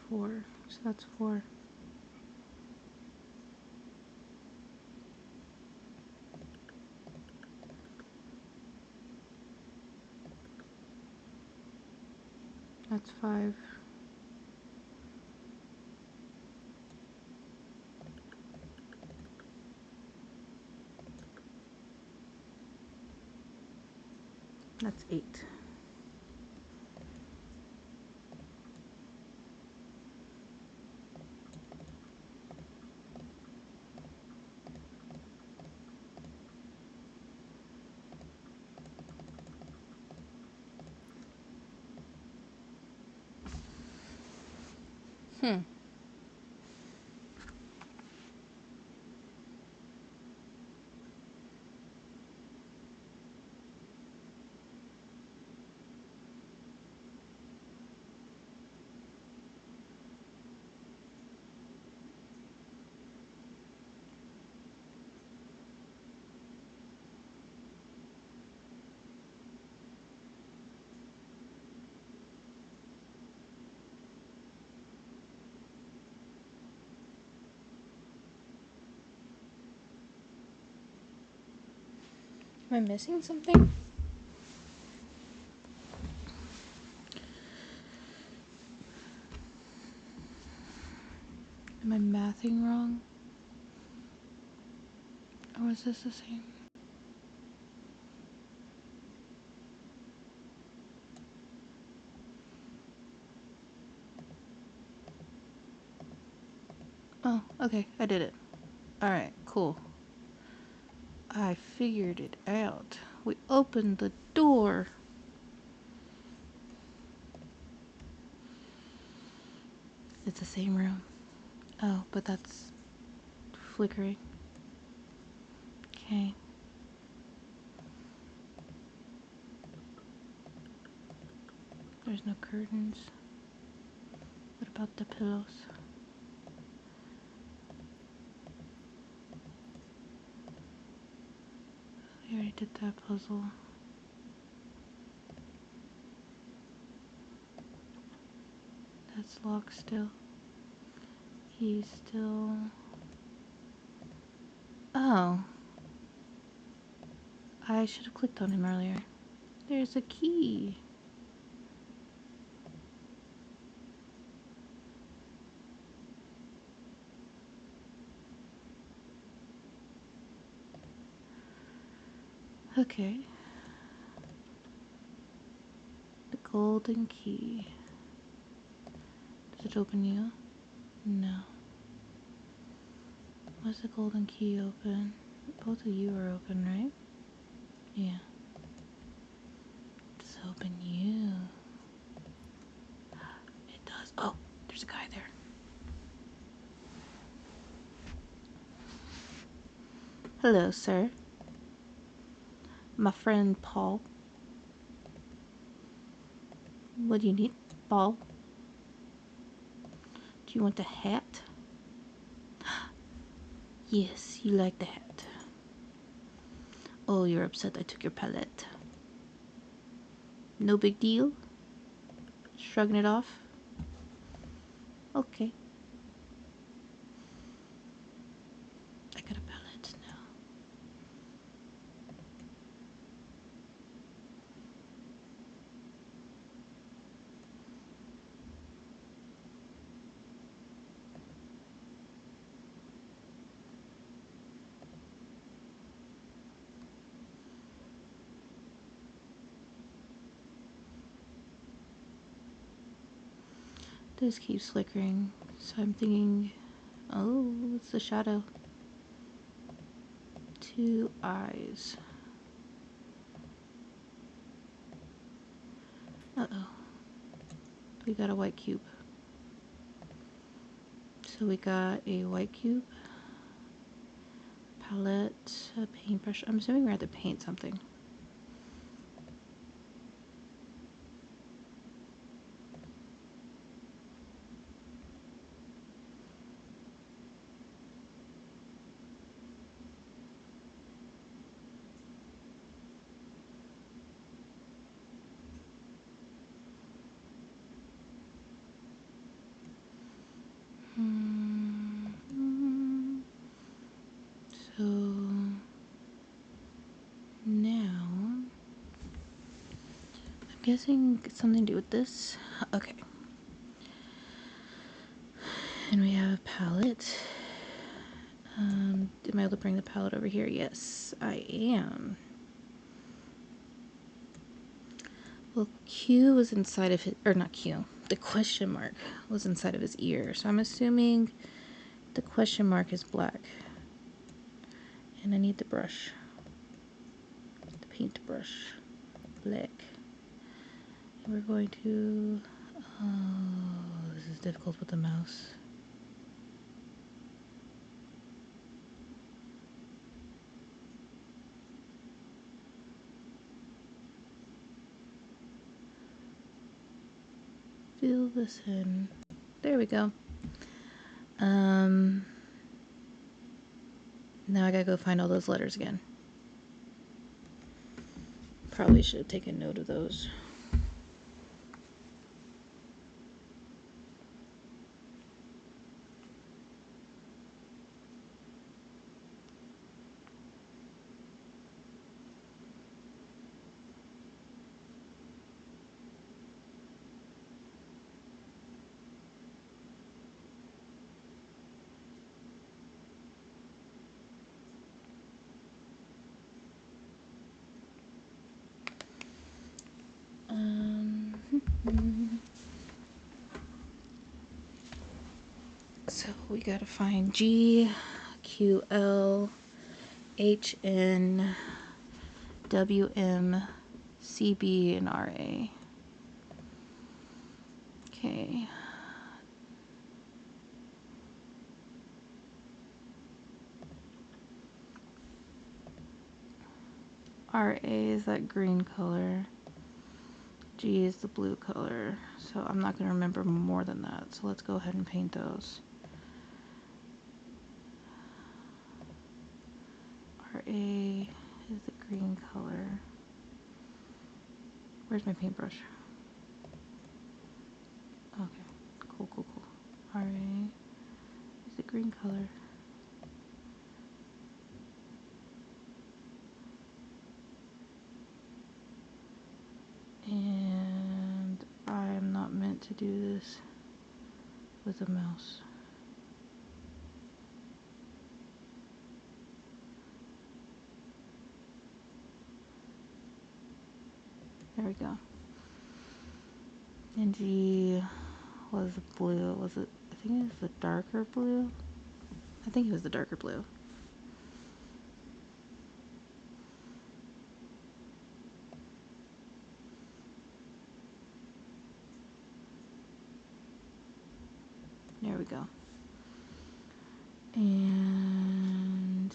Four. So that's 4. That's 5. That's 8. Am I missing something? Am I mathing wrong? Or is this the same? Oh, okay, I did it. Alright, cool. I figured it out. We opened the door. It's the same room. Oh, but that's flickering. Okay. There's no curtains. What about the pillows? We already did that puzzle. That's locked still. He's still... Oh. I should have clicked on him earlier. There's a key. Okay. The golden key. Does it open you? No. Why's the golden key open? Both of you are open, right? Yeah. Let's open you. It does. Oh, there's a guy there. Hello, sir. My friend Paul. What do you need, Paul? Do you want the hat? Yes, you like the hat. Oh, you're upset I took your palette. No big deal? Shrugging it off? Okay. I got a palette now. This keeps flickering, so I'm thinking, oh, it's the shadow. 2 eyes. Uh-oh. We got a white cube. So we got a white cube, palette, a paintbrush. I'm assuming we have to paint something. So now I'm guessing it's something to do with this. Okay. And we have a palette. Am I able to bring the palette over here? Yes, I am. Well, Q was inside of his, or not Q, the question mark was inside of his ear. So I'm assuming the question mark is black. And I need the brush, the paintbrush, black. And we're going to, oh, this is difficult with the mouse. Fill this in. There we go. Now I gotta go find all those letters again. Probably should have taken note of those. So we gotta find G, Q, L, H, N, W, M, CB and RA. Okay. RA is that green color. G is the blue color. So I'm not going to remember more than that. So let's go ahead and paint those. RA is the green color. Where's my paintbrush? Okay, cool. RA is the green color. And I am not meant to do this with a mouse. There we go. And G was blue. Was it? I think it was the darker blue. I think it was the darker blue. There we go. And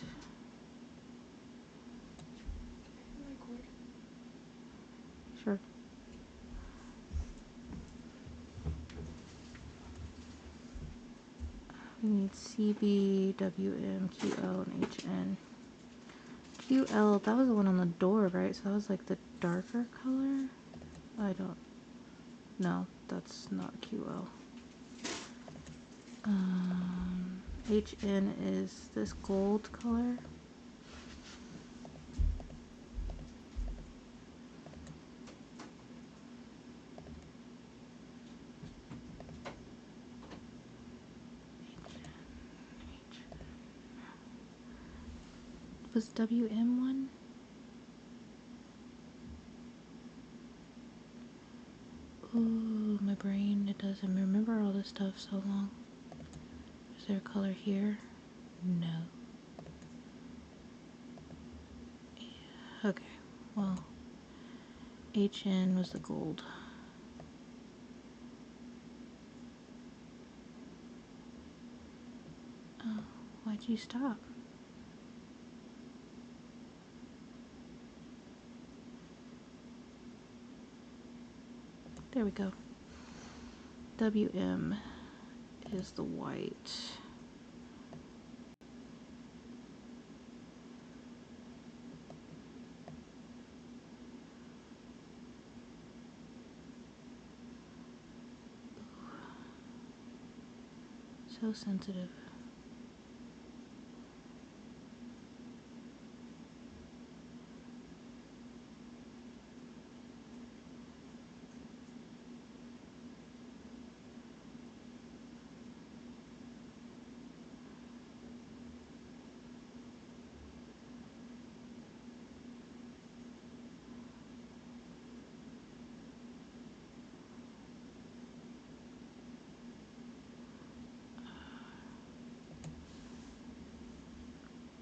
sure. We need CB, WM, QL, and HN. QL, that was the one on the door, right? So that was like the darker color? I don't... No, that's not QL. HN is this gold color. Was WM one? Ooh, my brain, it doesn't remember all this stuff so long. Is there a color here? No. Yeah, okay, well, HN was the gold. Oh, why'd you stop? There we go. WM is the white. So sensitive.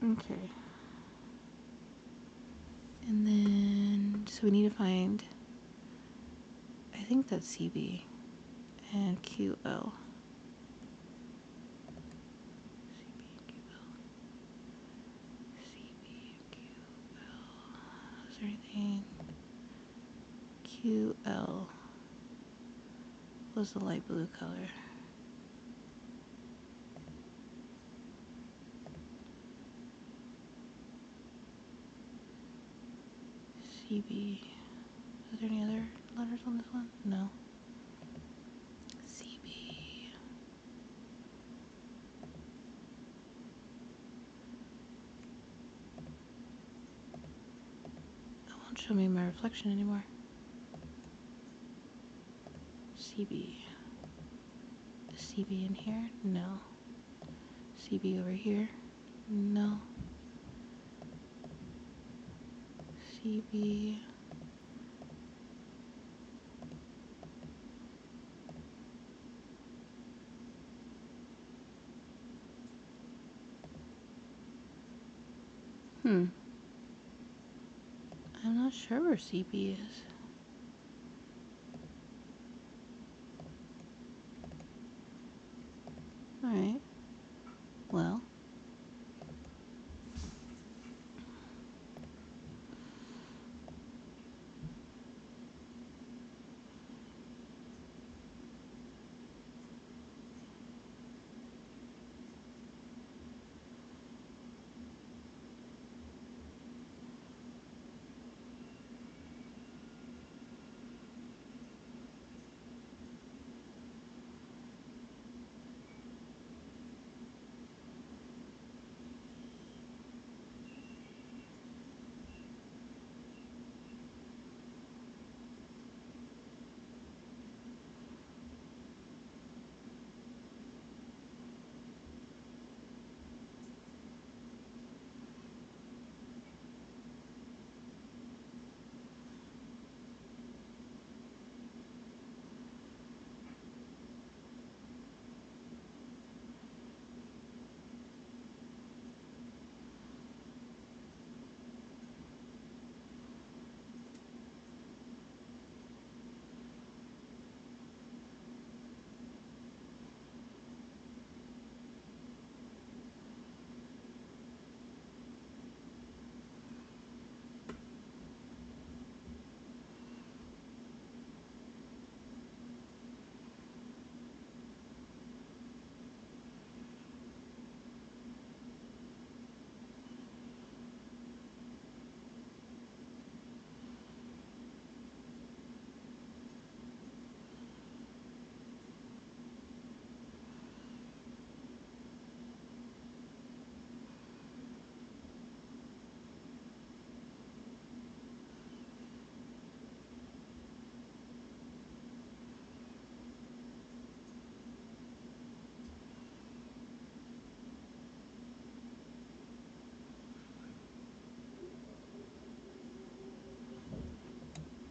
Okay. And then, so we need to find, I think that's CB and QL. CB and QL. CB and QL. Is there anything? QL was the light blue color. CB. Is there any other letters on this one? No. CB. It won't show me my reflection anymore. CB. Is CB in here? No. CB over here? No. CB. I'm not Sure where CP is. Alright. Well.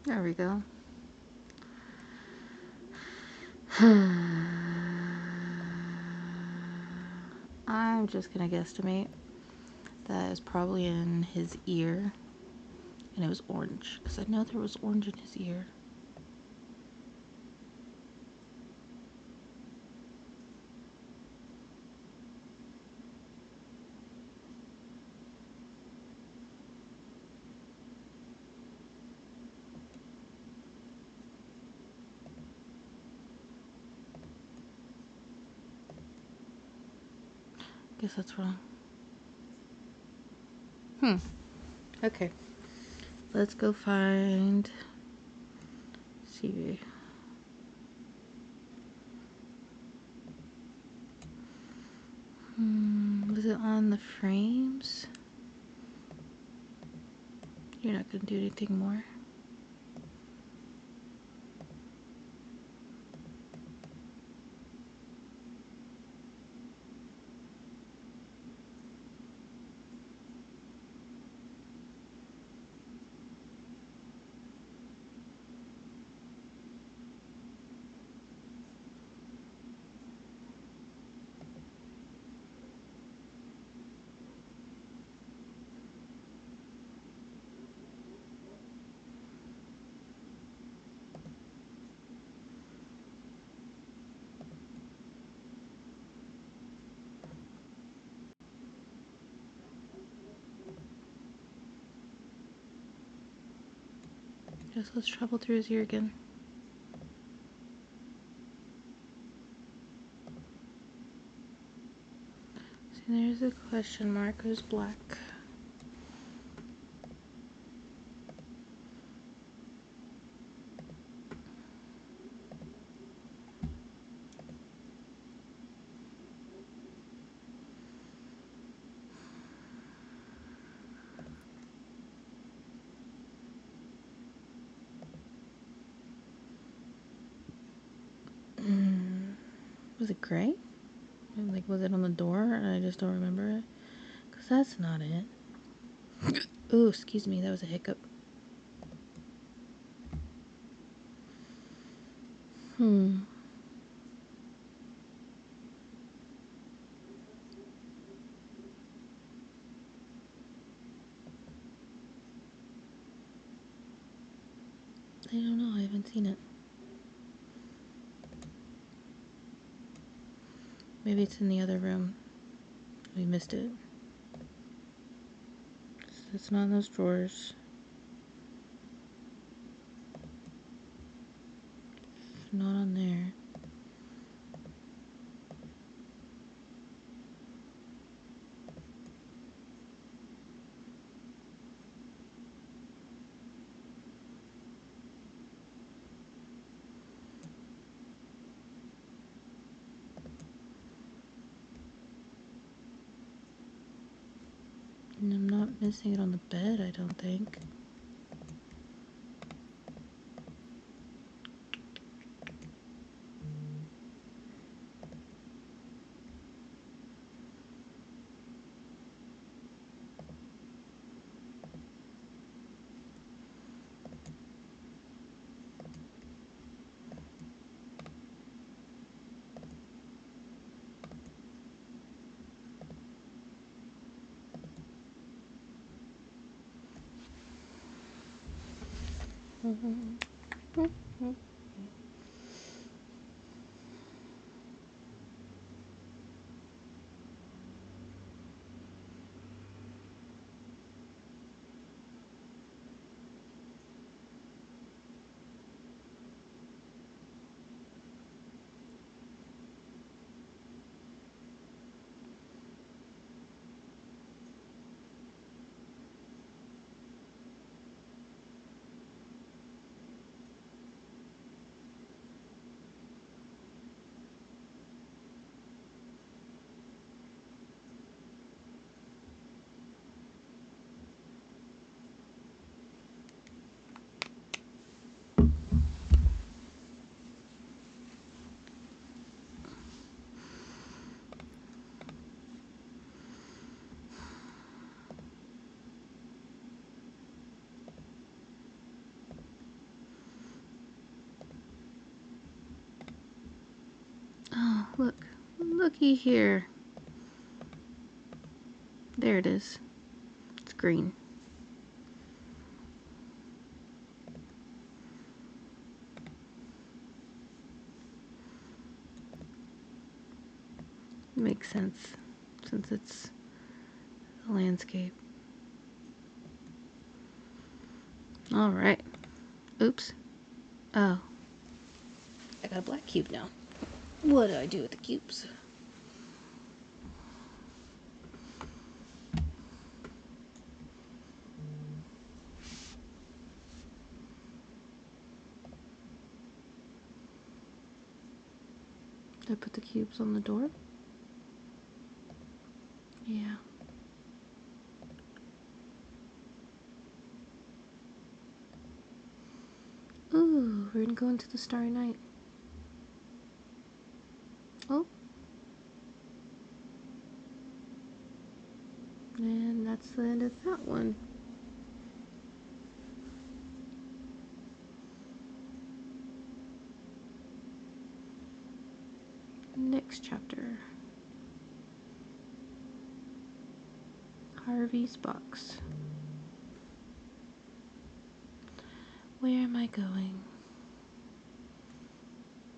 There we go. I'm just gonna guesstimate that is probably in his ear, and it was orange, because I know there was orange in his ear. Guess that's wrong. Okay. Let's go find CV. Was it on the frames? You're not gonna do anything more? Just let's travel through his ear again. See, there's a question mark. Who's black? Was it gray? Like, was it on the door and I just don't remember it? Because that's not it. Ooh, excuse me, that was a hiccup. I don't know, I haven't seen it. Maybe it's in the other room. We missed it. It's not in those drawers. It's not on there. And I'm not missing it on the bed, I don't think. Oh, look. Looky here. There it is. It's green. Makes sense, since it's a landscape. Alright. Oops. Oh. I got a black cube now. What do I do with the cubes? Did I put the cubes on the door? Yeah. Ooh, we're gonna go into the Starry Night. Oh. And that's the end of that one. Next chapter. Harvey's box. Where am I going?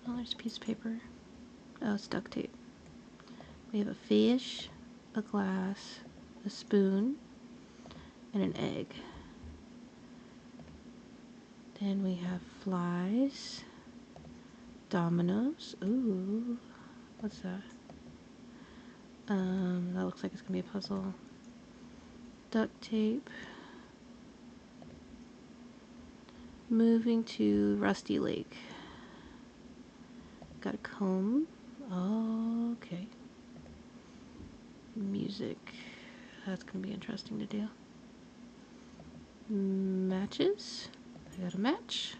Oh, there's a piece of paper. Oh, it's duct tape. We have a fish, a glass, a spoon, and an egg. Then we have flies, dominoes. Ooh, what's that? That looks like it's gonna be a puzzle. Duct tape. Moving to Rusty Lake. Got a comb. Oh, okay. Music. That's gonna be interesting to do. Matches. I got a match.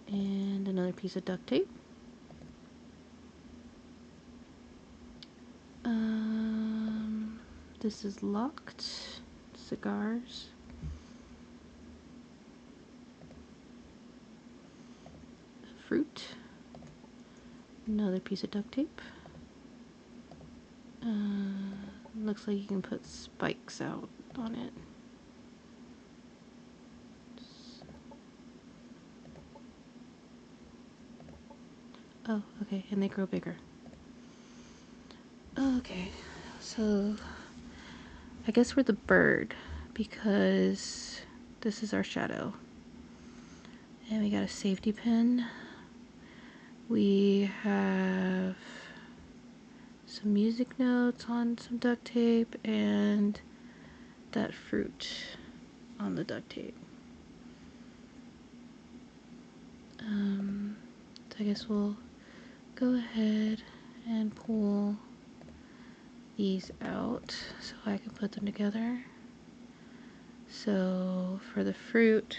And another piece of duct tape. This is locked. Cigars. Fruit. Another piece of duct tape. Looks like you can put spikes out on it. Oh, okay, and they grow bigger. Okay, so I guess we're the bird because this is our shadow. And we got a safety pin. We have some music notes on some duct tape and that fruit on the duct tape. So I guess we'll go ahead and pull these out so I can put them together. So for the fruit,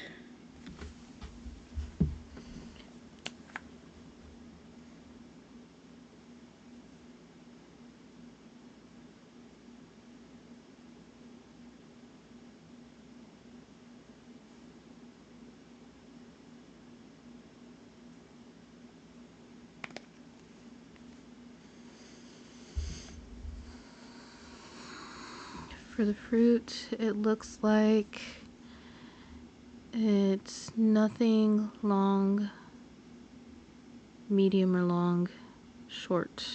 it looks like it's nothing long, medium or long, short.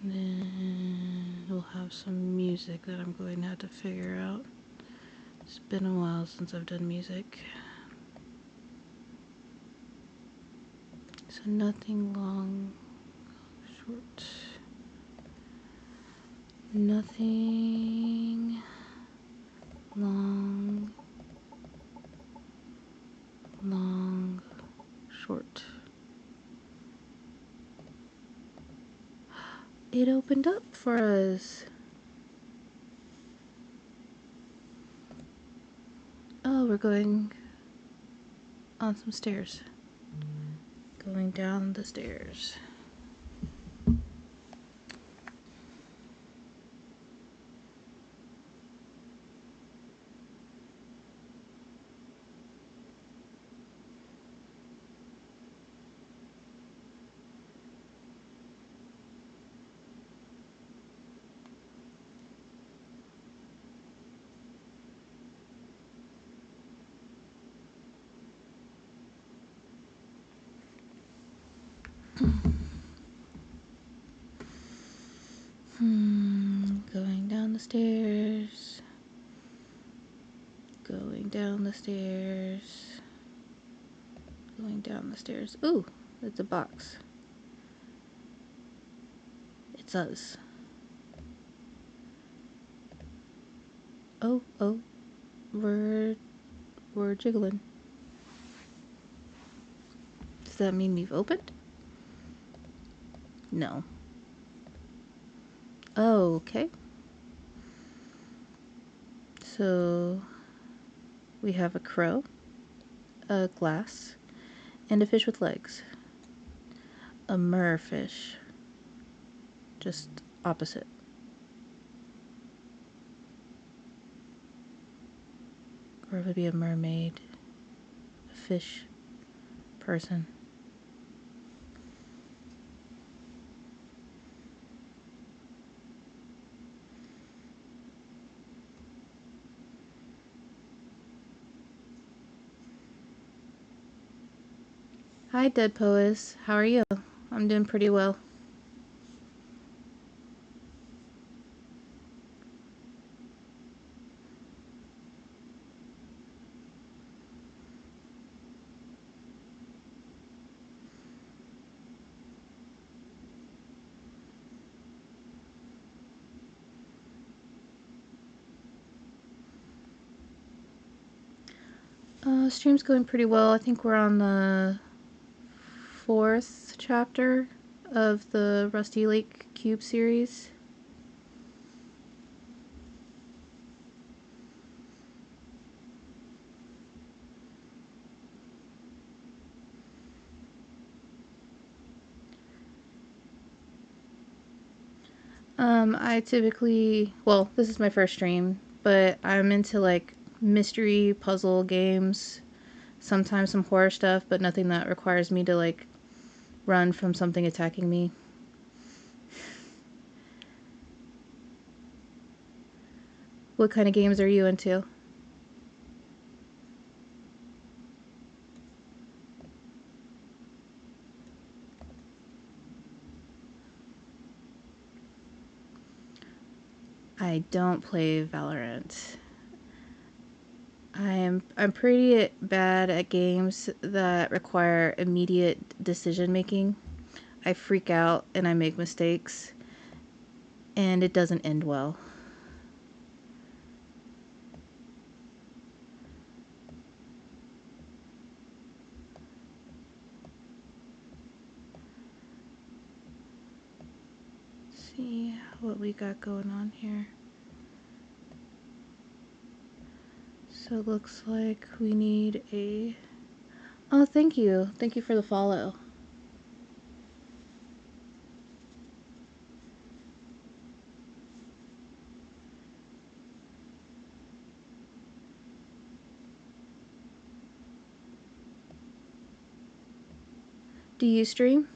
And then we'll have some music that I'm going to have to figure out. It's been a while since I've done music. So nothing long, short. Nothing long, short. It opened up for us. Oh, we're going on some stairs. Going down the stairs. Going down the stairs. Going down the stairs. Going down the stairs. Ooh, it's a box. It's us. Oh, we're jiggling. Does that mean we've opened? No. Oh, okay. So we have a crow, a glass, and a fish with legs. A merfish. Just opposite. Or it would be a mermaid, a fish person. Hi, Dead Poes. How are you? I'm doing pretty well. Stream's going pretty well. I think we're on the 4th chapter of the Rusty Lake Cube series. I typically, well, this is my first stream, but I'm into like mystery puzzle games, sometimes some horror stuff, but nothing that requires me to like run from something attacking me. What kind of games are you into? I don't play Valorant. I'm pretty bad at games that require immediate decision making. I freak out and I make mistakes, and it doesn't end well. Let's see what we got going on here. So it looks like we need a... Oh, thank you. Thank you for the follow. Do you stream?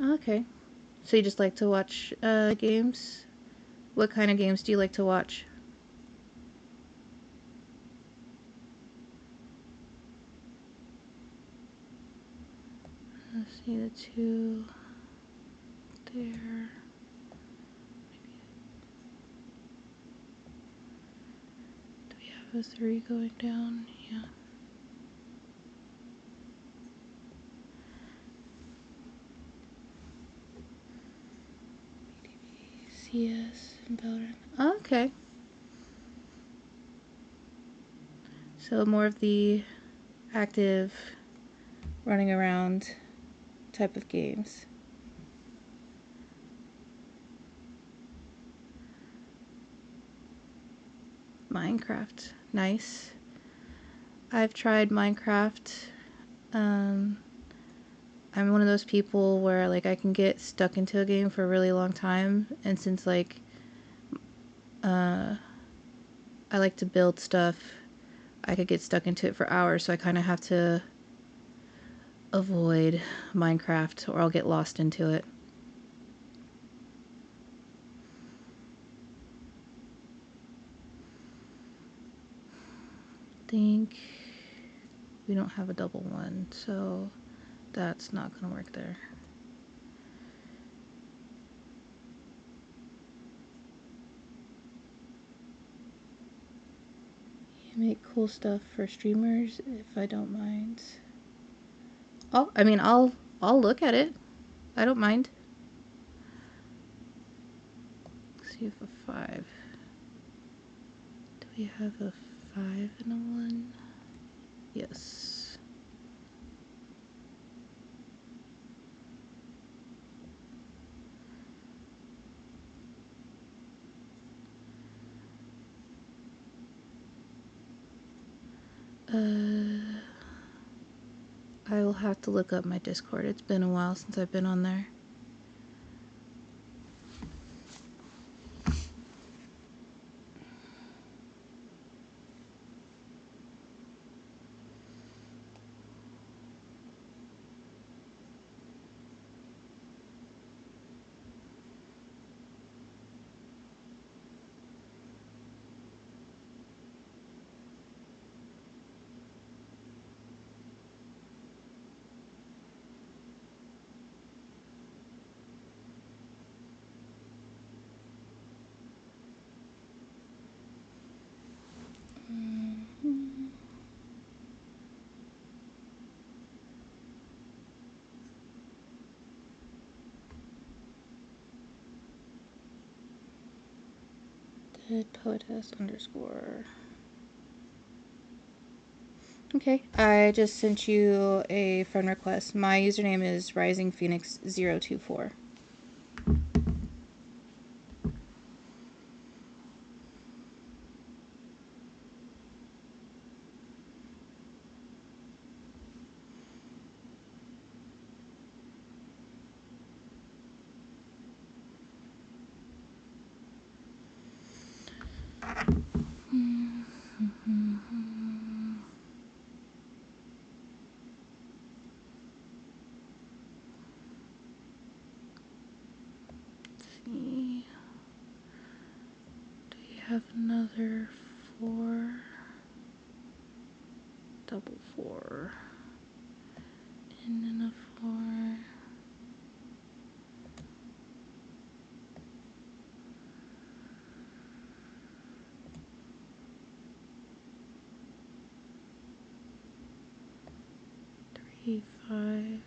Okay. So you just like to watch games? What kind of games do you like to watch? Let's see the two there. Do we have a 3 going down? Yeah. CS and Valorant. Oh, okay. So more of the active, running around type of games. Minecraft. Nice. I've tried Minecraft. I'm one of those people where like I can get stuck into a game for a really long time, and since like I like to build stuff, I could get stuck into it for hours, so I kind of have to avoid Minecraft or I'll get lost into it. I think we don't have a double one, so that's not gonna work there. You make cool stuff for streamers if I don't mind. Oh, I mean, I'll look at it. I don't mind. Let's see if a 5. Do we have a 5 and a 1? Yes. I will have to look up my Discord. It's been a while since I've been on there. Dead poetess _ Okay, I just sent you a friend request. My username is risingphoenix024. have another 4, double 4, and then a 4. Three, 5.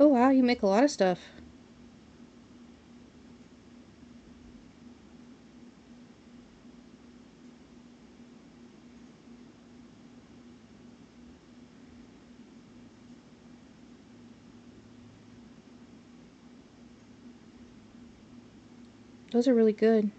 Oh wow, you make a lot of stuff. Those are really good.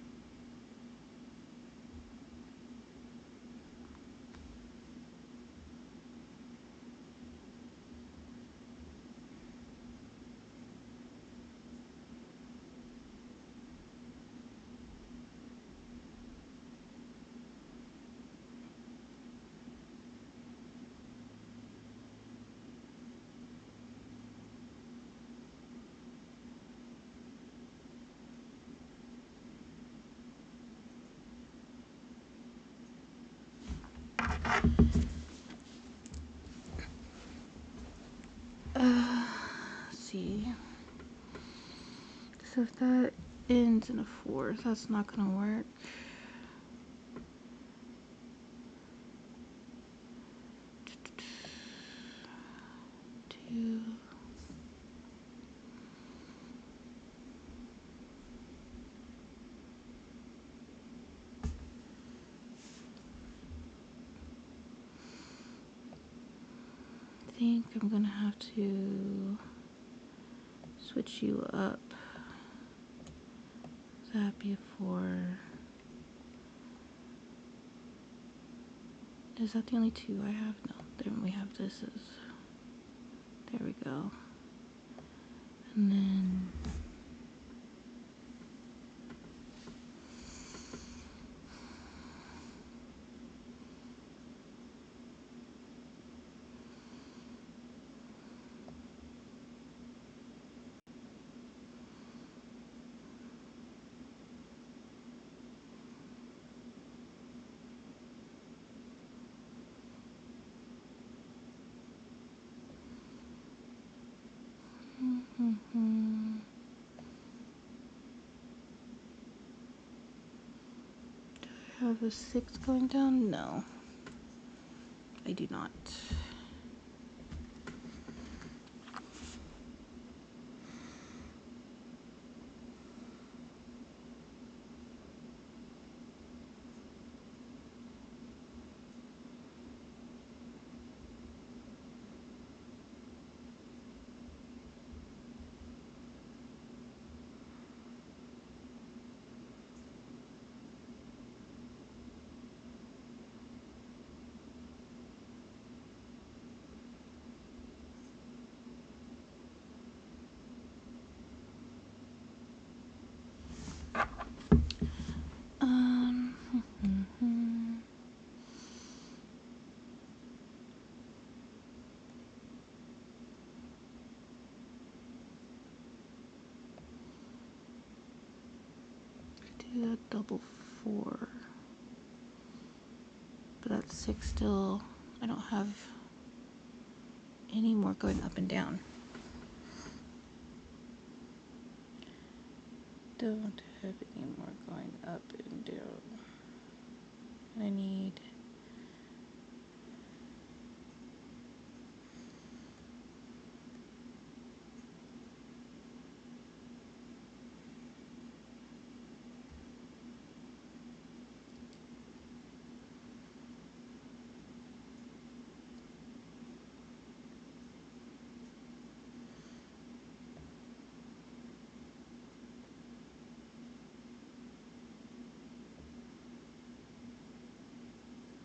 Let's see. So if that ends in a 4, that's not gonna work. 2. I think I'm gonna have to switch you up. That be a 4. Is that the only 2 I have? No. Then we have this as. There we go. And then. Do I have a 6 going down? No. I do not. Do a double 4. But that's 6 still. I don't have any more going up and down. Don't have any more going up and down. I need.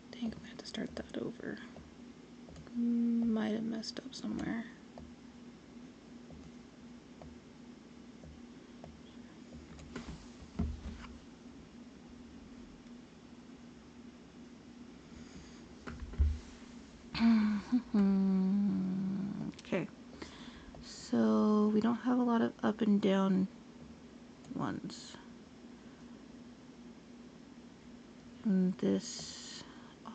I think I'm gonna have to start that over. Might have messed up somewhere. Okay. So we don't have a lot of up and down ones. And this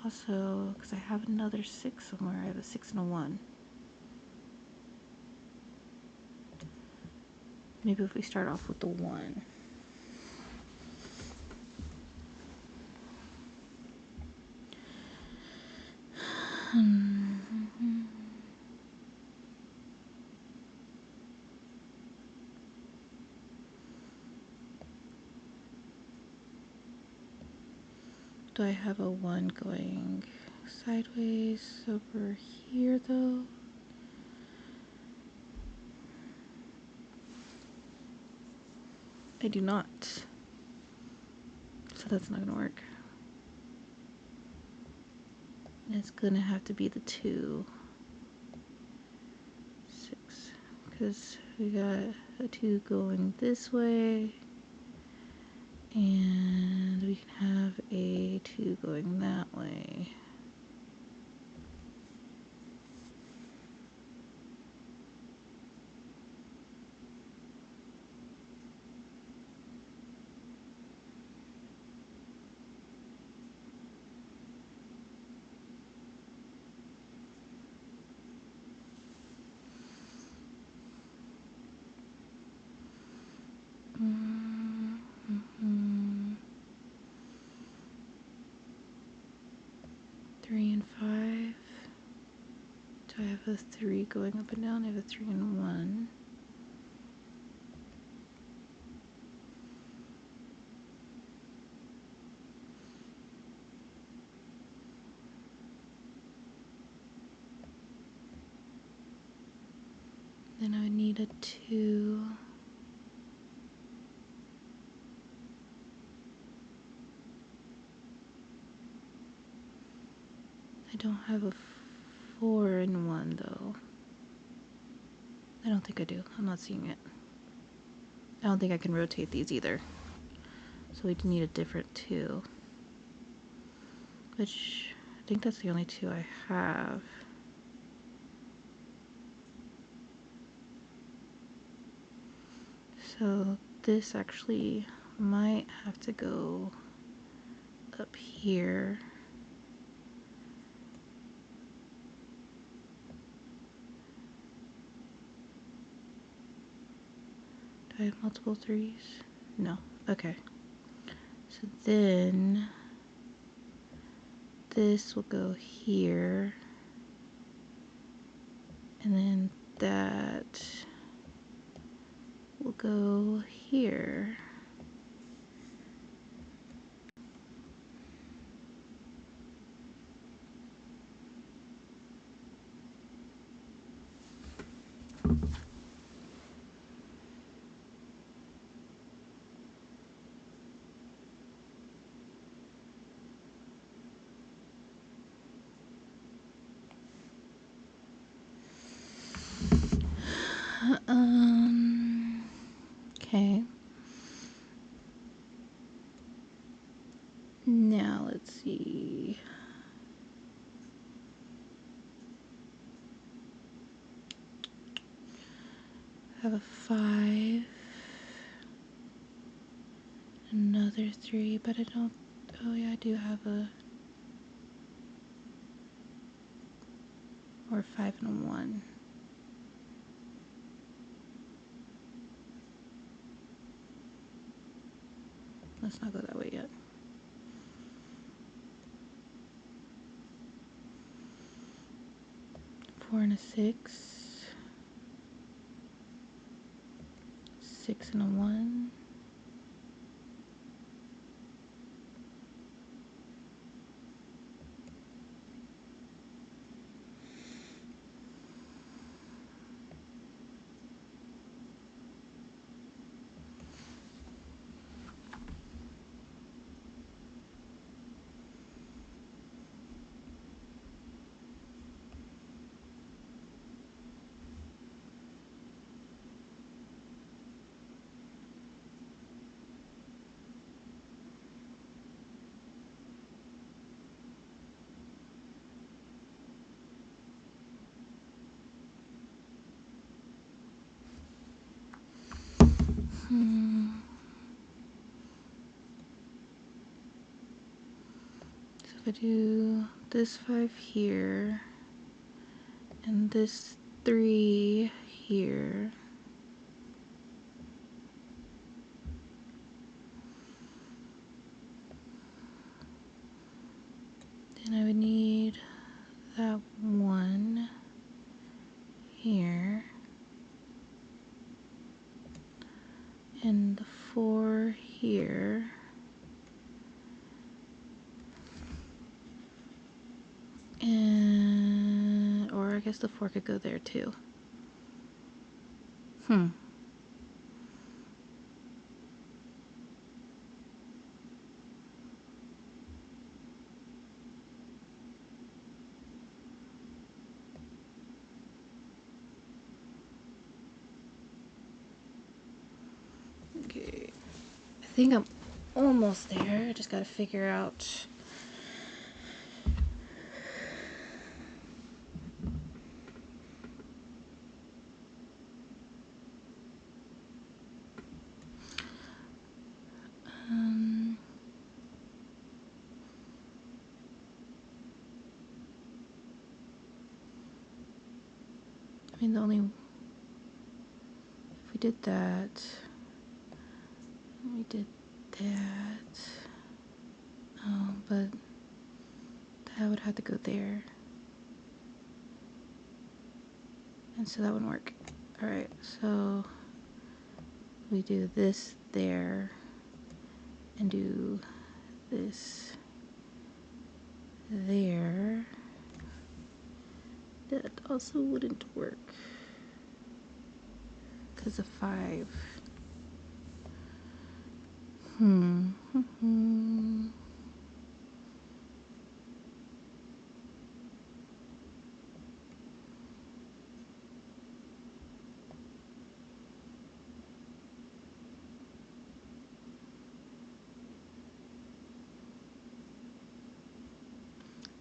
also, because I have another 6 somewhere, I have a 6 and a 1. Maybe if we start off with the 1. Do I have a 1 going sideways over here though? I do not. So that's not gonna work. It's gonna have to be the 2. 6. Because we got a 2 going this way. And we can have a 2 going that way. Mm-hmm. 3 and 5. Do I have a 3 going up and down? I have a 3 and 1. Then I would need a 2. I don't have a 4 and 1 though. I don't think I do. I'm not seeing it. I don't think I can rotate these either. So we need a different 2. Which, I think that's the only 2 I have. So this actually might have to go up here. Do I have multiple 3s? No. Okay. So then this will go here. And then that will go here. Okay. Now let's see. I have a 5. Another 3, but I don't. Oh, yeah, I do have a. Or 5 and a 1. Let's not go that way yet. 4 and a 6. 6 and a 1. So if I do this 5 here and this 3 here, then I would need that 1 here and the 4 here. And, or I guess the 4 could go there too. Okay, I think I'm almost there. I just gotta figure out. I mean, the only, if we did that, we did that, but that would have to go there, and so that wouldn't work. All right, so we do this there, and do this there. That also wouldn't work because of 5.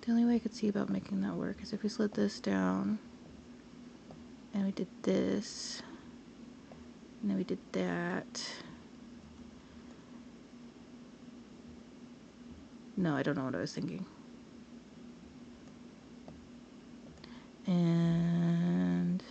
The only way I could see about making that work is if we slid this down and we did this, and then we did that. No, I don't know what I was thinking. And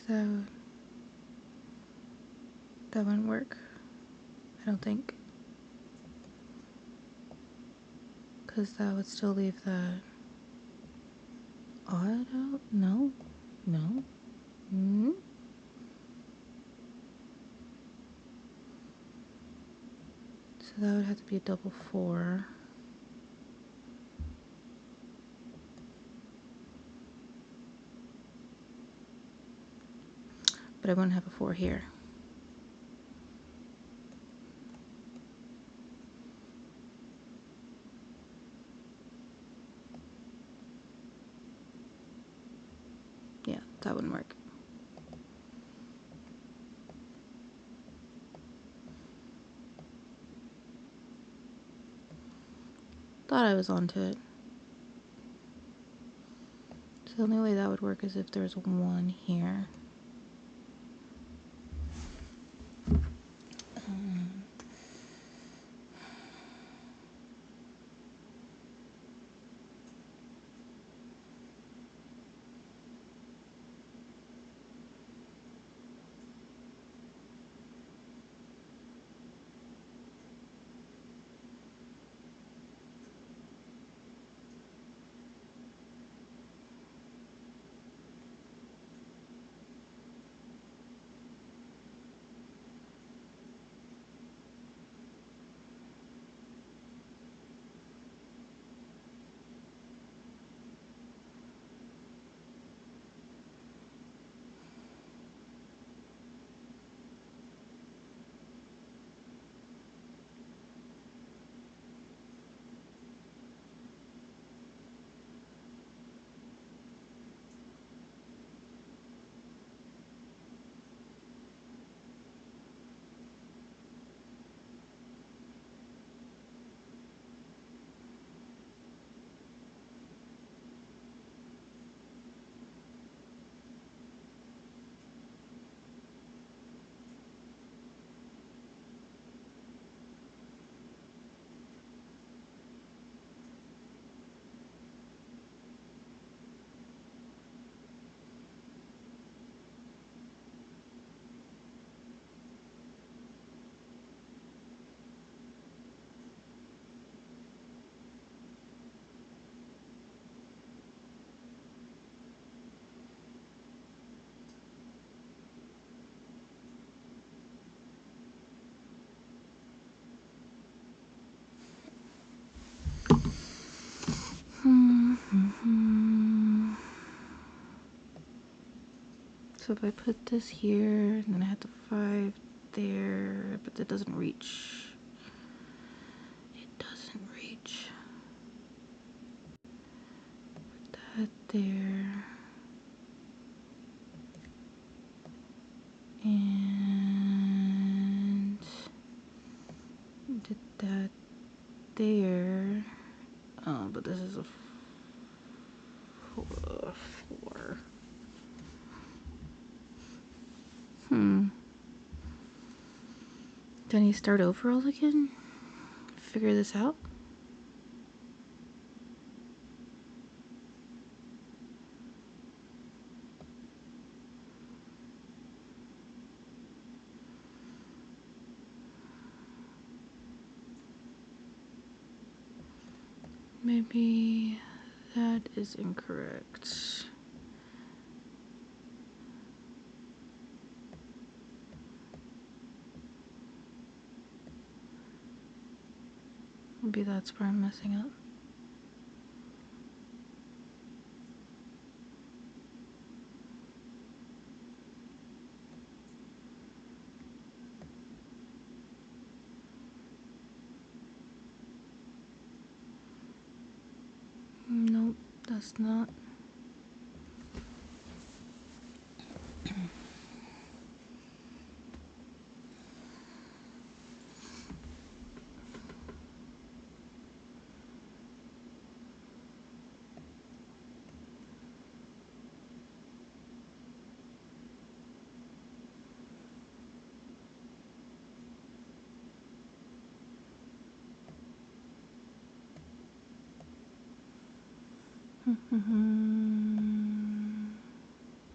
so that wouldn't work, I don't think, because that would still leave that odd out. No. So that would have to be a double 4. But I wouldn't have a 4 here. Yeah, that wouldn't work. Thought I was onto it. So the only way that would work is if there's 1 here. So if I put this here, and then I have the 5 there, but that doesn't reach. It doesn't reach. Put that there. And did that there. Oh, but this is a 4. Do I need to start over all again? Figure this out? Maybe that is incorrect. Maybe that's where I'm messing up. Nope, that's not.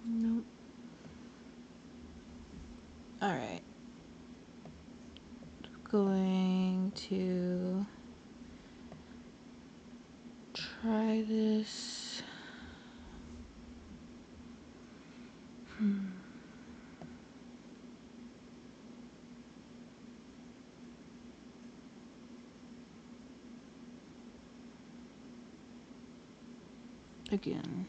Nope. Alright. Going to try this. Again.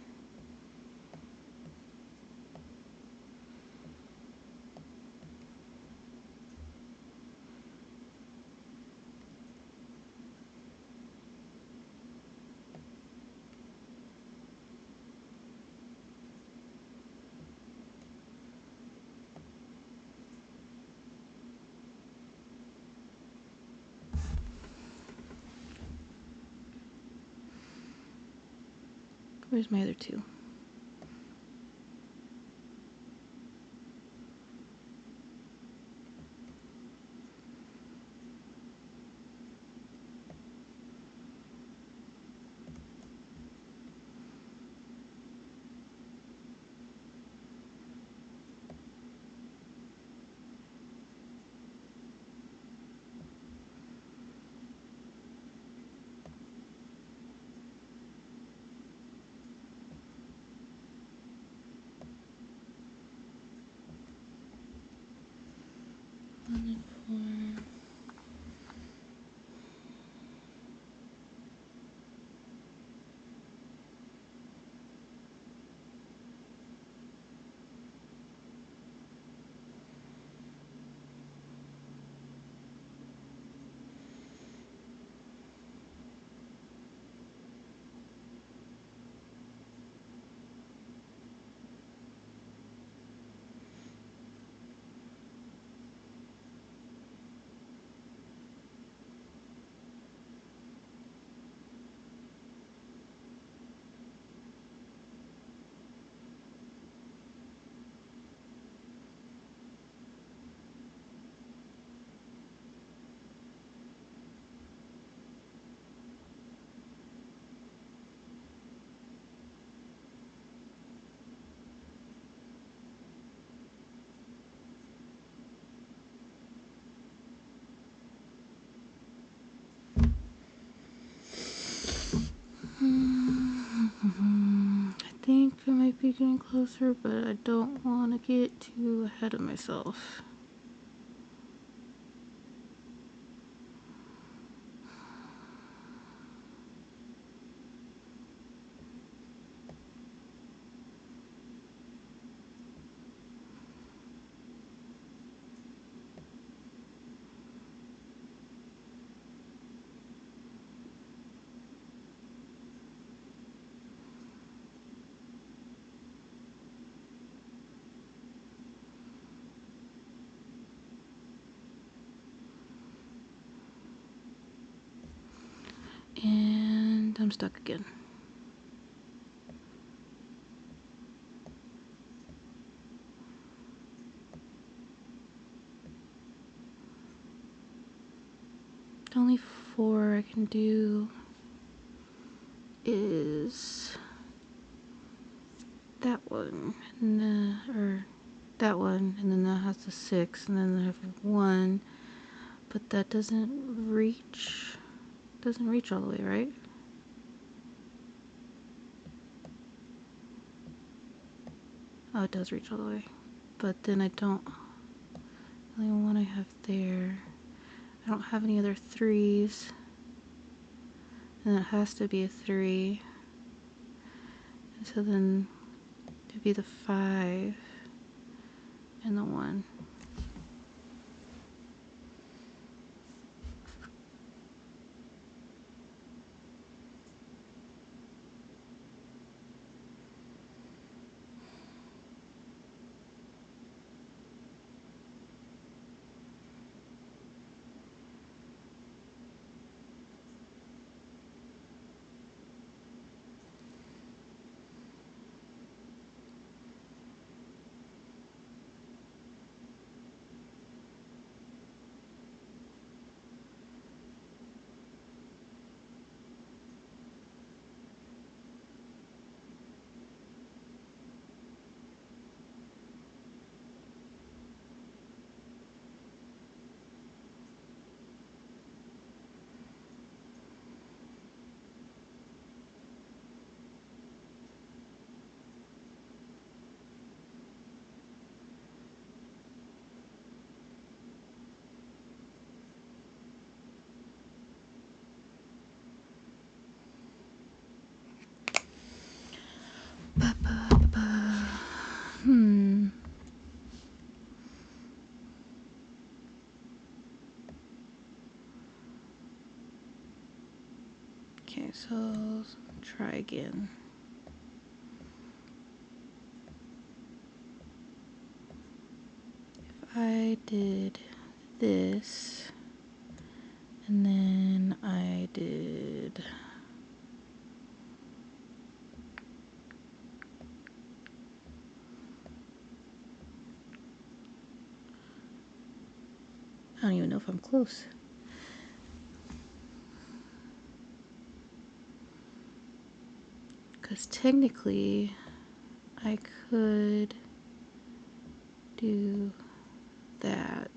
Where's my other 2? One and 4. I think I might be getting closer, but I don't want to get too ahead of myself. And I'm stuck again. The only 4 I can do is that one, and or that one, and then that has the 6, and then I have 1, but that doesn't reach all the way, right? Oh, it does reach all the way, but then I don't, the only one I have there, I don't have any other 3s, and it has to be a 3, and so then it'd be the 5 and the 1. Okay, so try again. If I did this, and then I did I don't even know if I'm close. Because technically, I could do that.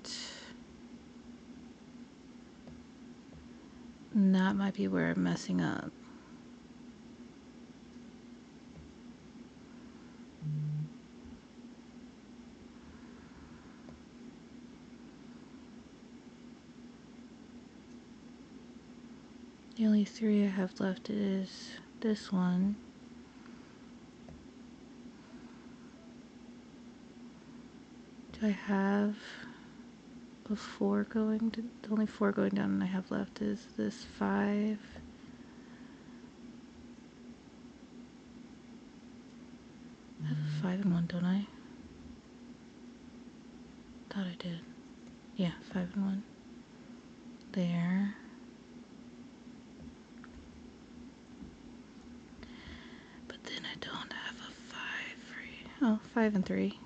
And that might be where I'm messing up. The only 3 I have left is this one. Do I have a 4 going? The only 4 going down and I have left is this 5. I have a 5 and 1, don't I? Thought I did. Yeah, 5 and 1. There. But then I don't have a 5. Oh, 5 and 3.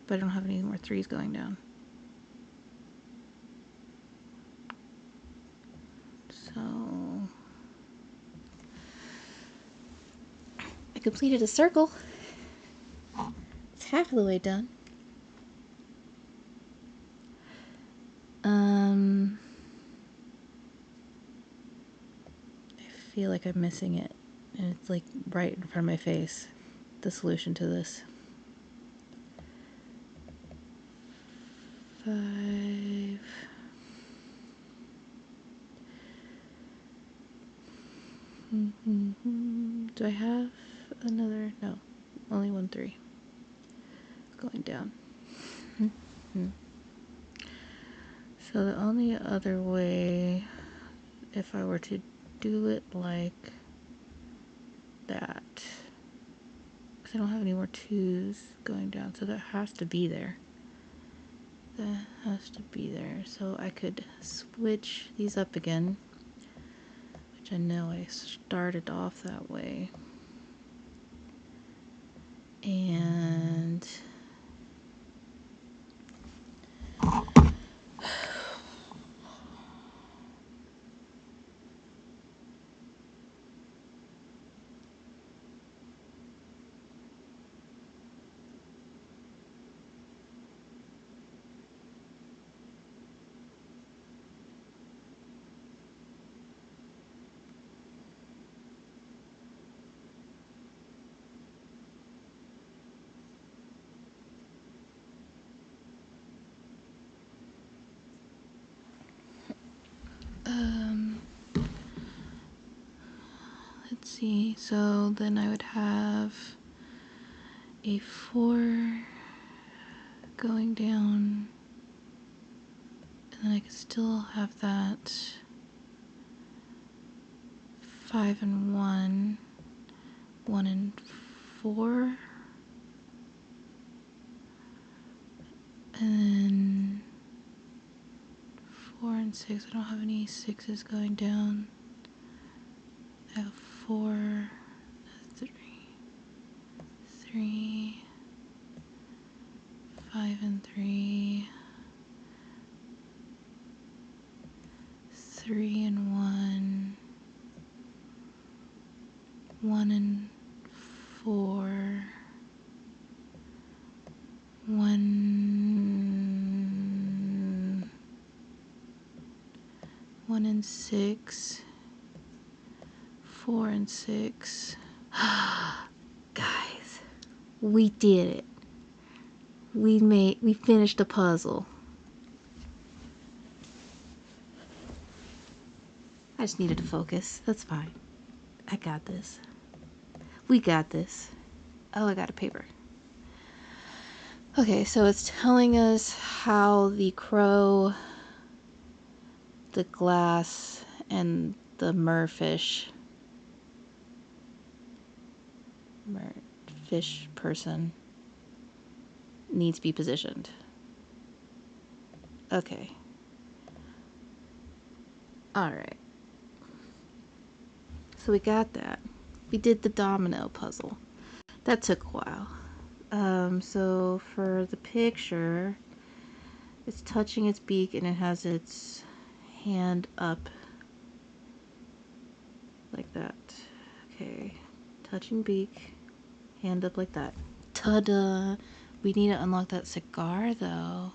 But I don't have any more 3s going down. So I completed a circle. It's half of the way done. I feel like I'm missing it. And it's like right in front of my face. The solution to this. 5. Do I have another? No. Only 1 3. Going down. So the only other way, if I were to do it like that, because I don't have any more 2s going down, so that has to be there. That has to be there. So I could switch these up again, which I know I started off that way. And let's see. So then I would have a 4 going down, and then I could still have that 5 and 1, 1 and 4, and then 4 and 6. I don't have any 6s going down. I have 4, 3, 3, 5 and 3, 3 and 1, 1 and 4, 1 and 6, 4 and 6. Guys, we did it. We finished the puzzle. I just needed to focus. That's fine. I got this. We got this. Oh, I got a paper. Okay, so it's telling us how the crow, the glass, and the merfish person needs to be positioned. Okay. Alright. So we got that. We did the domino puzzle. That took a while. So for the picture, it's touching its beak and it has its hand up like that. Okay. Touching beak, hand up like that. Ta-da! We need to unlock that cigar though.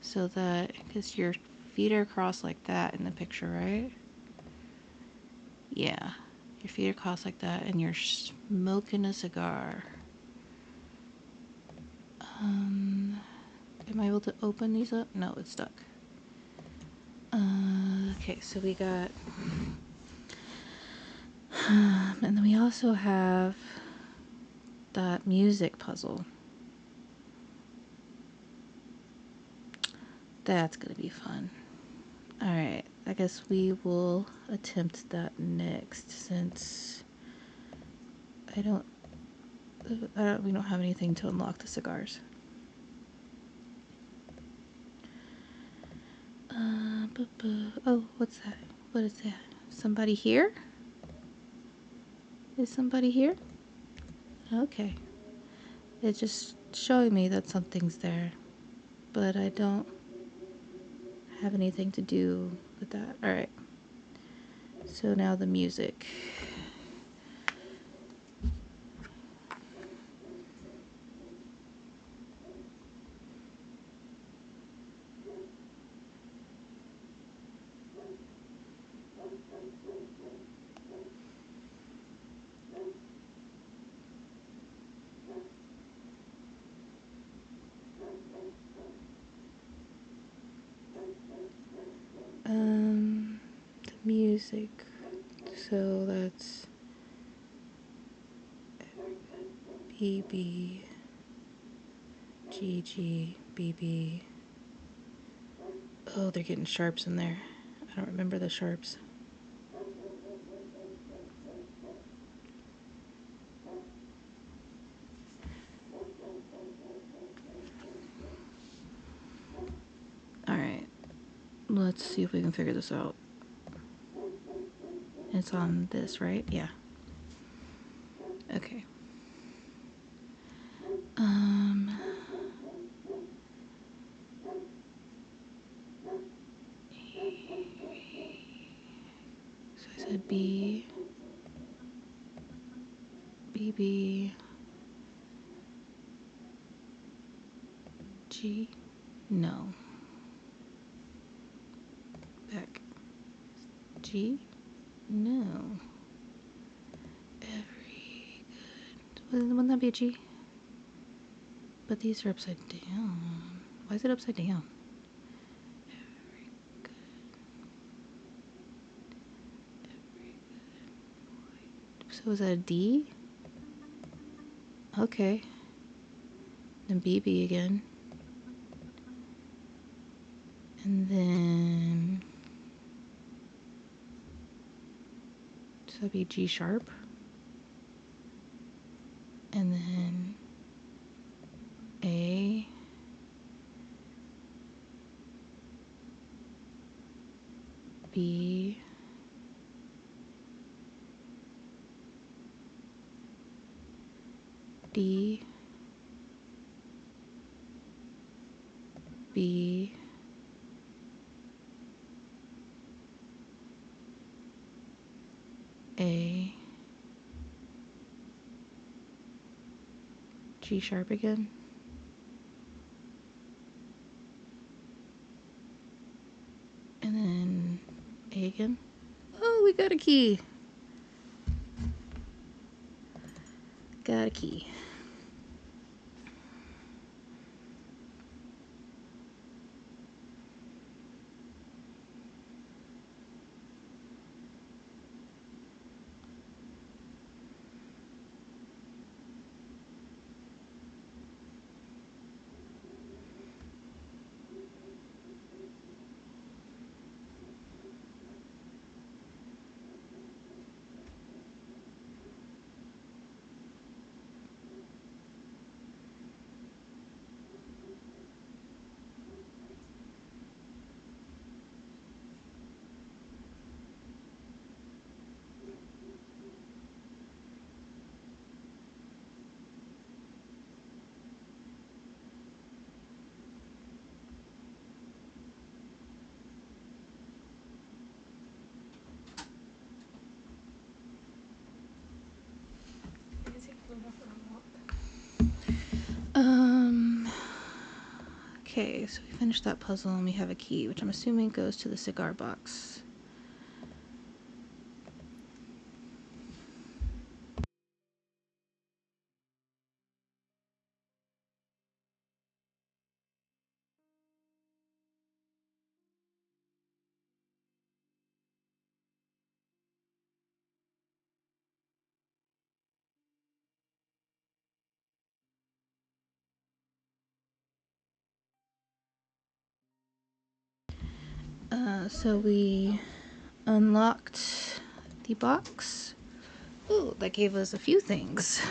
So that, because your feet are crossed like that in the picture, right? Yeah. Your feet are crossed like that and you're smoking a cigar. Am I able to open these up? No, it's stuck. Okay, so we got... and then we also have that music puzzle. That's gonna be fun. Alright, I guess we will attempt that next since we don't have anything to unlock the cigars. Oh, what's that? What is that? Somebody here? Is somebody here? Okay. It's just showing me that something's there, but I don't have anything to do with that. Alright. So now the music. The music. So that's BB, GG, BB. Oh, they're getting sharps in there. I don't remember the sharps. Alright. Let's see if we can figure this out. It's on this, right? Yeah. Okay. So I said B, BB, G. No. Back. G. No. Every good. Wouldn't that be a G? But these are upside down. Why is it upside down? Every good. Every good. So is that a D? Okay. Then BB again. And then. So that'd be G sharp. And then A. B. D. B. A. G sharp again. And then A again. Oh, we got a key. Got a key. Okay, so we finished that puzzle and we have a key, which I'm assuming goes to the cigar box. So we unlocked the box. Ooh, that gave us a few things.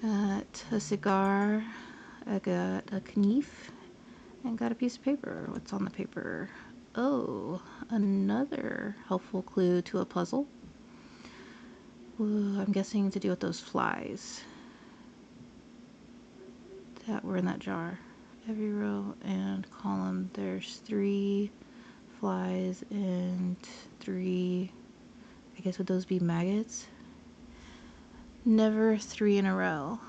Got a cigar, I got a knife, and got a piece of paper. What's on the paper? Oh, another helpful clue to a puzzle. Ooh, I'm guessing to do with those flies that were in that jar. Every row and column, there's 3 flies and 3, I guess would those be maggots? Never 3 in a row.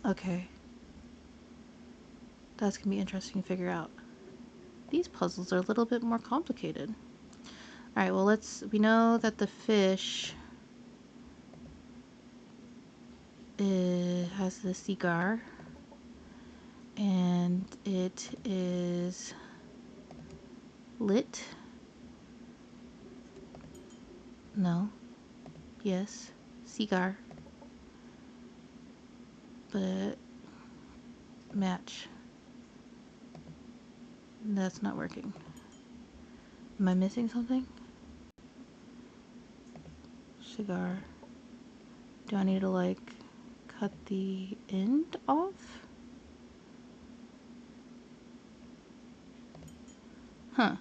Okay. That's gonna be interesting to figure out. These puzzles are a little bit more complicated. Alright, well we know that the fish has the cigar, and it is lit. No. Yes. Cigar. But match. That's not working. Am I missing something? Cigar. Do I need to like cut the end off? Huh.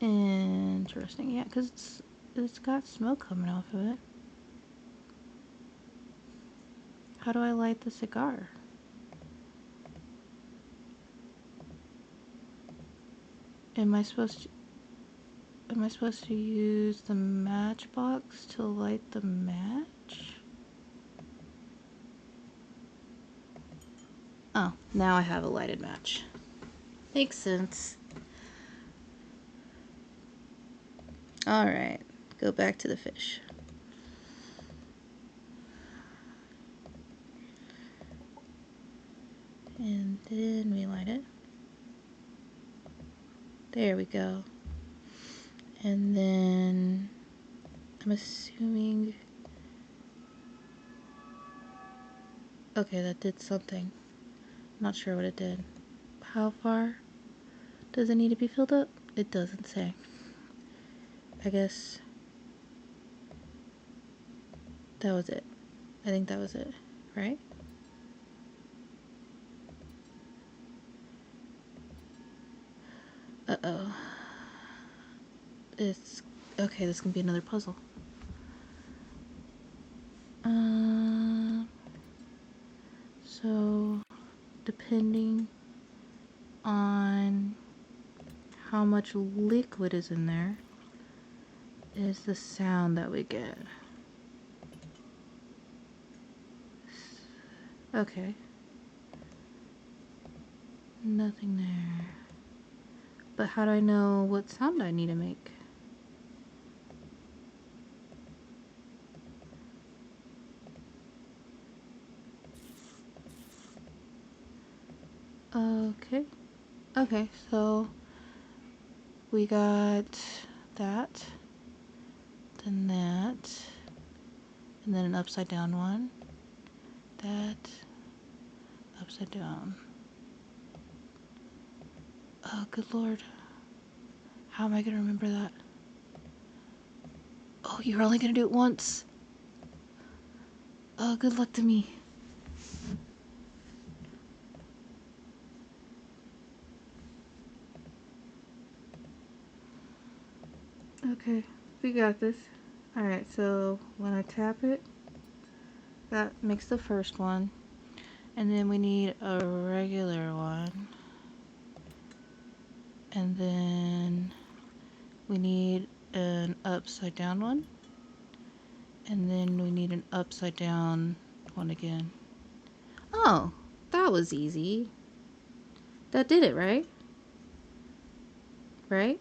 Interesting. Yeah, because it's got smoke coming off of it. How do I light the cigar? Am I supposed to use the matchbox to light the match? Oh, now I have a lighted match. Makes sense. Alright, go back to the fish. And then we light it. There we go. And then I'm assuming... Okay, that did something. Not sure what it did. How far does it need to be filled up? It doesn't say. I guess that was it. I think that was it, right? Uh-oh. It's... Okay, this can be another puzzle. So, depending on how much liquid is in there, is the sound that we get. Okay. Nothing there. But how do I know what sound I need to make? Okay. Okay, so we got that, then that, and then an upside down one. That, upside down. Oh, good lord. How am I gonna remember that? Oh, you're only gonna do it once. Oh, good luck to me. Okay, we got this. Alright, so when I tap it, that makes the first one. And then we need a regular one. And then we need an upside down one. And then we need an upside down one again. Oh, that was easy. That did it, right? Right?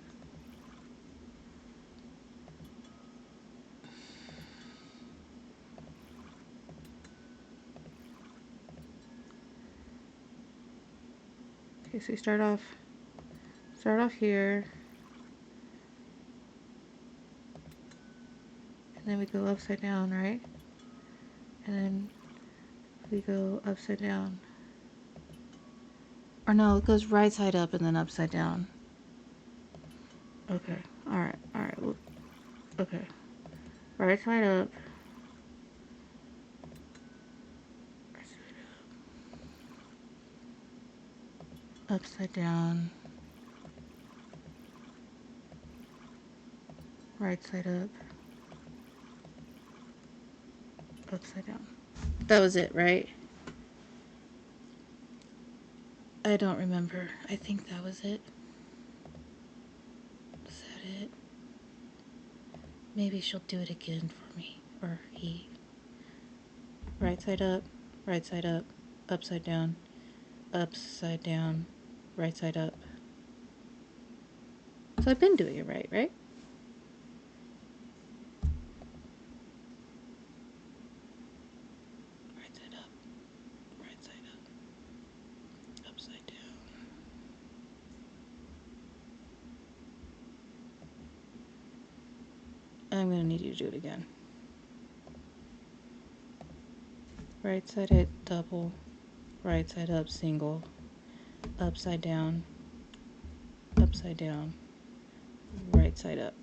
Okay, so we start off here. And then we go upside down, right? And then we go upside down. Or no, it goes right side up and then upside down. Okay. Alright. Well, okay. Right side up. Right side up. Upside down. Right side up. Upside down. That was it, right? I don't remember. I think that was it. Is that it? Maybe she'll do it again for me. Or he. Right side up, upside down, right side up. So I've been doing it right, right? Right side up, upside down. I'm gonna need you to do it again. Right side up, double, right side up, single, upside down, right side up.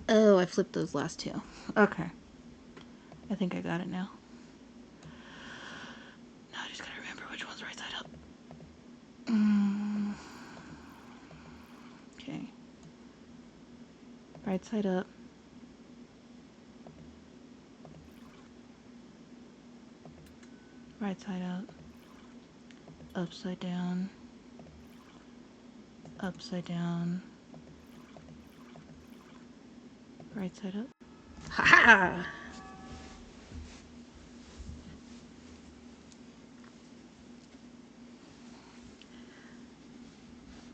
Oh, I flipped those last two. Okay. I think I got it now. Now I just gotta remember which one's right side up. Right side up. Right side up. Upside down. Upside down. Right side up. Ha ha!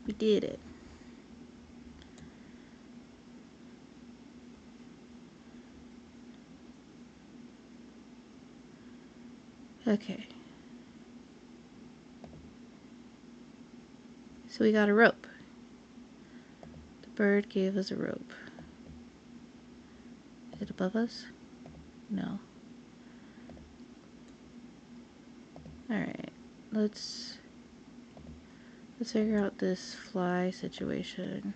We did it. Okay. So we got a rope. The bird gave us a rope. Is it above us? No. Alright. Let's figure out this fly situation.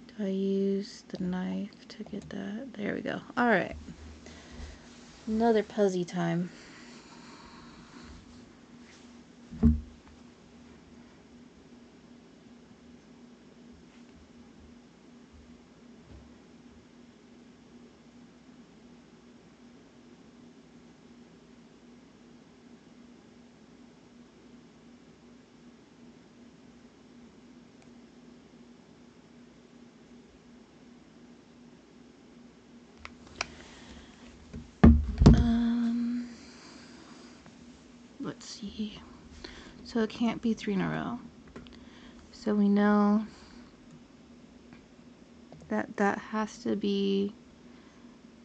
Do I use the knife to get that? There we go. Alright. Another puzzle time. Let's see. So it can't be 3 in a row. So we know that that has to be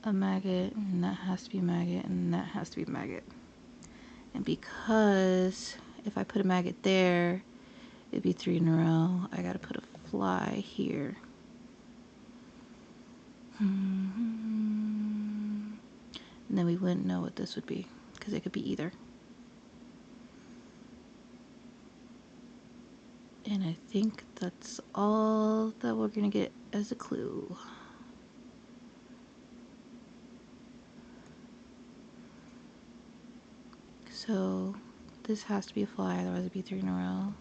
a maggot, and that has to be a maggot, and that has to be a maggot. And because if I put a maggot there, it'd be 3 in a row, I gotta put a fly here. And then we wouldn't know what this would be, because it could be either. And I think that's all that we're gonna get as a clue. So this has to be a fly, otherwise it'd be 3 in a row.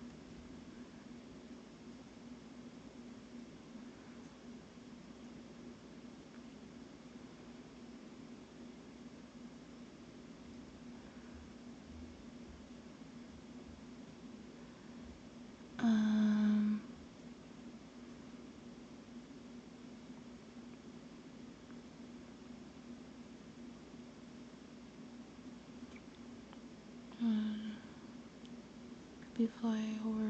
Could be a fly or a...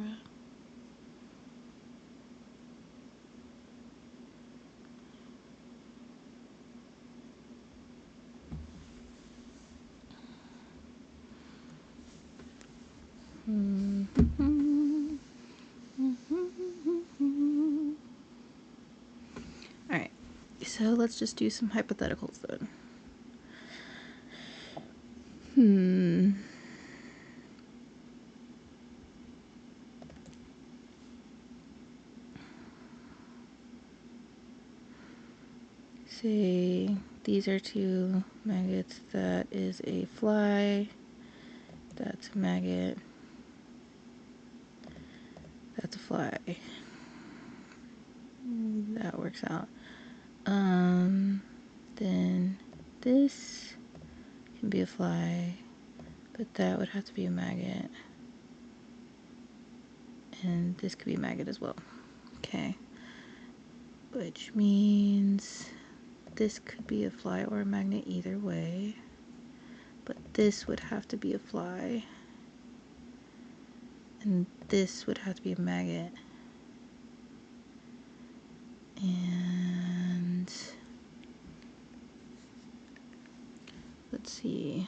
Alright, so let's just do some hypotheticals then. Say these are 2 maggots, that is a fly, that's a maggot, that's a fly. That works out. Then this can be a fly, but that would have to be a maggot. And this could be a maggot as well. Okay. Which means this could be a fly or a magnet either way. But this would have to be a fly. And this would have to be a maggot. And let's see.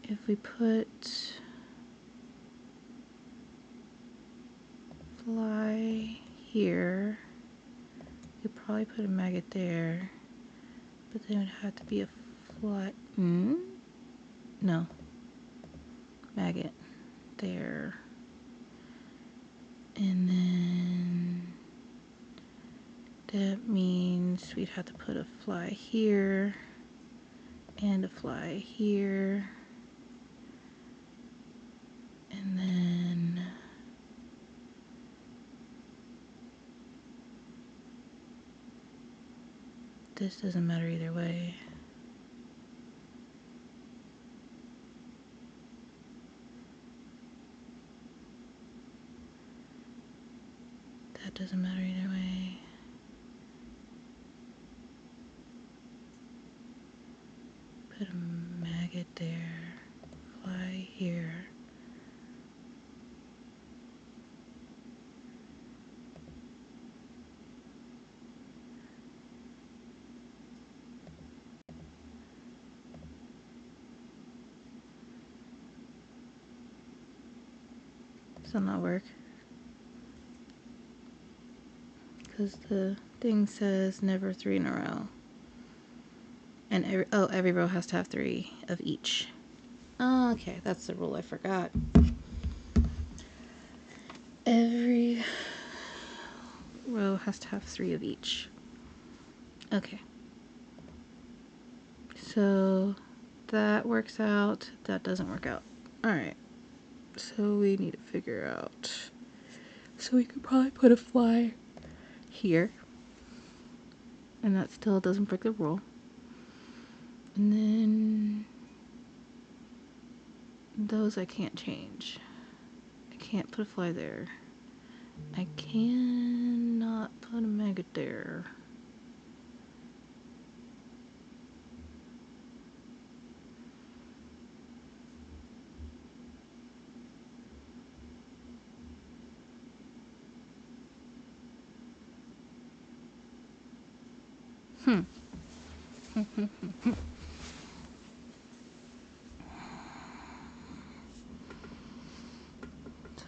If we put fly here, we could probably put a maggot there, but then it would have to be a fly. No. Maggot there. And then That means we'd have to put a fly here and a fly here. And then this doesn't matter either way. That doesn't matter either way. Put a maggot there. Fly here. Does that not work? Because the thing says never 3 in a row. And every row has to have 3 of each. Oh, okay, that's the rule I forgot. Every row has to have 3 of each. Okay. So that works out. That doesn't work out. Alright. So we need to figure out. So we could probably put a fly here. And that still doesn't break the rule. And then those I can't change. I can't put a fly there. I cannot put a maggot there.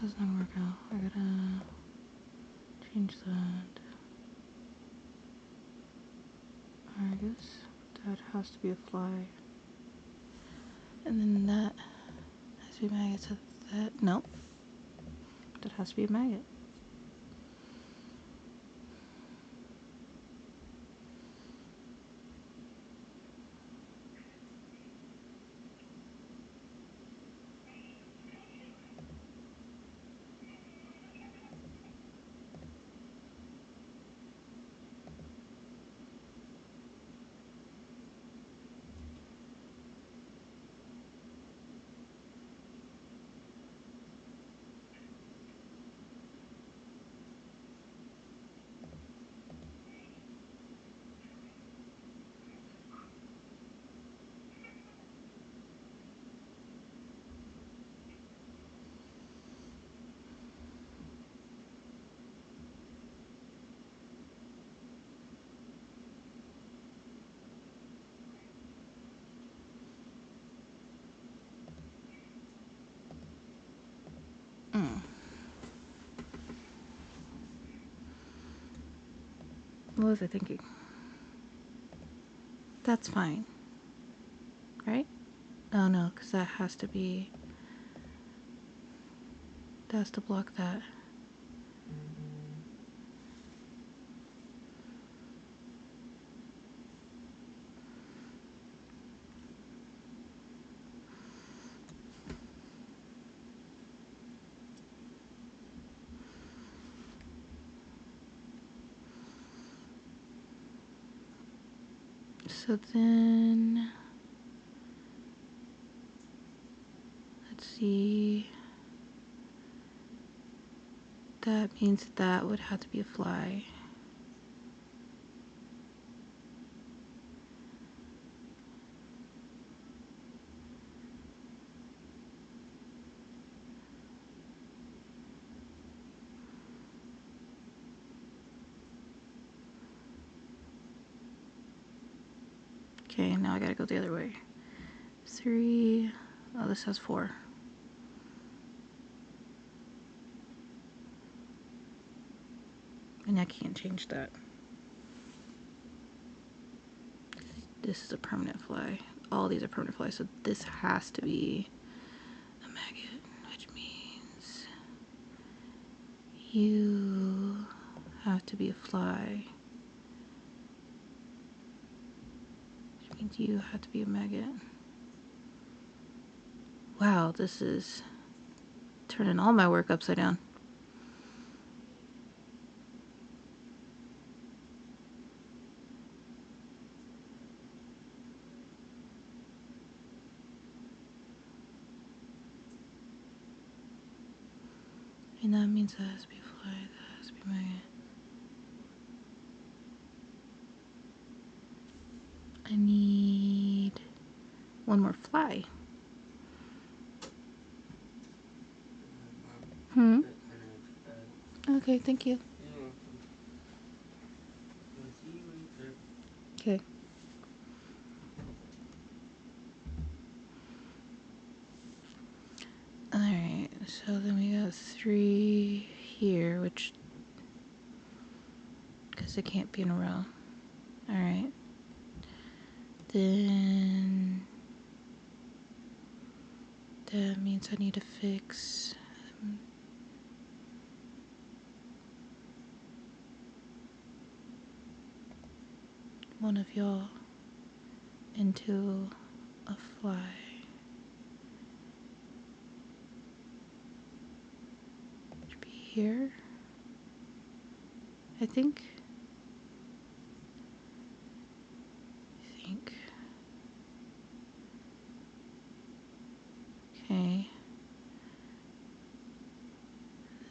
Does not work out. I gotta change that. I guess that has to be a fly. And then that has to be a maggot. So that, nope. That has to be a maggot. What was I thinking? That's fine. Right? Oh no, because that has to be... That has to block that. So then... Let's see... That means that would have to be a fly. Okay, now I gotta go the other way. 3... Oh, this has 4. And I can't change that. This is a permanent fly. All these are permanent flies, so this has to be a maggot, which means you have to be a fly. And you have to be a maggot. Wow, this is turning all my work upside down. And that means that has to be a fly, that has to be a maggot. I need one more fly. Hmm? Okay, thank you. Okay. Alright, so then we got 3 here, which, because it can't be in a row. Alright. Then that means I need to fix one of y'all into a fly. Should be here, I think. Okay.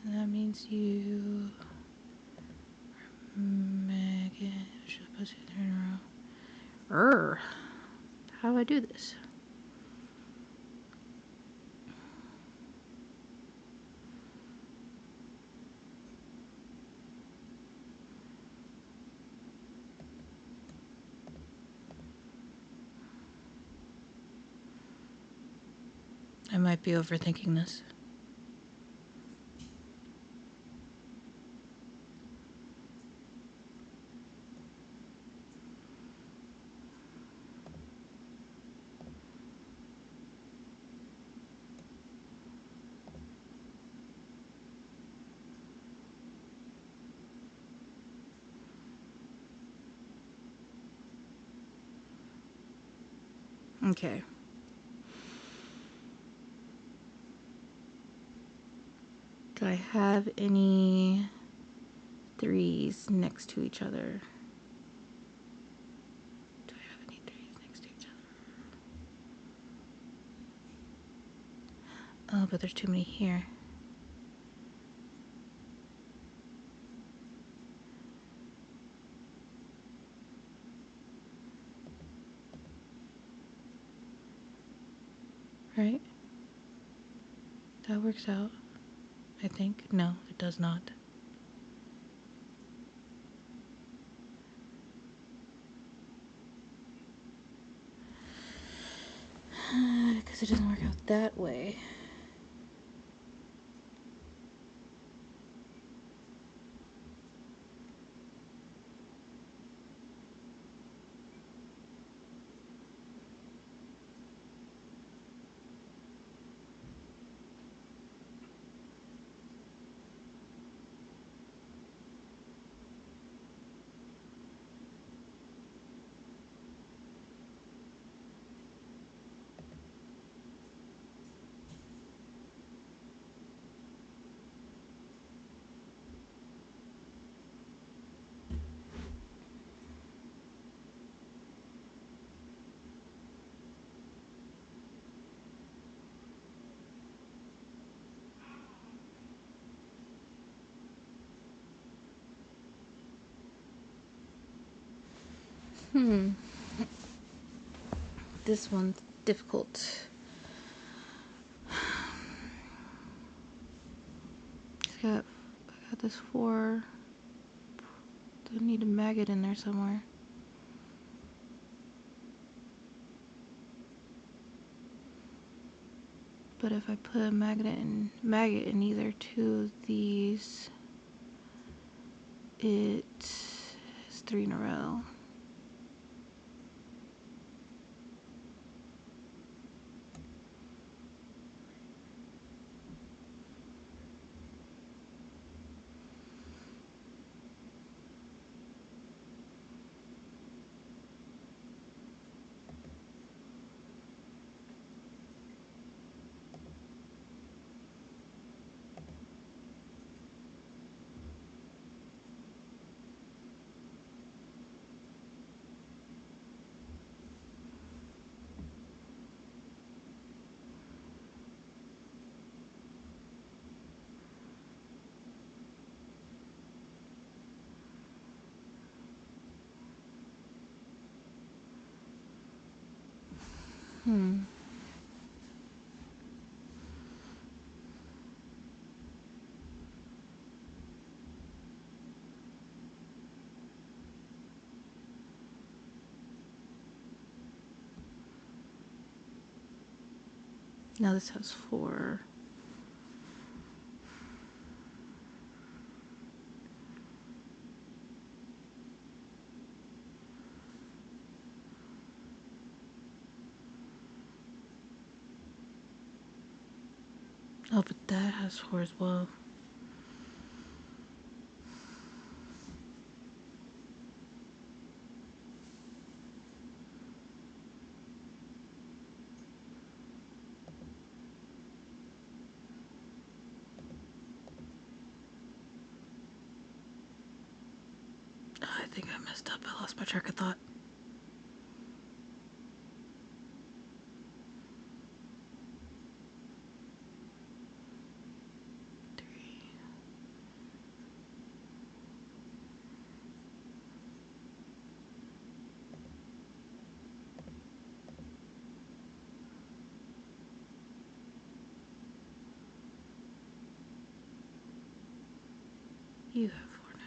And that means you are maggot. Should I put it in a row? How do I do this? I might be overthinking this. Okay. Do I have any 3s next to each other? Do I have any 3s next to each other? Oh, but there's too many here. Right? That works out, I think. No, it does not. Because it doesn't work out that way. This one's difficult. I got this 4. I need a maggot in there somewhere. But if I put a maggot in either 2 of these, it's 3 in a row. Hmm. Now this has 4. Oh, but that has 4 as well. I think I messed up. I lost my track of thought. 3. You have 4 now.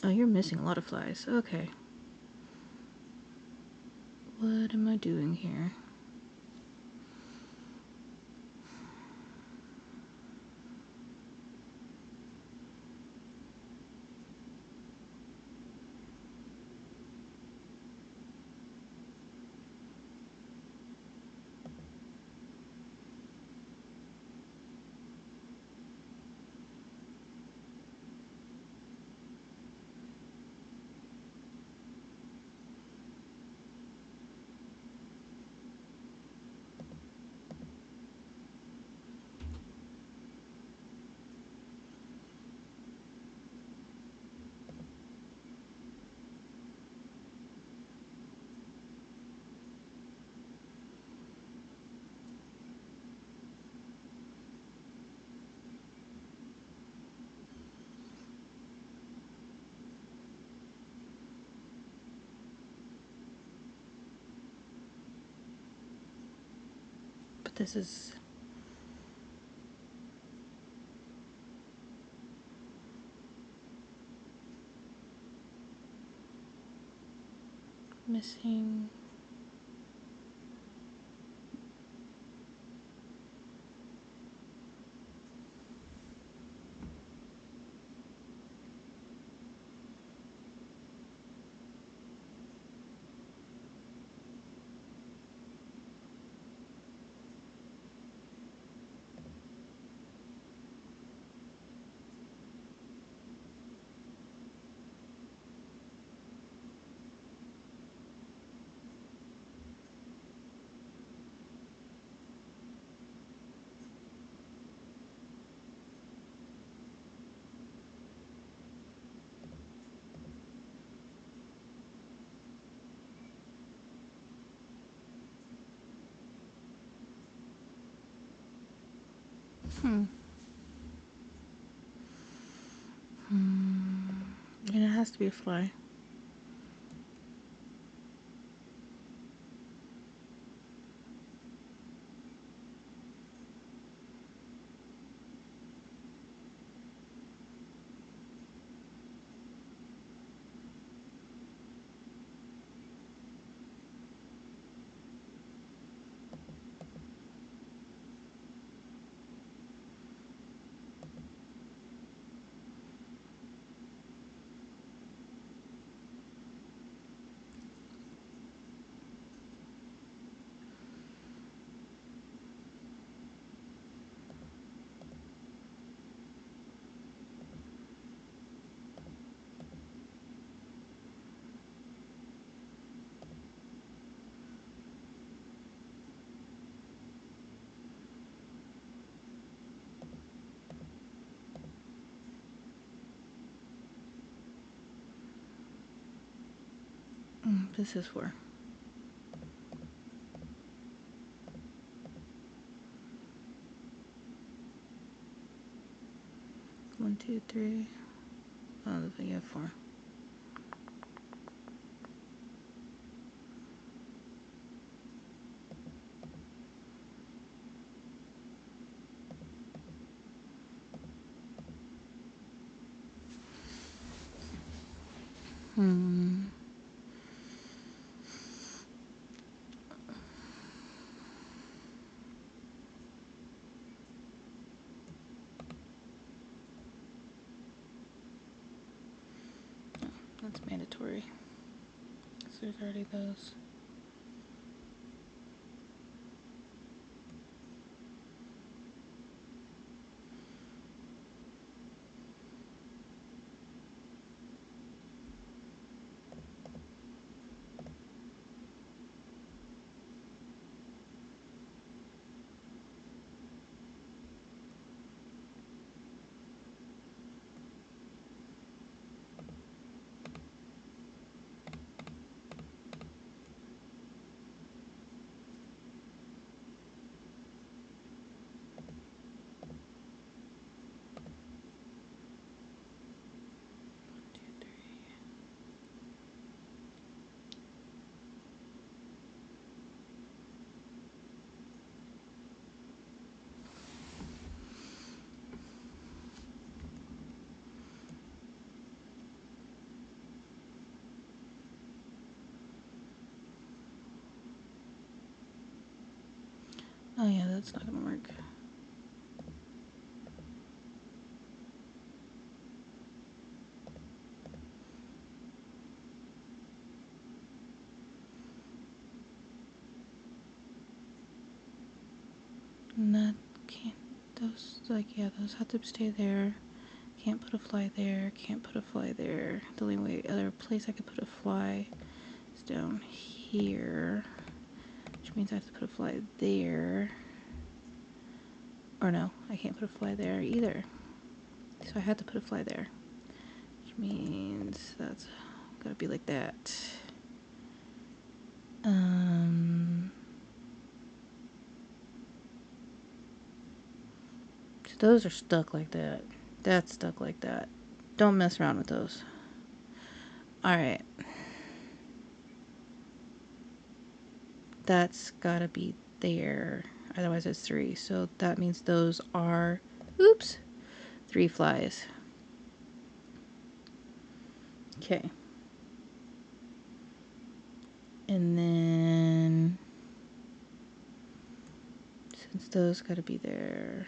Oh, you're missing a lot of flies. Okay. What am I doing here? But this is missing. Hmm. Hmm. And it has to be a fly. This is for. One, two, three. Oh, looks like you have 4. That's mandatory. So there's already those. Oh yeah, that's not gonna work. And that can't, those, like, yeah, those have to stay there. Can't put a fly there, can't put a fly there. The only way, other place I could put a fly is down here, which means I have to put a fly there. Or no, I can't put a fly there either. So I had to put a fly there, which means that's gotta be like that. So those are stuck like that. That's stuck like that. Don't mess around with those. Alright. That's gotta be there. Otherwise it's 3. So that means those are, oops, 3 flies. Okay. And then, since those gotta be there,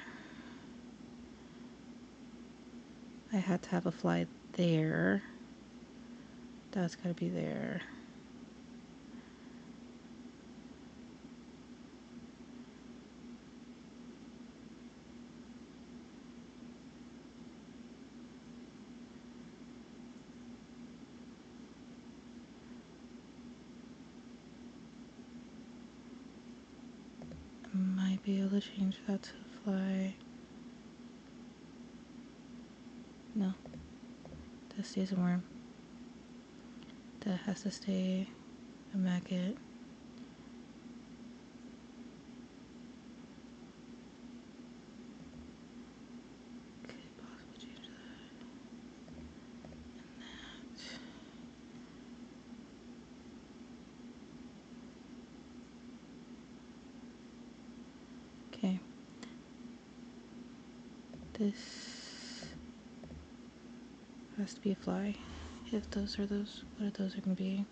I had to have a fly there. That's gotta be there. I might be able to change that to a fly. No. That stays a worm. That has to stay a maggot. Could possibly change that. And that. Okay. This has to be a fly. If those are those, what those are gonna be.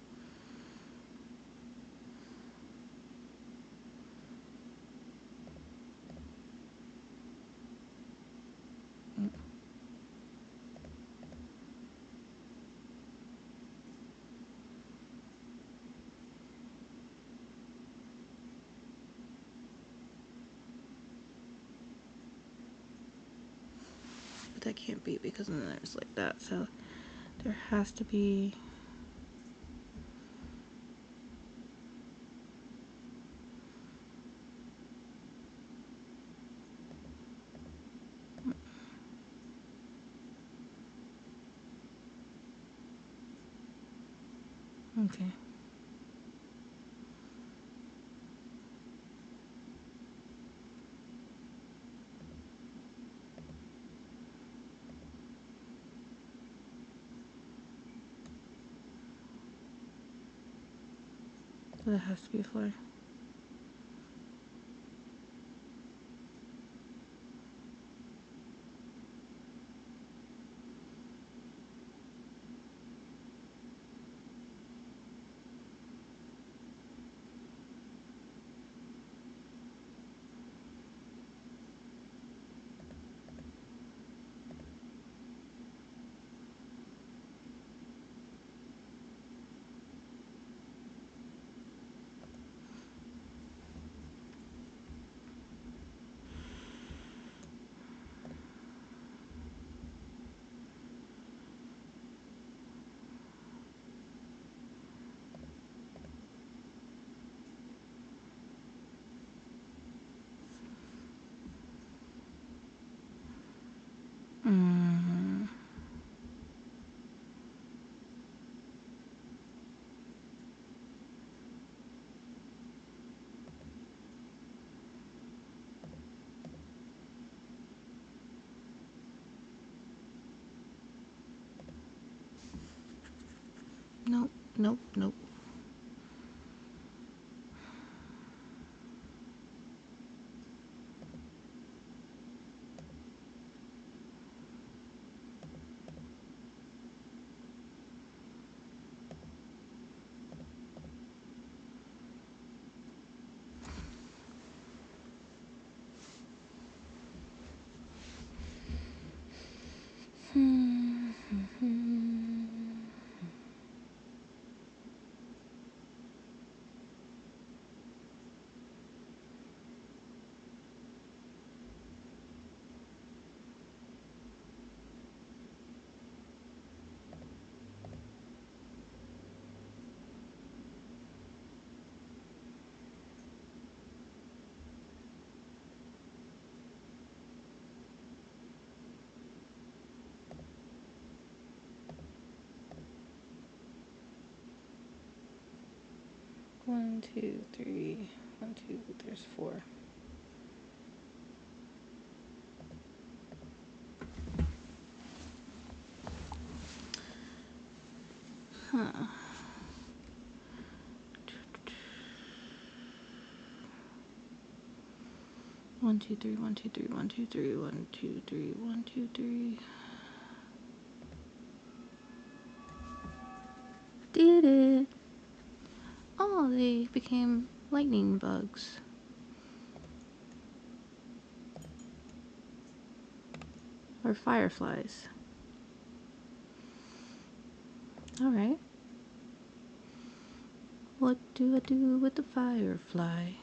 But that can't be because then there's like that. So there has to be. Okay. That has to be a fly. Nope, nope, nope. One, two, three. 1, 2, there's 4. Huh. 1, 2, 3, 1, 2, 3, 1, 2, 3, 1, 2, 3, 1, 2, 3. Did it! Oh, they became lightning bugs. Or fireflies. Alright. What do I do with the firefly?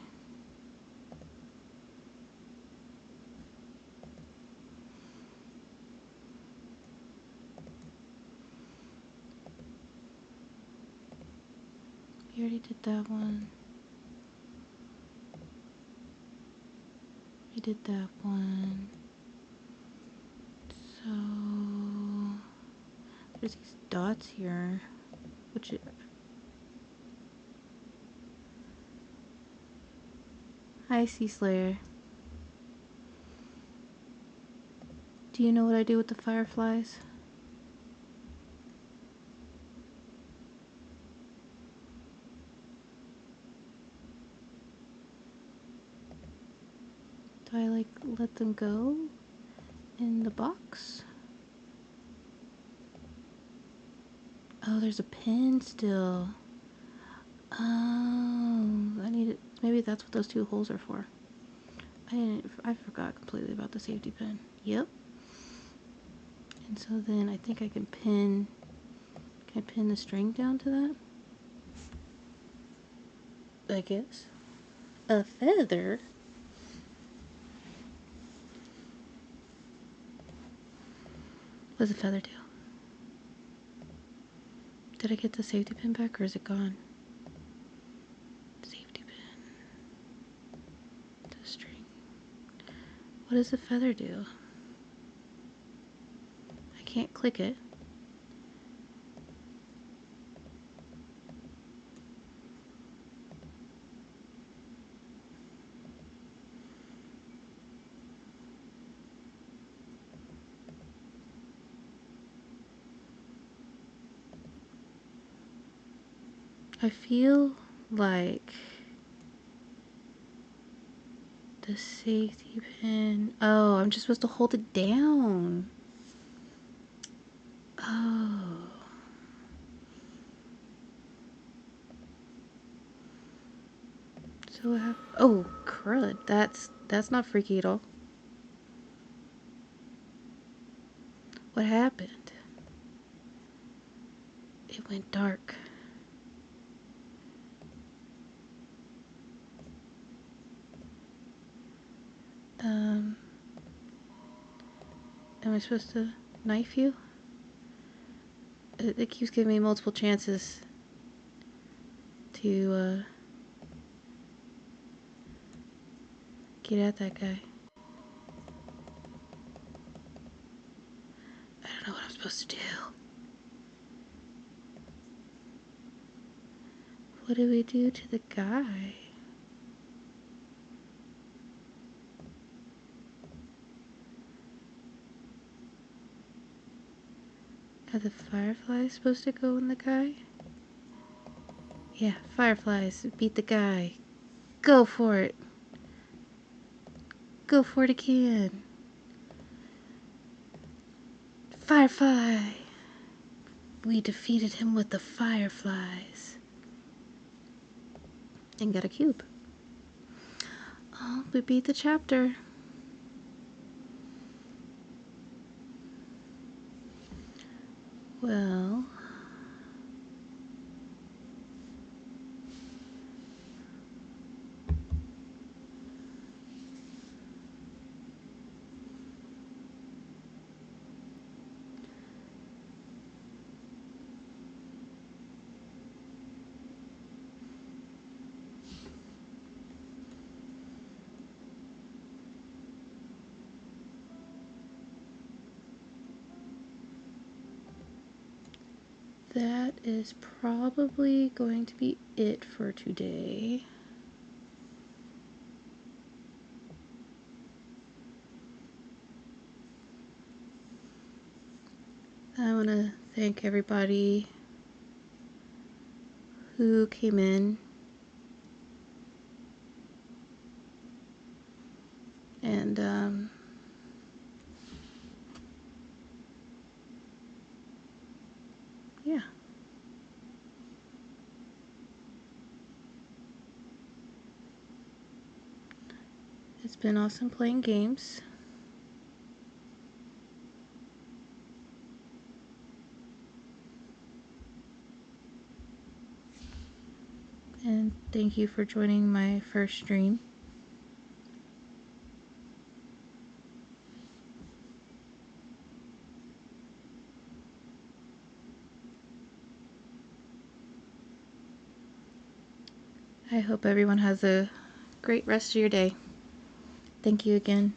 We already did that one. We did that one. So there's these dots here, which hi, Sea Slayer. Do you know what I do with the fireflies? Do I like let them go in the box? Oh, there's a pin still. Oh, I need it. Maybe that's what those 2 holes are for. I forgot completely about the safety pin. Yep. And so then I think I can pin the string down to that? I guess. A feather? What's a feather do? Did I get the safety pin back or is it gone? Safety pin. The string. What does a feather do? I can't click it. I feel like the safety pin. Oh, I'm just supposed to hold it down. Oh. So oh, crud. That's not freaky at all. What happened? It went dark. Am I supposed to knife you? It keeps giving me multiple chances to get at that guy. I don't know what I'm supposed to do. What do we do to the guy? Are the fireflies supposed to go in the guy? Yeah, fireflies. Beat the guy. Go for it. Go for it again. Firefly. We defeated him with the fireflies. And got a cube. Oh, we beat the chapter. Well, that is probably going to be it for today. I want to thank everybody who came in and yeah, it's been awesome playing games. And thank you for joining my first stream. I hope everyone has a great rest of your day. Thank you again.